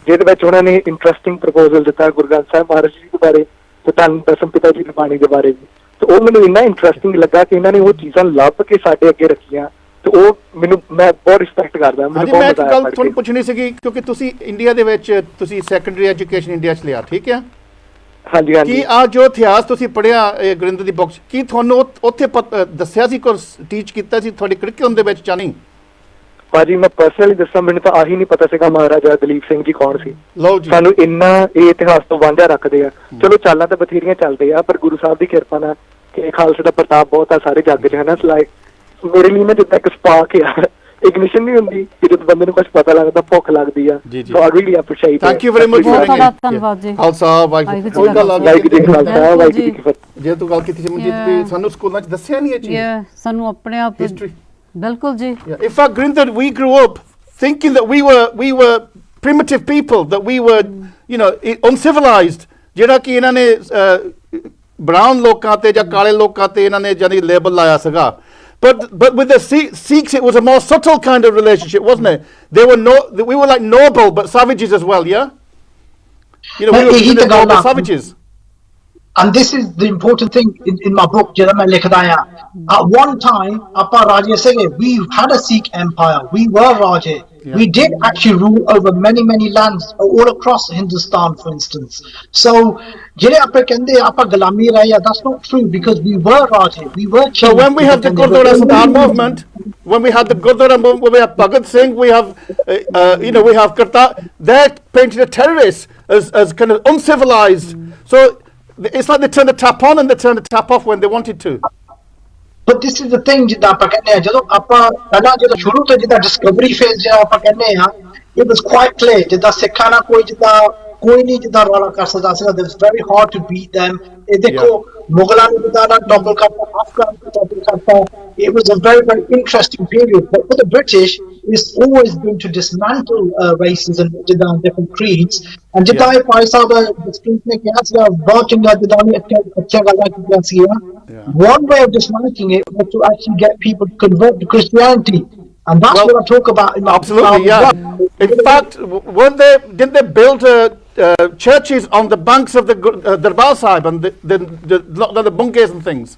ਜਿਹਦੇ ਵਿੱਚ ਉਹਨਾਂ ਨੇ ਇੰਟਰਸਟਿੰਗ ਪ੍ਰਪੋਜ਼ਲ ਦਿੱਤਾ ਗੁਰੂ ਗ੍ਰੰਥ ਸਾਹਿਬ ਮਹਾਰਾਜ ਜੀ ਦੇ ਬਾਰੇ ਤੇ ਧੰਨ ਦਸਮ ਪਿਤਾ ਜੀ ਦੀ ਬਾਣੀ ਦੇ ਬਾਰੇ ਵੀ, ਤੇ ਉਹ ਮੈਨੂੰ ਇੰਨਾ ਇੰਟਰਸਟਿੰਗ ਲੱਗਾ ਕਿ ਇਹਨਾਂ ਨੇ ਉਹ ਚੀਜ਼ਾਂ ਲੱਭ ਕੇ ਸਾਡੇ ਅੱਗੇ ਰੱਖੀਆਂ। ਤੇ ਉਹ ਮੈਂ ਬਹੁਤ ਰਿਸਪੈਕਟ ਕਰਦਾ। ਮੈਂ ਇੱਕ ਗੱਲ ਤੁਹਾਨੂੰ ਪੁੱਛਣੀ ਸੀਗੀ, ਕਿਉਂਕਿ ਤੁਸੀਂ ਇੰਡੀਆ ਦੇ ਵਿੱਚ ਤੁਸੀਂ ਸੈਕੰਡਰੀ ਐਜੂਕੇਸ਼ਨ ਇੰਡੀਆ 'ਚ ਲਿਆ, ਠੀਕ ਹੈ? ਹਾਂਜੀ। ਕੀ ਆ ਜੋ ਇਤਿਹਾਸ ਤੁਸੀਂ ਪੜ੍ਹਿਆ ਗੁਰਿੰਦਰ ਦੀ ਬੁੱਕ 'ਚ, ਕੀ ਤੁਹਾਨੂੰ ਉੱਥੇ ਦੱਸਿਆ ਸੀ, ਕੁਝ ਟੀਚ ਕੀਤਾ ਸੀ ਤੁਹਾਡੇ ਕਰਿਕੂਲਮ ਦੇ ਵਿੱਚ ਜਾਂ ਨਹੀਂ? ਭਾਜੀ ਮੈਂ ਪਰਸਨਲੀ ਦੱਸਾਂ, ਮੈਨੂੰ ਤਾਂ ਆਹੀ ਨਹੀਂ ਪਤਾ ਸੀਗਾ ਮਹਾਰਾਜਾ ਦਲੀਪ ਸਿੰਘ ਜੀ ਕੌਣ ਸੀ। ਸਾਨੂੰ ਇੰਨਾ ਇਹ ਇਤਿਹਾਸ ਤੋਂ ਵਾਂਝਾ ਰੱਖਦੇ ਆ। ਚਲੋ ਚਾਲਾਂ ਤਾਂ ਬਥੇਰੀਆਂ ਚੱਲਦੇ ਆ, ਪਰ ਗੁਰੂ ਸਾਹਿਬ ਦੀ ਕਿਰਪਾ ਨਾਲ ਕਿ ਖਾਲਸੇ ਦਾ ਪ੍ਰਤਾਪ ਬਹੁਤ ਆ ਸਾਰੇ ਜੱਗ 'ਚ, ਹੈ ਨਾ। ਲਾਈਕ ਮੇਰੇ ਲਈ ਨਾ ਜਿੱਦਾਂ ਇੱਕ ਸਪਾਰਕ ਆ, ਇਗਨੀਸ਼ਨ ਨਹੀਂ ਹੁੰਦੀ ਕਿ ਜਦੋਂ ਬੰਦੇ ਨੂੰ ਕੁਝ ਪਤਾ ਲੱਗਦਾ, ਭੁੱਖ ਲੱਗਦੀ ਆ। So I really appreciate. Thank you very much for ਬਹੁਤ ਤੁਹਾਡਾ ਧੰਨਵਾਦ ਜੀ। ਖਾਲਸਾ ਵਾਹਿਗੁਰੂ ਜੀ ਵਾਹਿਗੁਰੂ ਜੀ ਕਾ ਖਾਲਸਾ ਵਾਹਿਗੁਰੂ ਜੀ ਕੀ ਫਤਿਹ। ਜੇ ਤੂੰ ਗੱਲ ਕੀਤੀ ਸੀ ਮਨਜੀਤ ਵੀ ਸਾਨੂੰ ਸਕੂਲਾਂ 'ਚ ਦੱਸਿਆ ਨਹੀਂ ਇਹ ਚੀਜ਼, ਸਾਨੂੰ ਆਪਣੇ ਆਪ ਹਿਸਟਰੀ। ਬਿਲਕੁਲ ਜੀ। In fact, Gurinder, we grew up thinking that we were primitive people, that we were, you know, uncivilized. ਜਿਹੜਾ ਕਿ ਇਹਨਾਂ ਨੇ ਬਰਾਊਨ ਲੋਕਾਂ ਤੇ ਜਾਂ ਕਾਲੇ ਲੋਕਾਂ ਤੇ ਇਹਨਾਂ ਨੇ ਜਾਨੀ ਲੇਬਲ ਲਾਇਆ ਸੀਗਾ। But with the Sikhs, it was a more subtle kind of relationship, wasn't it? We were like noble, but savages as well, yeah? You know, we were noble savages. And this is the important thing in my book, ਜਿਹੜਾ ਮੈਂ ਲਿਖਦਾ ਆ। At one time, ਆਪਾਂ ਰਾਜੇ ਸੀਗੇ, we had a Sikh empire, we were ਰਾਜੇ। We did actually rule over many lands all across Hindustan, for instance. So, ਜਿਹੜੇ ਆਪਾਂ ਕਹਿੰਦੇ ਆਪਾਂ ਗੁਲਾਮੀ ਰਹੇ ਆ, that's not true because we were ਰਾਜੇ, we were kings. So when we have the Gurdwara Star movement, when we had the Gurdwara movement, when we have Bhagat Singh, we have, you know, we have Kartar, they're painted as terrorists, as kind of uncivilized. So it's like they turned the tap on and they turned the tap off when they wanted to. But this is the thing, ਜਿੱਦਾਂ ਆਪਾਂ ਕਹਿੰਦੇ ਆ, ਜਦੋਂ ਆਪਾਂ ਪਹਿਲਾਂ ਜਦੋਂ ਸ਼ੁਰੂ ਤੋਂ ਜਿੱਦਾਂ ਡਿਸਕਵਰੀ ਫੇਜ਼ ਜਿਹੜਾ ਆਪਾਂ ਕਹਿੰਦੇ ਆ, it was quite clear ਜਿੱਦਾਂ ਸਿੱਖਾਂ ਨਾਲ ਕੋਈ ਨਹੀਂ ਜਿੱਦਾਂ ਰੌਲਾ ਕਰ ਸਕਦਾ ਸੀਗਾ। It was very hard to beat them. ਇਹ ਦੇਖੋ ਮੁਗਲਾਂ ਨੇ ਜਿੱਦਾਂ ਨਾਲ ਟੌਪਲ ਕਰਤਾ, ਅਫਗਾਨ ਨੇ ਟੌਪਲ ਕਰਤਾ। It was a very interesting period. But for the British, it's always been to dismantle racism ਜਿੱਦਾਂ different creeds. And ਜਿੱਦਾਂ ਇਹ ਭਾਈ ਸਾਹਿਬ ਜਸਪ੍ਰੀਤ ਨੇ ਕਿਹਾ ਸੀਗਾ, ਬਹੁਤ ਚੰਗਾ ਜਿੱਦਾਂ ਨੇ ਅੱਛਾ ਗੱਲਾਂ ਕੀਤੀਆਂ ਸੀਗੀਆਂ। One way of dismantling it was to actually get people to convert to Christianity. And that's what I talk about. Absolutely, yeah. In fact, didn't they build churches on the banks of the Darbar Sahib and the bunkees and things?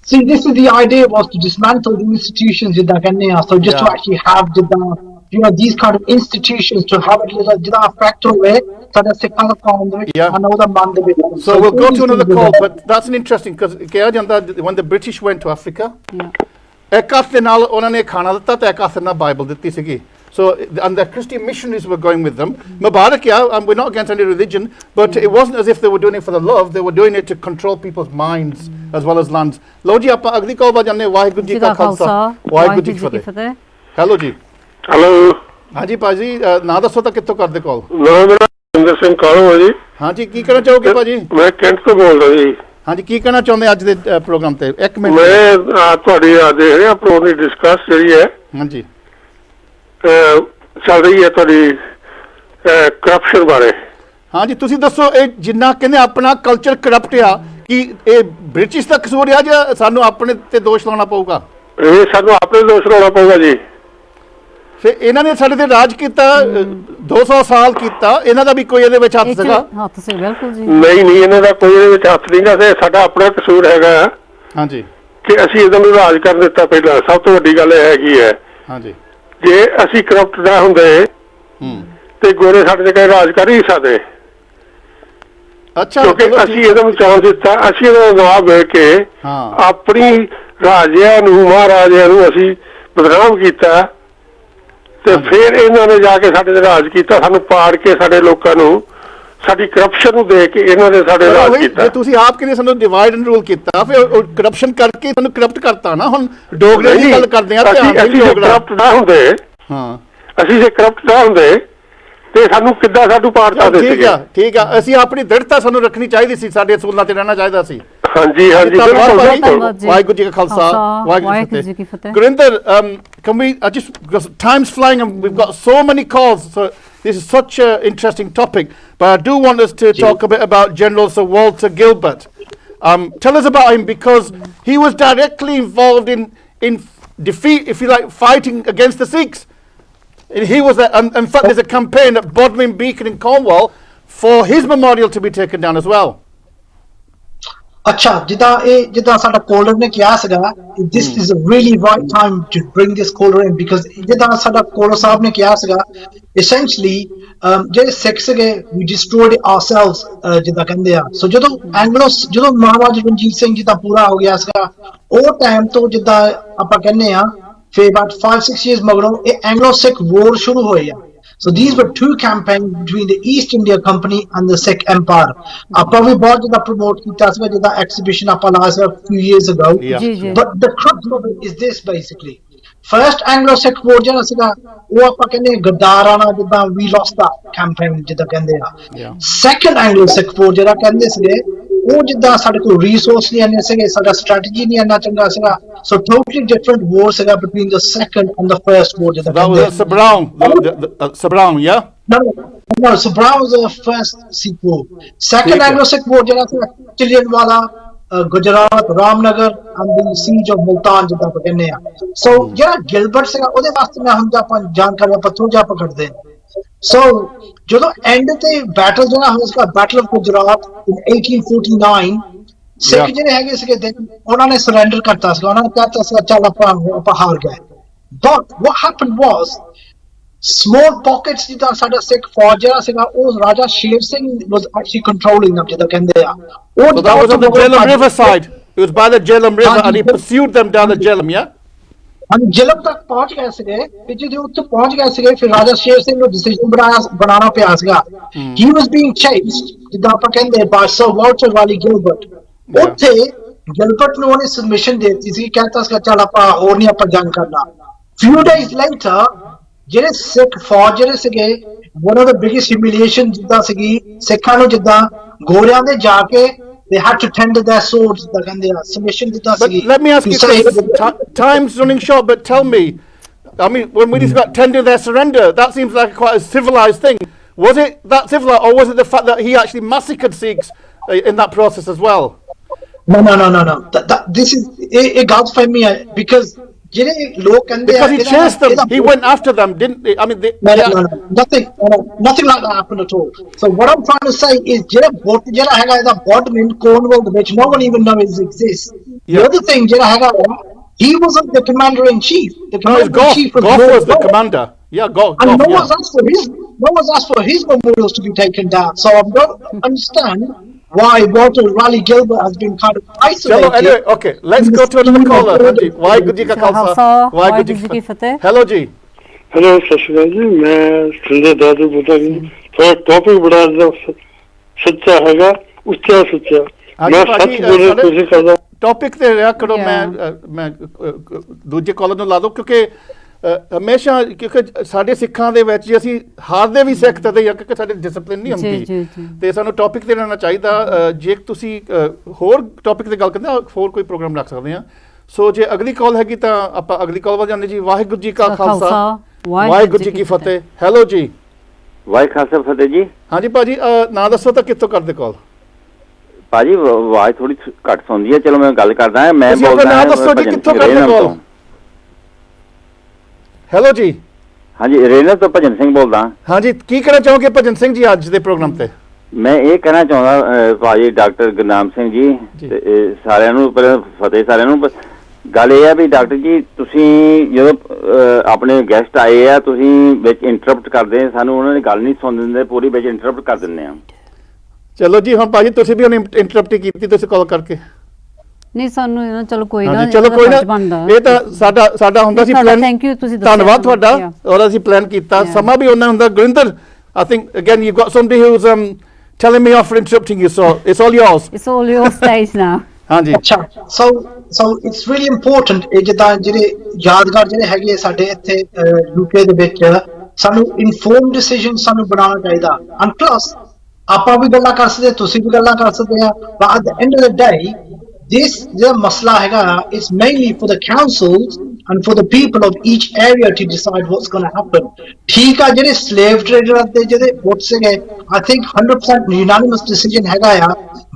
See, this is the idea, was to dismantle the institutions ਜਿੱਦਾਂ ਕਹਿੰਦੇ ਆ। So just to actually have ਜਿੱਦਾਂ, you know, these kind of institutions to have it ਜਿੱਦਾਂ affect ਹੋਵੇ ਸਾਡੇ ਸਿੱਖਾਂ ਦਾ ਕੌਮ ਦੇ ਵਿੱਚ and ਉਹਦਾ ਮਨ ਦੇ ਵਿੱਚ। So we'll go to another call, but that's an interesting, because ਕਿਹਾ ਜਾਂਦਾ when the British went to Africa, ਇੱਕ ਹੱਥ ਦੇ ਨਾਲ ਉਹਨਾਂ ਨੇ ਖਾਣਾ ਦਿੱਤਾ ਤੇ ਇੱਕ ਹੱਥ ਨਾਲ ਬਾਈਬਲ ਦਿੱਤੀ ਸੀਗੀ। So and the Christian missionaries were going with them. Mubarak, yeah, and we're not against any religion, but it wasn't as if they were doing it for the love. They were doing it to control people's minds as well as lands. ਲਓ ਜੀ ਆਪਾਂ ਅਗਲੀ ਕਾਲ ਵੱਲ ਜਾਂਦੇ। ਵਾਹਿਗੁਰੂ ਜੀ ਕਾ ਖਾਲਸਾ ਵਾਹਿਗੁਰੂ ਜੀ ਕੀ ਫਤਿਹ। Hello ਜੀ। Hello ਹਾਂਜੀ ਭਾਜੀ, ਨਾਂ ਦੱਸੋ ਤਾਂ ਕਿੱਥੋਂ ਕਰਦੇ ਕਾਲ? ਮੇਰਾ ਇੰਦਰ ਸਿੰਘ ਕਾਲੋ ਹੈ ਜੀ। ਹਾਂਜੀ, ਕੀ ਕਹਿਣਾ ਚਾਹੋਗੇ ਭਾਜੀ? ਮੈਂ ਕੈਂਟ ਤੋਂ ਬੋਲਦਾ ਜੀ। ਹਾਂਜੀ, ਕੀ ਕਹਿਣਾ ਚਾਹੁੰਦੇ ਅੱਜ ਦੇ ਪ੍ਰੋਗਰਾਮ ਤੇ? ਇੱਕ ਮਿੰਟ। ਮੈਂ ਤੁਹਾਡੀ ਦੇਖ ਰਿਹਾ ਪ੍ਰੋਗਰਾਮ ਦੀ ਡਿਸਕਸ ਜਿਹੜੀ ਹੈ, ਹਾਂਜੀ, ਚੱਲ ਰਹੀ ਹੈ ਤੁਹਾਡੀ ਕਰਪਸ਼ਨ ਬਾਰੇ। ਹਾਂਜੀ, ਤੁਸੀਂ ਦੱਸੋ ਇਹ ਜਿੰਨਾ ਕਹਿੰਦੇ ਆਪਣਾ ਕਲਚਰ ਕਰਪਟ ਆ, ਕਿ ਇਹ ਬ੍ਰਿਟਿਸ਼ ਦਾ ਕਸੂਰ ਆ ਜਾਂ ਸਾਨੂੰ ਆਪਣੇ ਤੇ ਦੋਸ਼ ਲਾਉਣਾ ਪਊਗਾ? ਇਹ ਸਾਨੂੰ ਆਪਣੇ ਦੋਸ਼ ਲਾਉਣਾ ਪਊਗਾ ਜੀ। ਫਿਰ ਇਹਨਾਂ ਨੇ ਸਾਡੇ ਤੇ ਰਾਜ ਕੀਤਾ 200 ਸਾਲ ਕੀਤਾ, ਇਹਨਾਂ ਦਾ ਵੀ ਕੋਈ ਇਹਦੇ ਵਿੱਚ ਹੱਥ ਸੀਗਾ? ਹੱਥ ਸੀ, ਬਿਲਕੁਲ ਜੀ। ਨਹੀਂ, ਇਹਨਾਂ ਦਾ ਕੋਈ ਇਹਦੇ ਵਿੱਚ ਹੱਥ ਨਹੀਂਗਾ। ਤੇ ਸਾਡਾ ਆਪਣਾ ਕਸੂਰ ਹੈਗਾ ਹਾਂਜੀ ਕਿ ਅਸੀਂ ਇਹਨਾਂ ਨੂੰ ਰਾਜ ਕਰ ਦਿੱਤਾ ਪਹਿਲਾਂ। ਸਭ ਤੋਂ ਵੱਡੀ ਗੱਲ ਇਹ ਹੈਗੀ ਹੈ, ਹਾਂਜੀ, ਜੇ ਅਸੀਂ ਕਰਪਟ ਨਾ ਹੁੰਦੇ ਤੇ ਗੋਰੇ ਸਾਡੇ ਤੇ ਕਦੇ ਰਾਜ ਕਰ ਹੀ ਸਕਦੇ। ਅੱਛਾ, ਕਿਉਂਕਿ ਅਸੀਂ ਇਹਨਾਂ ਨੂੰ ਚਾਂਸ ਦਿੱਤਾ, ਅਸੀਂ ਇਹਨਾਂ ਦਾ ਜਵਾਬ ਦੇ ਕੇ ਆਪਣੀ ਰਾਜਿਆਂ ਨੂੰ, ਮਹਾਰਾਜਿਆਂ ਨੂੰ ਅਸੀਂ ਬਦਨਾਮ ਕੀਤਾ ਤੇ ਫਿਰ ਇਹਨਾਂ ਨੇ ਜਾ ਕੇ ਸਾਡੇ ਤੇ ਰਾਜ ਕੀਤਾ, ਸਾਨੂੰ ਪਾੜ ਕੇ ਸਾਡੇ ਲੋਕਾਂ ਨੂੰ, ਸਾਡੀ ਕਰਪਸ਼ਨ ਨੂੰ ਦੇਖ ਕੇ ਇਹਨਾਂ ਨੇ ਸਾਡੇ ਰਾਜ ਕੀਤਾ। ਜੇ ਤੁਸੀਂ ਆਪ ਕਿਹਨੇ ਸਾਨੂੰ ਡਿਵਾਈਡ ਐਂਡ ਰੂਲ ਕੀਤਾ, ਫਿਰ ਕਰਪਸ਼ਨ ਕਰਕੇ ਸਾਨੂੰ ਕਰਪਟ ਕਰਤਾ ਨਾ। ਹੁਣ ਡੋਗਰੇ ਦੀ ਗੱਲ ਕਰਦੇ ਆ, ਅਸੀਂ ਕਰਪਟ ਨਾ ਹੁੰਦੇ, ਅਸੀਂ ਜੇ ਕਰਪਟ ਨਾ ਹੁੰਦੇ ਤੇ ਸਾਨੂੰ ਕਿੱਦਾਂ ਸਾਨੂੰ ਪਾੜਤਾ ਦੇ ਸੀਗੇ। ਠੀਕ ਆ, ਅਸੀਂ ਆਪਣੀ ਦ੍ਰਿੜਤਾ ਸਾਨੂੰ ਰੱਖਣੀ ਚਾਹੀਦੀ ਸੀ, ਸਾਡੇ ਅਸੂਲਾਂ ਤੇ ਰਹਿਣਾ ਚਾਹੀਦਾ ਸੀ। ਹਾਂਜੀ, ਵਾਹਿਗੁਰੂ ਜੀ ਕਾ ਖਾਲਸਾ ਵਾਹਿਗੁਰੂ ਜੀ ਕੀ ਫਤਿਹ। Gurinder, can we just time's flying and we've got so many calls, so this is such an interesting topic, but I do want us to talk a bit about General Sir Walter Gilbert. Tell us about him, because he was directly involved in defeat, if you like, fighting against the Sikhs. And he was in fact there's a campaign at Bodmin Beacon in Cornwall for his memorial to be taken down as well. ਅੱਛਾ, ਜਿੱਦਾਂ ਸਾਡਾ collar ਨੇ ਕਿਹਾ ਸੀਗਾ, this is a really right time to bring this caller in, because ਜਿੱਦਾਂ ਸਾਡਾ collar ਸਾਹਿਬ ਨੇ ਕਿਹਾ ਸੀਗਾ, essentially ਜਿਹੜੇ ਸਿੱਖ ਸੀਗੇ, we destroyed ourselves ਜਿੱਦਾਂ ਕਹਿੰਦੇ ਆ। ਸੋ ਜਦੋਂ ਮਹਾਰਾਜਾ ਰਣਜੀਤ ਸਿੰਘ ਜਿੱਦਾਂ ਪੂਰਾ ਹੋ ਗਿਆ ਸੀਗਾ, ਉਹ ਟਾਈਮ ਤੋਂ ਜਿੱਦਾਂ ਆਪਾਂ ਕਹਿੰਦੇ ਆ, ਫਿਰ about 5-6 years ਮਗਰੋਂ ਇਹ ਐਂਗਲੋ ਸਿੱਖ ਵੋਰ ਸ਼ੁਰੂ ਹੋਏ ਆ। So these were two campaigns between the East India Company and the Sikh Empire. ਆਪਾਂ ਵੀ ਬਹੁਤ ਜ਼ਿਆਦਾ promote ਕੀਤਾ ਸੀ ਜਿੱਦਾਂ exhibition ਆਪਾਂ ਲਾਇਆ ਸੀ a few years ago. But the crux of it is this basically, first Anglo Sikh war ਜਿਹੜਾ ਸੀਗਾ ਉਹ ਆਪਾਂ ਕਹਿੰਦੇ ਗੱਦਾਰਾਨਾ ਜਿੱਦਾਂ ਵੀ ਲੋਸਟ ਦਾ ਕੈਂਪੇਨ ਜਿੱਦਾਂ ਕਹਿੰਦੇ ਆ ਸੈਕੰਡ ਐਂਗਲੋ ਸਿੱਖ ਵੋਰ ਜਿਹੜਾ ਕਹਿੰਦੇ ਸੀਗੇ ਉਹ ਜਿੱਦਾਂ ਸਾਡੇ ਕੋਲ ਰਿਸੋਰਸ ਨਹੀਂ ਇੰਨੇ ਸੀਗੇ ਸਾਡਾ ਸਟ੍ਰੈਟਜੀ ਨਹੀਂ ਇੰਨਾ ਚੰਗਾ ਸੀਗਾ ਸੋ ਟੋਟਲੀ ਡਿਫਰੈਂਟ ਵੋਰ ਸੀਗਾ between the second and the first war ਜਿੱਦਾਂ ਕਹਿੰਦੇ Sabrown, yeah? No, Sabrown was the first Sikh war. Second Anglo-Sikh war ਜਿਹੜਾ ਸੀ Chillianwala, Gujarat Ramnagar and the siege of Multan ਜਿੱਦਾਂ ਆਪਾਂ ਕਹਿੰਦੇ ਆ ਸੋ ਜਿਹੜਾ ਗਿਲਬਰਟ ਸੀਗਾ ਉਹਦੇ ਵਾਸਤੇ ਮੈਂ ਹੁਣ ਆਪਾਂ ਜਾਣਕਾਰੀ ਆਪਾਂ ਥੋੜਾ ਜਿਹਾ ਪਕੜਦੇ ਸੋ ਜਦੋਂ ਐਂਡ ਤੇ ਬੈਟਲ ਜਿਹੜਾ ਹੋਇਆ ਸੀਗਾ ਬੈਟਲ ਆਫ ਗੁਜਰਾਤ in 1849 ਸਿੱਖ ਜਿਹੜੇ ਹੈਗੇ ਸੀਗੇ ਉਹਨਾਂ ਨੇ ਸਰੈਂਡਰ ਕਰਤਾ ਸੀਗਾ ਉਹਨਾਂ ਨੇ ਕਹਿਤਾ ਸੀਗਾ ਚੱਲ ਆਪਾਂ ਹਾਰ ਗਏ but what happened was small pockets ਜਿੱਦਾਂ ਸਾਡਾ ਸਿੱਖ ਫੌਜ ਜਿਹੜਾ ਸੀਗਾ ਉਹ ਰਾਜਾ Sher Singh was actually controlling them ਜਿੱਦਾਂ ਕਹਿੰਦੇ ਆ So that was on the Jhelum River side. It was by the Jhelum River and he pursued them down the Jhelum, yeah? हम जलम तक पहुंच गए सीगे फिर जो उत्ते पहुंच गए सीगे फिर राजा शेर सिंह ਨੂੰ ਡਿਸੀਜਨ ਬਣਾਉਣਾ ਪਿਆ ਸੀਗਾ he was being chased ਜਿੱਦਾਂ ਆਪਾਂ ਕਹਿੰਦੇ by Sir Walter Raleigh Gilbert ਉੱਥੇ ਗਿਲਬਰਟ ਨੂੰ ਉਹਨੇ ਸਬਮਿਸ਼ਨ ਦੇ ਦਿੱਤੀ ਸੀ ਕਹਿੰਦਾ ਸੀਗਾ ਚੱਲ ਆਪਾਂ ਹੋਰ ਨਹੀਂ ਆਪਾਂ ਜੰਗ ਕਰਨਾ few days later ਜਿਹੜੇ ਸਿੱਖ ਫੌਜ ਜਿਹੜੇ ਸੀਗੇ one of the biggest humiliation ਜਿੱਦਾਂ ਸੀਗੀ ਸਿੱਖਾਂ ਨੂੰ ਜਿੱਦਾਂ ਗੋਰਿਆਂ ਦੇ ਜਾ ਕੇ they had to tender their swords submission but let me ask you time's running short but tell me I mean when we discuss tender their surrender that seems like quite a civilized thing was it that civilized or was it the fact that he actually massacred Sikhs in that process as well no this is a God for me because ਜਿਹੜੇ ਲੋਕ ਕਹਿੰਦੇ because he chased them he went after them didn't I mean nothing like that happened at all so what I'm trying to say is ਜਿਹੜਾ ਹੈਗਾ ਇਹਦਾ Bodmin Cornwall ਦੇ ਵਿੱਚ no one even knows it exists the other thing ਜਿਹੜਾ ਹੈਗਾ he wasn't the commander in chief the commander in chief was the commander Gough and no one's asked for his memorials to be taken down so I don't understand why Walter Raleigh Gilbert has been kind of isolated. Chalo, anyway, okay, let's go to another caller. Hanji, Waheguru Ji ka Khalsa, Waheguru Ji ki Fateh. Hello ji. Hello, Sashika ji. मैं संजय दादू बोल रहा हूँ. थोड़ा topic बड़ा सच्चा हैगा, उच्चा सच्चा. मैं सच बोलने की कोशिश कर रहा हूँ. टॉपिक ਤੇ ਰਿਹਾ ਕਰੋ ਮੈਂ ਦੂਜੇ ਕਾਲਰ ਨੂੰ ਲਾ ਦੋ ਕਿਉਂਕਿ ਹਮੇਸ਼ਾ ਕਿਉਂਕਿ ਸਾਡੇ ਸਿੱਖਾਂ ਦੇ ਵਿੱਚ ਜੇ ਅਸੀਂ ਹਾਰਦੇ ਵੀ ਸਿੱਖ ਤੇ ਕਿਉਂਕਿ ਸਾਡੇ ਡਿਸਪਲਿਨ ਨਹੀਂ ਹੁੰਦੀ ਤੇ ਸਾਨੂੰ ਟੌਪਿਕ ਤੇ ਰਹਿਣਾ ਚਾਹੀਦਾ ਜੇ ਤੁਸੀਂ ਹੋਰ ਟੌਪਿਕ ਤੇ ਗੱਲ ਕਰਦੇ ਆ ਹੋਰ ਕੋਈ ਪ੍ਰੋਗਰਾਮ ਰੱਖ ਸਕਦੇ ਆ ਸੋ ਜੇ ਅਗਲੀ ਕਾਲ ਹੈਗੀ ਤਾਂ ਆਪਾਂ ਅਗਲੀ ਕਾਲ ਵੱਲ ਜਾਂਦੇ ਜੀ ਵਾਹਿਗੁਰੂ ਜੀ ਕਾ ਖਾਲਸਾ ਵਾਹਿਗੁਰੂ ਜੀ ਕੀ ਫਤਿਹ ਹੈਲੋ ਜੀ ਵਾਹਿਗੁਰੂ ਖਾਲਸਾ ਫਤਿਹ ਜੀ ਹਾਂਜੀ ਭਾਜੀ ਨਾਂ ਦੱਸੋ ਤਾਂ ਕਿੱਥੋਂ ਕਰਦੇ ਕਾਲ ਭਾਜੀ ਆਵਾਜ਼ ਥੋੜੀ ਘੱਟ ਸੁਣਦੀ ਹੈ ਚਲੋ ਮੈਂ ਗੱਲ ਕਰਦਾ ਮੈਂ ਬੋਲਦਾ ਨਾਂ ਦੱਸੋ ਜੀ ਕਿੱਥੋਂ ਕਰਦੇ ਕਾਲ ਹੈਲੋ ਜੀ ਹਾਂਜੀ ਰੇਨਰ ਤੋਂ ਭਜਨ ਸਿੰਘ ਬੋਲਦਾ ਹਾਂਜੀ ਕੀ ਕਹਿਣਾ ਚਾਹੋਗੇ ਭਜਨ ਸਿੰਘ ਜੀ ਅੱਜ ਦੇ ਪ੍ਰੋਗਰਾਮ ਤੇ ਮੈਂ ਇਹ ਕਹਿਣਾ ਚਾਹੁੰਦਾ ਭਾਜੀ ਡਾਕਟਰ ਗੁਰਨਾਮ ਸਿੰਘ ਜੀ ਤੇ ਸਾਰਿਆਂ ਨੂੰ ਪਹਿਲਾਂ ਫਤਿਹ ਸਾਰਿਆਂ ਨੂੰ ਗੱਲ ਇਹ ਹੈ ਵੀ ਡਾਕਟਰ ਜੀ ਤੁਸੀਂ ਜਦੋਂ ਆਪਣੇ ਗੈਸਟ ਆਏ ਆ ਤੁਸੀਂ ਵਿੱਚ ਇੰਟਰਪਟ ਕਰਦੇ ਸਾਨੂੰ ਉਹਨਾਂ ਨੇ ਗੱਲ ਨਹੀਂ ਸੁਣ ਦਿੰਦੇ ਪੂਰੀ ਵਿੱਚ ਇੰਟਰਪਟ ਕਰ ਦਿੰਦੇ ਆ ਚਲੋ ਜੀ ਹੁਣ ਭਾਜੀ ਤੁਸੀਂ ਵੀ ਹੁਣ ਇੰਟਰਪਟ ਕੀਤੀ ਤੁਸੀਂ ਕਾਲ ਕਰਕੇ ਨਹੀਂ ਸਾਨੂੰ ਚਲੋ ਕੋਈ ਨਾ ਇਹ ਤਾਂ ਸਾਡਾ ਹੁੰਦਾ ਸੀ ਪਲਾਨ ਥੈਂਕ ਯੂ ਤੁਸੀਂ ਧੰਨਵਾਦ ਤੁਹਾਡਾ ਔਰ ਅਸੀਂ ਪਲਾਨ ਕੀਤਾ ਸਮਾਂ ਵੀ ਉਹਨਾਂ ਹੁੰਦਾ Gurinder I think again you've got somebody who's telling me off for interrupting you so it's all your stage now ਹਾਂਜੀ ਅੱਛਾ so it's really important ਇਹ ਜਿੱਦਾਂ ਜਿਹੜੇ ਯਾਦਗਾਰ ਜਿਹੜੇ ਹੈਗੇ ਸਾਡੇ ਇੱਥੇ UK ਦੇ ਵਿੱਚ ਸਾਨੂੰ ਇਨਫੋਰਮ ਡਿਸੀਜਨ ਸਾਨੂੰ ਬਣਾਉਣਾ ਚਾਹੀਦਾ and plus ਆਪਾਂ ਵੀ ਗੱਲਾਂ ਕਰ ਸਕਦੇ ਤੁਸੀਂ ਵੀ ਗੱਲਾਂ ਕਰ ਸਕਦੇ ਆ but at the end of the day this masla hega is mainly for the councils and for the people of each area to decide what's going to happen theek a jehde slave trader de jehde votes hai I think 100% unanimous decision hega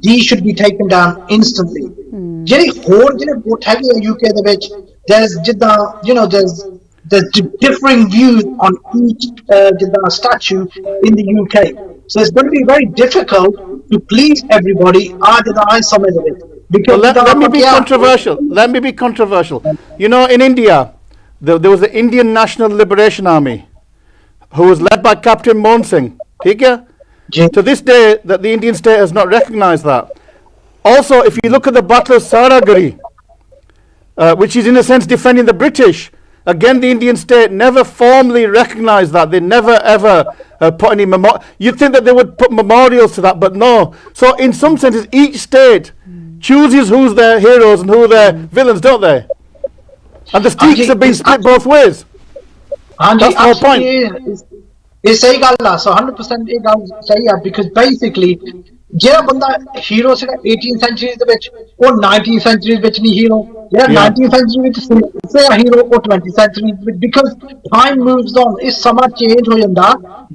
these should be taken down instantly jehde hor jehde vote hege UK de vich there's jidda there's differing views on each jidda statue in the UK so it's going to be very difficult to please everybody I samajh it Well, let me be controversial. You know, in India, there was the Indian National Liberation Army, who was led by Captain Mohan Singh. To this day, that the Indian state has not recognized that. Also, if you look at the Battle of Saraguri, which is in a sense defending the British, again, the Indian state never formally recognized that. They never ever put any you'd think that they would put memorials to that, but no. So, in some senses, each state chooses who's their heroes and who their villains, don't they? And the stakes have been split both ways. That's the whole point. ਇਹ ਸਹੀ ਗੱਲ ਆ 100% ਇਹ ਗੱਲ ਸਹੀ ਆ because basically ਜਿਹੜਾ ਬੰਦਾ ਹੀਰੋ ਸੀਗਾ 18th century ਦੇ ਵਿੱਚ ਉਹ 19th century ਵਿੱਚ ਨਹੀਂ ਹੀਰੋ ਜਿਹੜਾ 19th century ਵਿੱਚ ਸੀ ਹੀਰੋ ਉਹ 20th century ਵਿੱਚ because time moves on ਇਹ ਸਮਾਂ ਚੇਂਜ ਹੋ ਜਾਂਦਾ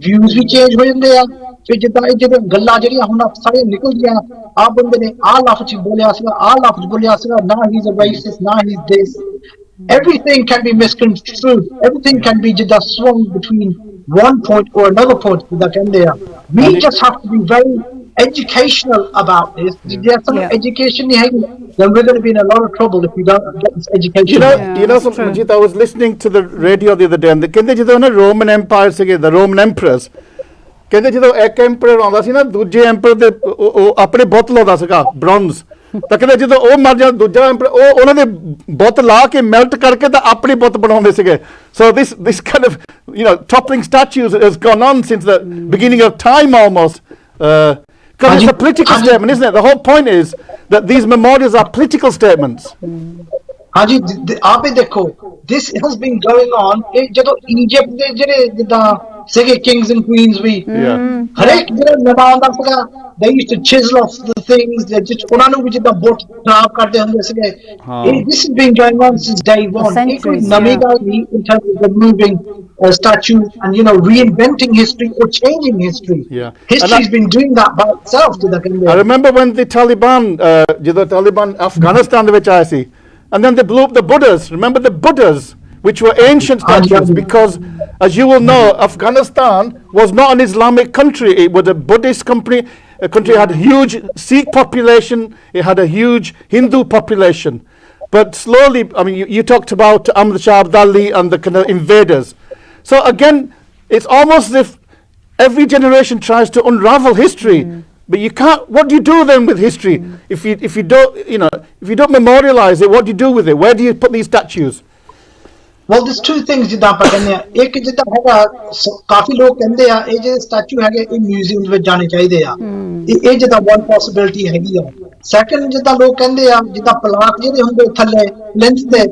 views ਵੀ ਚੇਂਜ ਹੋ ਜਾਂਦੇ ਆ ਫਿਰ ਜਿੱਦਾਂ ਇਹ ਜਿਹੜੇ ਗੱਲਾਂ ਜਿਹੜੀਆਂ ਹੁਣ ਸਾਰੇ ਨਿਕਲਦੀਆਂ ਆ ਬੰਦੇ ਨੇ ਆਹ ਲਫ਼ਜ਼ ਬੋਲਿਆ ਸੀਗਾ ਆਹ ਲਫ਼ਜ਼ ਬੋਲਿਆ ਸੀਗਾ ਨਾ he's a racist ਨਾ he's this everything can be misconstrued everything can be ਜਿੱਦਾਂ swung between one point or another point ਜਿੱਦਾਂ ਕਹਿੰਦੇ ਆ we just have to be very educational about this. There's some education then we're going to be in a lot of trouble if we don't get this education. You know, Manjeet, I was listening to the radio the other day and ਕਹਿੰਦੇ ਜਦੋਂ ਨਾ Roman Empire ਸੀਗੇ the Roman emperors ਕਹਿੰਦੇ ਜਦੋਂ ਇੱਕ emperor ਆਉਂਦਾ ਸੀ ਨਾ ਦੂਜੇ ਐਮਪਰਰ ਦੇ ਉਹ ਆਪਣੇ ਬੁੱਤ ਲਾਉਂਦਾ ਸੀਗਾ ਬ੍ਰੌਂਜ਼ ਤਾਂ ਕਹਿੰਦੇ ਜਦੋਂ ਉਹ ਮਰ ਜਾਂਦਾ ਦੂਜਾ ਐਮਪਰਰ ਉਹ ਉਹਨਾਂ ਦੇ ਬੁੱਤ ਲਾ ਕੇ ਮੈਲਟ ਕਰਕੇ ਤਾਂ ਆਪਣੀ ਬੁੱਤ ਬਣਾਉਂਦੇ ਸੀਗੇ so this kind of toppling statues has gone on since the beginning of time almost because it's a political statement isn't it the whole point is that these memorials are political statements ਹਾਂਜੀ ਆਪੇ ਦੇਖੋ this has been going on ਇਹ ਜਦੋਂ Egypt ਦੇ ਜਿਹੜੇ ਜਿੱਦਾਂ ਸੀਗੇ kings and queens ਵੀ ਹਰੇਕ ਜਿਹੜਾ ਨਵਾਂ ਆਉਂਦਾ ਸੀਗਾ they used to chisel off the things just ਉਹਨਾਂ ਨੂੰ ਵੀ ਜਿੱਦਾਂ ਬੋਟ ਖਰਾਬ ਕਰਦੇ ਹੁੰਦੇ ਸੀਗੇ this has been going on since day one ਇਹ ਕੋਈ ਨਵੀਂ ਗੱਲ ਨਹੀਂ in terms of removing statues and reinventing history or changing history history's been doing that by itself I remember when the Taliban ਜਦੋਂ Taliban Afghanistan ਦੇ ਵਿੱਚ ਆਏ ਸੀ and then they blew up the Buddhas remember the Buddhas which were ancient statues because as you will know Afghanistan was not an Islamic country it was a Buddhist country it had a huge Sikh population it had a huge Hindu population but slowly I mean you talked about Ahmad Shah Abdali and the kind of invaders so again it's almost as if every generation tries to unravel history but you can't what do you do then with history if you don't if you don't memorialize it what do you do with it where do you put these statues well there's two things ਜਿੱਦਾਂ ਆਪਾਂ ਕਹਿੰਦੇ ਆ ਇੱਕ ਜਿੱਦਾਂ ਹੈਗਾ ਕਾਫੀ ਲੋਕ ਕਹਿੰਦੇ ਆ ਇਹ ਜਿਹੜੇ ਸਟੈਚੂ ਹੈਗੇ ਇਹ ਮਿਊਜ਼ੀਅਮ ਵਿੱਚ ਜਾਣੇ ਚਾਹੀਦੇ ਆ ਇਹ ਜਿੱਦਾਂ one possibility ਹੈਗੀ ਆ ਸੈਕੰਡ ਜਿੱਦਾਂ ਲੋਕ ਕਹਿੰਦੇ ਆ ਜਿੱਦਾਂ ਪਲਾਕ ਜਿਹੜੇ ਹੁੰਦੇ ਥੱਲੇ ਲੈਂਥ ਦੇ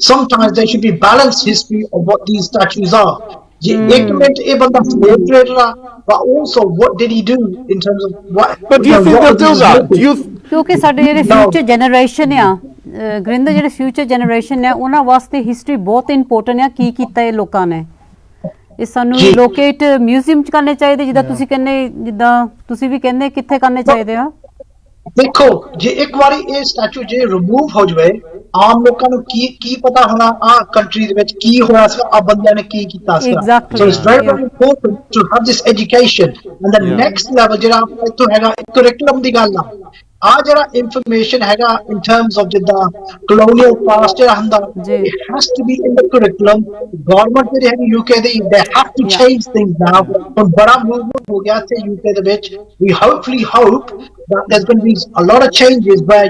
sometimes there should be balanced history of what these statues are ਜੇ ਇੱਕ ਮਿੰਟ ਇਹ ਬੰਦਾ slave trader ਆ but also what did he do in terms of what but do you think they'll do that ਕਿਉਂਕਿ ਸਾਡੇ ਜਿਹੜੇ future generation ਆ ਗੁਰਿੰਦਰ ਜਿਹੜੇ ਫਿਊਚਰ ਜਨਰੇਸ਼ਨ ਆ ਉਹਨਾਂ ਵਾਸਤੇ ਹਿਸਟਰੀ ਬਹੁਤ ਇੰਪੋਰਟੈਂਟ ਆ ਕੀ ਕੀਤਾ ਇਹ ਲੋਕਾਂ ਨੇ ਇਹ ਸਾਨੂੰ ਲੋਕੇਟ ਮਿਊਜ਼ੀਅਮ ਚ ਕਰਨੇ ਚਾਹੀਦੇ ਜਿੱਦਾਂ ਤੁਸੀਂ ਕਹਿੰਦੇ ਜਿੱਦਾਂ ਤੁਸੀਂ ਵੀ ਕਹਿੰਦੇ ਕਿੱਥੇ ਕਰਨੇ ਚਾਹੀਦੇ ਆ ਦੇਖੋ ਜੇ ਇੱਕ ਵਾਰੀ ਇਹ ਸਟੈਚੂ ਜੇ ਰਿਮੂਵ ਹੋ ਜਾਵੇ ਆਮ ਲੋਕਾਂ ਨੂੰ ਕੀ ਪਤਾ ਹੋਣਾ ਆ ਕੰਟਰੀ ਦੇ ਵਿੱਚ ਕੀ ਹੋਇਆ ਸੀ ਆ ਬੰਦਿਆਂ ਨੇ ਕੀ ਕੀਤਾ ਸੀ so it's very very important to have this education and the next level ਜਿਹੜਾ ਇੱਥੋਂ ਹੈਗਾ curriculum ਦੀ ਗੱਲ ਆ ਜਿਹੜਾ information ਹੈਗਾ in terms of ਜਿੱਦਾਂ colonial past ਜਿਹੜਾ ਹੁੰਦਾ it has to be in the curriculum government ਜਿਹੜੀ ਹੈਗੀ UK the they have to change things now ਹੁਣ ਬੜਾ movement ਹੋ ਗਿਆ ਤੇ UK ਦੇ ਵਿੱਚ we hopefully hope that there's going to be a lot of changes where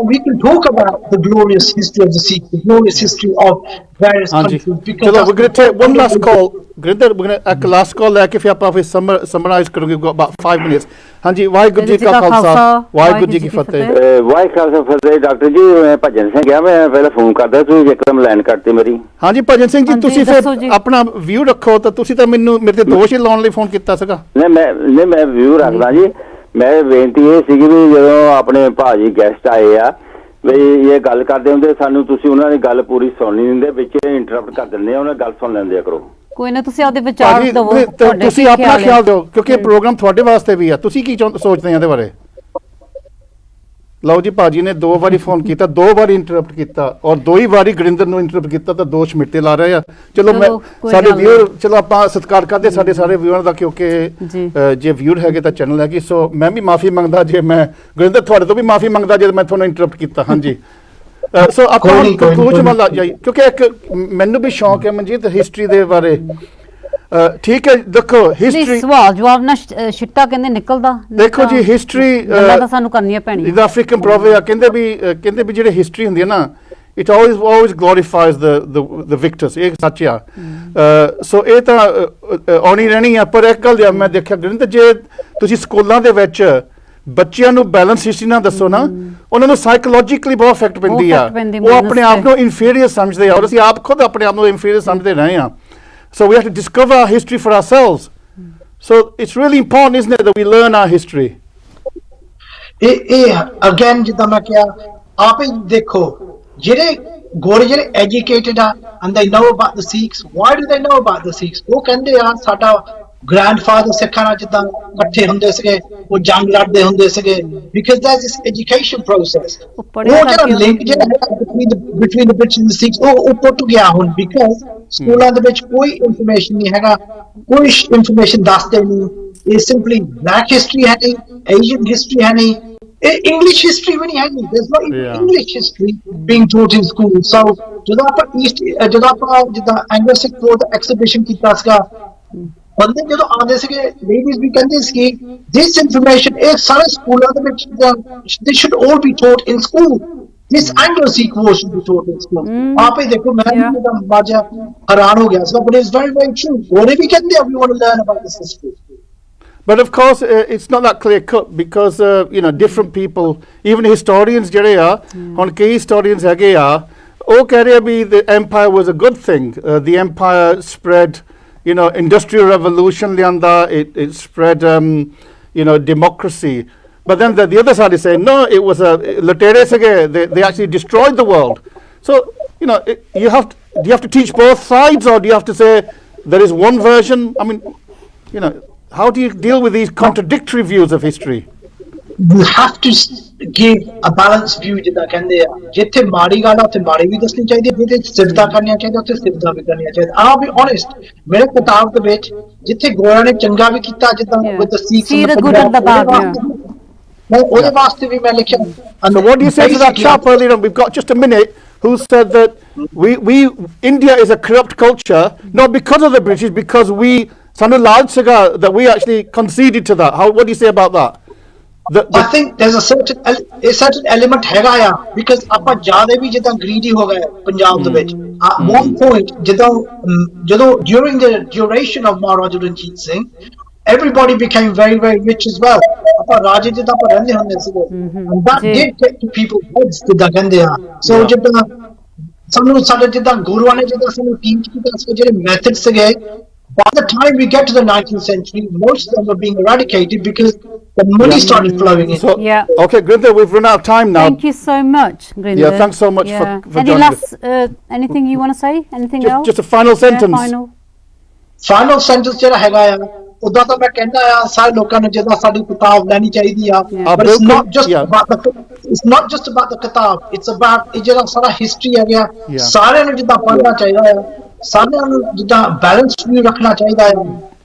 we can talk about the glorious history of the Sikhs, the glorious history of various countries. Because we're going to take one last call. We're going to last call like if you have summarize we've got about 5 minutes. ਹਾਂਜੀ ਵਾਹਿਗੁਰੂ ਜੀ ਕਾ ਖਾਲਸਾ ਵਾਹਿਗੁਰੂ ਜੀ ਕੀ ਫਤਿਹ ਵਾਹਿਗੁਰੂ ਜੀ ਫਤਿਹ doctor ਜੀ ਮੈਂ ਭਜਨ ਸਿੰਘ ਗਿਆ ਮੈਂ ਪਹਿਲਾਂ phone ਕਰਦਾ ਤੁਸੀਂ ਇੱਕਦਮ ਲਾਈਨ ਕੱਟਤੀ ਮੇਰੀ ਹਾਂਜੀ ਭਜਨ ਸਿੰਘ ਜੀ ਤੁਸੀਂ ਫਿਰ ਆਪਣਾ ਵਿਊ ਰੱਖੋ ਤਾਂ ਤੁਸੀਂ ਤਾਂ ਮੈਨੂੰ ਮੇਰੇ ਤੇ ਦੋਸ਼ ਹੀ ਲਾਉਣ ਲਈ ਫੋਨ ਕੀਤਾ ਸੀਗਾ ਨਹੀਂ ਮੈਂ ਵਿਊ ਰੱਖਦਾ ਜੀ ਮੈਂ ਬੇਨਤੀ ਇਹ ਸੀਗੀ ਵੀ ਜਦੋਂ ਆਪਣੇ ਭਾਜੀ ਗੈਸਟ ਆਏ ਆ ਵੀ ਇਹ ਗੱਲ ਕਰਦੇ ਹੁੰਦੇ ਸਾਨੂੰ ਤੁਸੀਂ ਉਹਨਾਂ ਦੀ ਗੱਲ ਪੂਰੀ ਸੁਣ ਨਹੀਂ ਦਿੰਦੇ ਵਿੱਚ ਇੰਟਰਰਪਟ ਕਰ ਦਿੰਦੇ ਆ ਉਹਨਾਂ ਗੱਲ ਸੁਣ ਲੈਂਦੇ ਆ ਕਰੋ ਕੋਈ ਨਾ ਤੁਸੀਂ ਆਪਦੇ ਵਿਚਾਰ ਦਿਓ ਤੁਸੀਂ ਆਪਣਾ ਖਿਆਲ ਦਿਓ ਕਿਉਂਕਿ ਇਹ ਪ੍ਰੋਗਰਾਮ ਤੁਹਾਡੇ ਵਾਸਤੇ ਵੀ ਆ ਤੁਸੀਂ ਕੀ ਸੋਚਦੇ ਆ ਇਹਦੇ ਬਾਰੇ ਲਓ ਜੀ ਭਾਜੀ ਨੇ 2 ਵਾਰੀ ਫੋਨ ਕੀਤਾ 2 ਵਾਰੀ ਇੰਟਰਰਪਟ ਕੀਤਾ ਔਰ 2 ਹੀ ਵਾਰੀ ਗੁਰਿੰਦਰ ਨੂੰ ਇੰਟਰਰਪਟ ਕੀਤਾ ਤਾਂ ਦੋਸ਼ ਮਿੱਟੇ ਲਾ ਰਹੇ ਆ ਚਲੋ ਮੈਂ ਸਾਡੇ ਵਿਊਅਰ ਚਲੋ ਆਪਾਂ ਸਤਿਕਾਰ ਕਰਦੇ ਸਾਡੇ ਸਾਰੇ ਵਿਊਅਰ ਦਾ ਕਿਉਂਕਿ ਜੇ ਵਿਊਅਰ ਹੈਗੇ ਤਾਂ ਚੈਨਲ ਹੈਗੀ ਸੋ ਮੈਂ ਵੀ ਮਾਫੀ ਮੰਗਦਾ ਜੇ ਮੈਂ ਗੁਰਿੰਦਰ ਤੁਹਾਡੇ ਤੋਂ ਵੀ ਮਾਫੀ ਮੰਗਦਾ ਜੇ ਮੈਂ ਤੁਹਾਨੂੰ ਇੰਟਰਰਪਟ ਕੀਤਾ ਹਾਂਜੀ ਸੋ ਆਪਾਂ ਕੰਕਲੂਜਨ ਵੱਲ ਜਾਈ ਕਿਉਂਕਿ ਇੱਕ ਮੈਨੂੰ ਵੀ ਸ਼ੌਂਕ ਹੈ ਮਨਜੀਤ ਹਿਸਟਰੀ ਦੇ ਬਾਰੇ ਠੀਕ ਹੈ ਦੇਖੋ ਹਿਸਟਰੀ ਸਵਾਲ ਜਵਾਬ ਨਾਲ ਛਿੱਟਾ ਕਹਿੰਦੇ ਨਿਕਲਦਾ ਦੇਖੋ ਜੀ ਹਿਸਟਰੀ ਤਾਂ ਸਾਨੂੰ ਕਰਨੀਆਂ ਪੈਣੀਆਂ ਇਹਦਾ ਅਫਰੀਕਨ ਪ੍ਰੋਵਰਬ ਕਹਿੰਦੇ ਵੀ ਜਿਹੜੇ ਹਿਸਟਰੀ ਹੁੰਦੀ ਹੈ ਨਾ it always glorifies the victors ਇਹ ਸੱਚ ਆ ਸੋ ਇਹ ਤਾਂ ਆਉਣੀ ਰਹਿਣੀ ਆ ਪਰ ਇੱਕ ਗੱਲ ਮੈਂ ਦੇਖਿਆ ਗੁਰਿੰਦਰ ਜੇ ਤੁਸੀਂ ਸਕੂਲਾਂ ਦੇ ਵਿੱਚ ਬੱਚਿਆਂ ਨੂੰ ਬੈਲੈਂਸ ਹਿਸਟਰੀ ਨਾਲ ਦੱਸੋ ਨਾ, ਉਹਨਾਂ ਨੂੰ ਸਾਈਕੋਲੋਜੀਕਲੀ ਬਹੁਤ ਇਫੈਕਟ ਪੈਂਦੀ ਆ, ਉਹ ਆਪਣੇ ਆਪ ਨੂੰ ਇਨਫੀਰੀਅਰ ਸਮਝਦੇ ਆ, ਔਰ ਅਸੀਂ ਆਪ ਖੁਦ ਆਪਣੇ ਆਪ ਨੂੰ ਇਨਫੀਰੀਅਰ ਸਮਝਦੇ ਰਹੇ ਆ। So we have to discover our history for ourselves. So it's really important, isn't it, that we learn our history? Again, ਜਿੱਦਾਂ ਮੈਂ ਕਿਹਾ, ਆਪ ਹੀ ਦੇਖੋ, ਜਿਹੜੇ ਗੋਰੇ ਜਿਹੜੇ ਐਜੂਕੇਟਡ ਆ and they know about the Sikhs. Why do they know about the Sikhs? ਉਹ ਕਹਿੰਦੇ ਆ ਸਾਡਾ grandfather ਸਿੱਖਾਂ ਨਾਲ ਜਿੱਦਾਂ ਇਕੱਠੇ ਹੁੰਦੇ ਸੀਗੇ, ਉਹ ਜੰਗ ਲੜਦੇ ਹੁੰਦੇ ਸੀਗੇ, because there's this education process. ਉਹ ਜਿਹੜਾ ਲਿੰਕ ਜਿਹੜਾ between the British and the Sikhs, ਉਹ ਟੁੱਟ ਗਿਆ ਹੁਣ, because ਸਕੂਲਾਂ ਦੇ ਵਿੱਚ ਕੋਈ ਇਨਫੋਰਮੇਸ਼ਨ ਨਹੀਂ ਹੈਗਾ, ਕੋਈ ਇਨਫੋਰਮੇਸ਼ਨ ਦੱਸਦੇ ਨਹੀਂ, ਇਹ ਸਿੰਪਲੀ ਬਲੈਕ ਹਿਸਟਰੀ ਹੈ ਨਹੀਂ, ਏਸ਼ੀਅਨ ਹਿਸਟਰੀ ਹੈ ਨਹੀਂ, English history ਵੀ ਨਹੀਂ ਹੈਗੀ, there's no English history being taught in school. So ਜਦੋਂ ਆਪਾਂ ਜਿੱਦਾਂ ਐਂਗਲੋ-ਸਿੱਖ ਫੋਰਥ ਐਗਜ਼ੀਬਿਸ਼ਨ ਕੀਤਾ ਸੀਗਾ, ਬੰਦੇ ਜਦੋਂ ਆਉਂਦੇ ਸੀਗੇ ਲੇਡੀਜ਼ ਵੀ ਕਹਿੰਦੇ ਸੀ this information ਇਹ ਸਾਰੇ ਸਕੂਲਾਂ ਦੇ ਵਿੱਚ they should all be taught in school. This Anglo-Sikh war should be taught in school. ਆਪ ਹੀ ਦੇਖੋ, ਮੈਂ ਜਦੋਂ ਬਾਜਾ ਹੈਰਾਨ ਹੋ ਗਿਆ ਸੀ, but it's very very true. ਉਹਨੇ ਵੀ ਕਹਿੰਦੇ we want to learn about this history. But of course, it's not that clear cut, because different people, even historians ਜਿਹੜੇ ਆ, ਹੁਣ ਕਈ historians ਹੈਗੇ ਆ, ਉਹ ਕਹਿ ਰਹੇ ਵੀ the empire was a good thing. The empire spread, industrial revolution ਲਿਆਂਦਾ, it spread, democracy. But then the other side is saying, no, it was ਲਟੇਰੇ ਸੀਗੇ, they actually destroyed the world. So, do you have to teach both sides, or do you have to say there is one version? I mean, how do you deal with these contradictory views of history? You have to give a balanced view, ਜਿੱਦਾਂ ਕਹਿੰਦੇ ਆ, ਜਿੱਥੇ ਮਾੜੀ ਗੱਲ ਆ ਉੱਥੇ ਮਾੜੀ ਵੀ ਦੱਸਣੀ ਚਾਹੀਦੀ ਹੈ, ਜਿੱਥੇ ਸਿਫਤਾਂ ਕਰਨੀਆਂ ਚਾਹੀਦੀਆਂ ਉੱਥੇ ਸਿਫਤਾਂ ਵੀ ਕਰਨੀਆਂ ਚਾਹੀਦੀਆਂ। I'll be honest, ਮੇਰੇ ਕਿਤਾਬ ਦੇ ਵਿੱਚ ਜਿੱਥੇ ਗੋਰਿਆਂ ਨੇ ਚੰਗਾ ਵੀ ਕੀਤਾ, ਜਿੱਦਾਂ with the Sikhs, ਉਹਦੇ ਵਾਸਤੇ ਵੀ ਮੈਂ ਲਿਖਿਆ। So what do you say to that chap earlier on? We've got just a minute, who said that India is a corrupt culture, not because of the British, because ਸਾਨੂੰ ਲਾਲਚ ਸੀਗਾ that we actually conceded to that. What do you say about that? I think there's a certain element ਹੈਗਾ ਆ, because ਆਪਾਂ ਜ਼ਿਆਦਾ ਵੀ ਜਿੱਦਾਂ greedy ਹੋ ਗਏ ਪੰਜਾਬ ਦੇ ਵਿੱਚ। At one point, ਜਦੋਂ during the duration of Maharaja Ranjit Singh, everybody became very very rich as well. ਆਪਾਂ ਰਾਜੇ ਜਿੱਦਾਂ ਆਪਾਂ ਰਹਿੰਦੇ ਹੁੰਦੇ ਸੀਗੇ, and that did get to people's heads, ਜਿੱਦਾਂ ਕਹਿੰਦੇ ਆ। So ਜਿੱਦਾਂ ਸਾਨੂੰ ਸਾਡੇ ਜਿੱਦਾਂ ਗੁਰੂਆਂ ਨੇ ਜਿੱਦਾਂ ਸਾਨੂੰ teach ਕੀਤਾ ਸੀ, ਜਿਹੜੇ methods ਸੀਗੇ, by the time we get to the 19th century, most of them were being eradicated because the money started flowing in. So, okay, Gurinder, we've run out of time now. Thank you so much, Gurinder. Yeah, thanks so much for Any last, anything you want to say? Anything else? Just a final sentence. Final sentence ਜਿਹੜਾ ਹੈਗਾ ਆ, ਉਦਾਂ ਤਾਂ ਮੈਂ ਕਹਿੰਦਾ ਆ ਸਾਰੇ ਲੋਕਾਂ ਨੂੰ ਜਿੱਦਾਂ ਸਾਡੀ ਕਿਤਾਬ ਲੈਣੀ ਚਾਹੀਦੀ ਆ, but it's not just about the ਕਿਤਾਬ, it's about ਇਹ ਜਿਹੜਾ ਸਾਰਾ ਹਿਸਟਰੀ ਹੈ ਗਿਆ, ਸਾਰਿਆਂ ਨੂੰ ਜਿੱਦਾਂ ਪੜ੍ਹਨਾ ਚਾਹੀਦਾ ਆ, ਸਾਰਿਆਂ ਨੂੰ ਜਿੱਦਾਂ ਬੈਲੈਂਸ ਵੀ ਰੱਖਣਾ ਚਾਹੀਦਾ ਹੈ,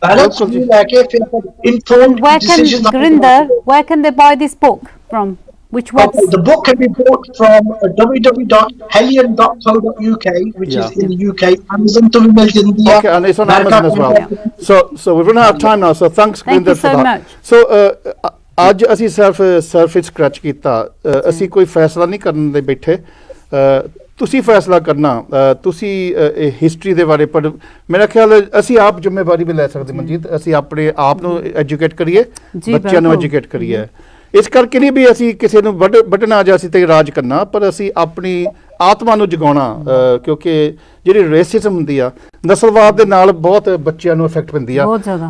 ਬੈਲੈਂਸ ਵੀ ਲੈ ਕੇ ਫਿਰ informed decisions. Gurinder, where can they buy this book from? Which website? The book can be bought from www.hellion.co.uk, which is in the UK. Amazon to be built in India. Okay, and it's on Amazon as well. So we've run out of time now. So thanks, Gurinder, for that. Much. So ਅੱਜ ਅਸੀਂ surface scratch ਕੀਤਾ, ਅਸੀਂ ਕੋਈ ਫੈਸਲਾ ਨਹੀਂ ਕਰਨ ਦੇ ਬੈਠੇ, ਤੁਸੀਂ ਫੈਸਲਾ ਕਰਨਾ, ਤੁਸੀਂ ਹਿਸਟਰੀ ਦੇ ਬਾਰੇ ਪਰ ਮੇਰਾ ਖਿਆਲ ਅਸੀਂ ਆਪ ਜ਼ਿੰਮੇਵਾਰੀ ਵੀ ਲੈ ਸਕਦੇ ਮਨਜੀਤ, ਅਸੀਂ ਆਪਣੇ ਆਪ ਨੂੰ ਐਜੂਕੇਟ ਕਰੀਏ, ਬੱਚਿਆਂ ਨੂੰ ਐਜੂਕੇਟ ਕਰੀਏ। ਇਸ ਕਰਕੇ ਨਹੀਂ ਵੀ ਅਸੀਂ ਕਿਸੇ ਨੂੰ ਵੱਢਣਾ ਜਾਂ ਅਸੀਂ ਤੇ ਰਾਜ ਕਰਨਾ, ਪਰ ਅਸੀਂ ਆਪਣੀ ਆਤਮਾ ਨੂੰ ਜਗਾਉਣਾ, ਕਿਉਂਕਿ ਜਿਹੜੀ ਰੇਸਿਜ਼ਮ ਹੁੰਦੀ ਆ, ਨਸਲਵਾਦ ਦੇ ਨਾਲ ਬਹੁਤ ਬੱਚਿਆਂ ਨੂੰ ਇਫੈਕਟ ਪੈਂਦੀ ਆ।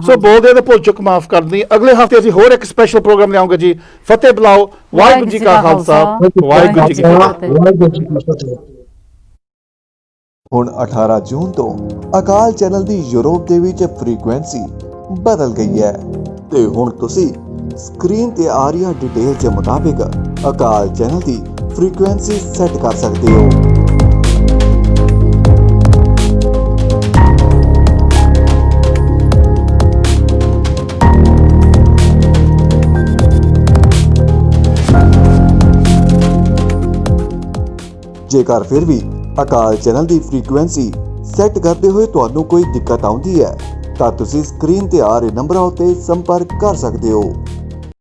ਸੋ ਬੋਲਦੇ ਤੇ ਭੁੱਲ ਚੁੱਕ ਮਾਫ ਕਰਨੀ। ਅਗਲੇ ਹਫਤੇ ਅਸੀਂ ਹੋਰ ਇੱਕ ਸਪੈਸ਼ਲ ਪ੍ਰੋਗਰਾਮ ਲਿਆਉਂਗੇ ਜੀ। ਫਤਿਹ ਬੁਲਾਓ। ਵਾਹਿਗੁਰੂ ਜੀ ਕਾ ਖਾਲਸਾ, ਵਾਹਿਗੁਰੂ ਜੀ ਕੀ ਫਤਿਹ। ਹੁਣ 18 ਜੂਨ ਤੋਂ ਅਕਾਲ ਚੈਨਲ ਦੀ ਯੂਰਪ ਦੇ ਵਿੱਚ ਫ੍ਰੀਕੁਐਂਸੀ ਬਦਲ ਗਈ ਹੈ ਤੇ ਹੁਣ ਤੁਸੀਂ ਸਕਰੀਨ ਤੇ ਆ ਰਹੀ ਡਿਟੇਲ ਦੇ ਮੁਤਾਬਿਕ ਅਕਾਲ ਚੈਨਲ ਦੀ ਫ੍ਰੀਕੁਐਂਸੀ ਸੈੱਟ ਕਰ ਸਕਦੇ ਹੋ। ਜੇਕਰ ਫਿਰ ਵੀ ਅਕਾਲ ਚੈਨਲ ਦੀ ਫ੍ਰੀਕੁਐਂਸੀ ਸੈੱਟ ਕਰਦੇ ਹੋਏ ਤੁਹਾਨੂੰ ਕੋਈ ਦਿੱਕਤ ਆਉਂਦੀ ਹੈ ਤਾਂ ਤੁਸੀਂ ਸਕਰੀਨ ਤੇ ਆ ਰਹੇ ਨੰਬਰਾਂ ਉੱਤੇ ਸੰਪਰਕ ਕਰ ਸਕਦੇ ਹੋ।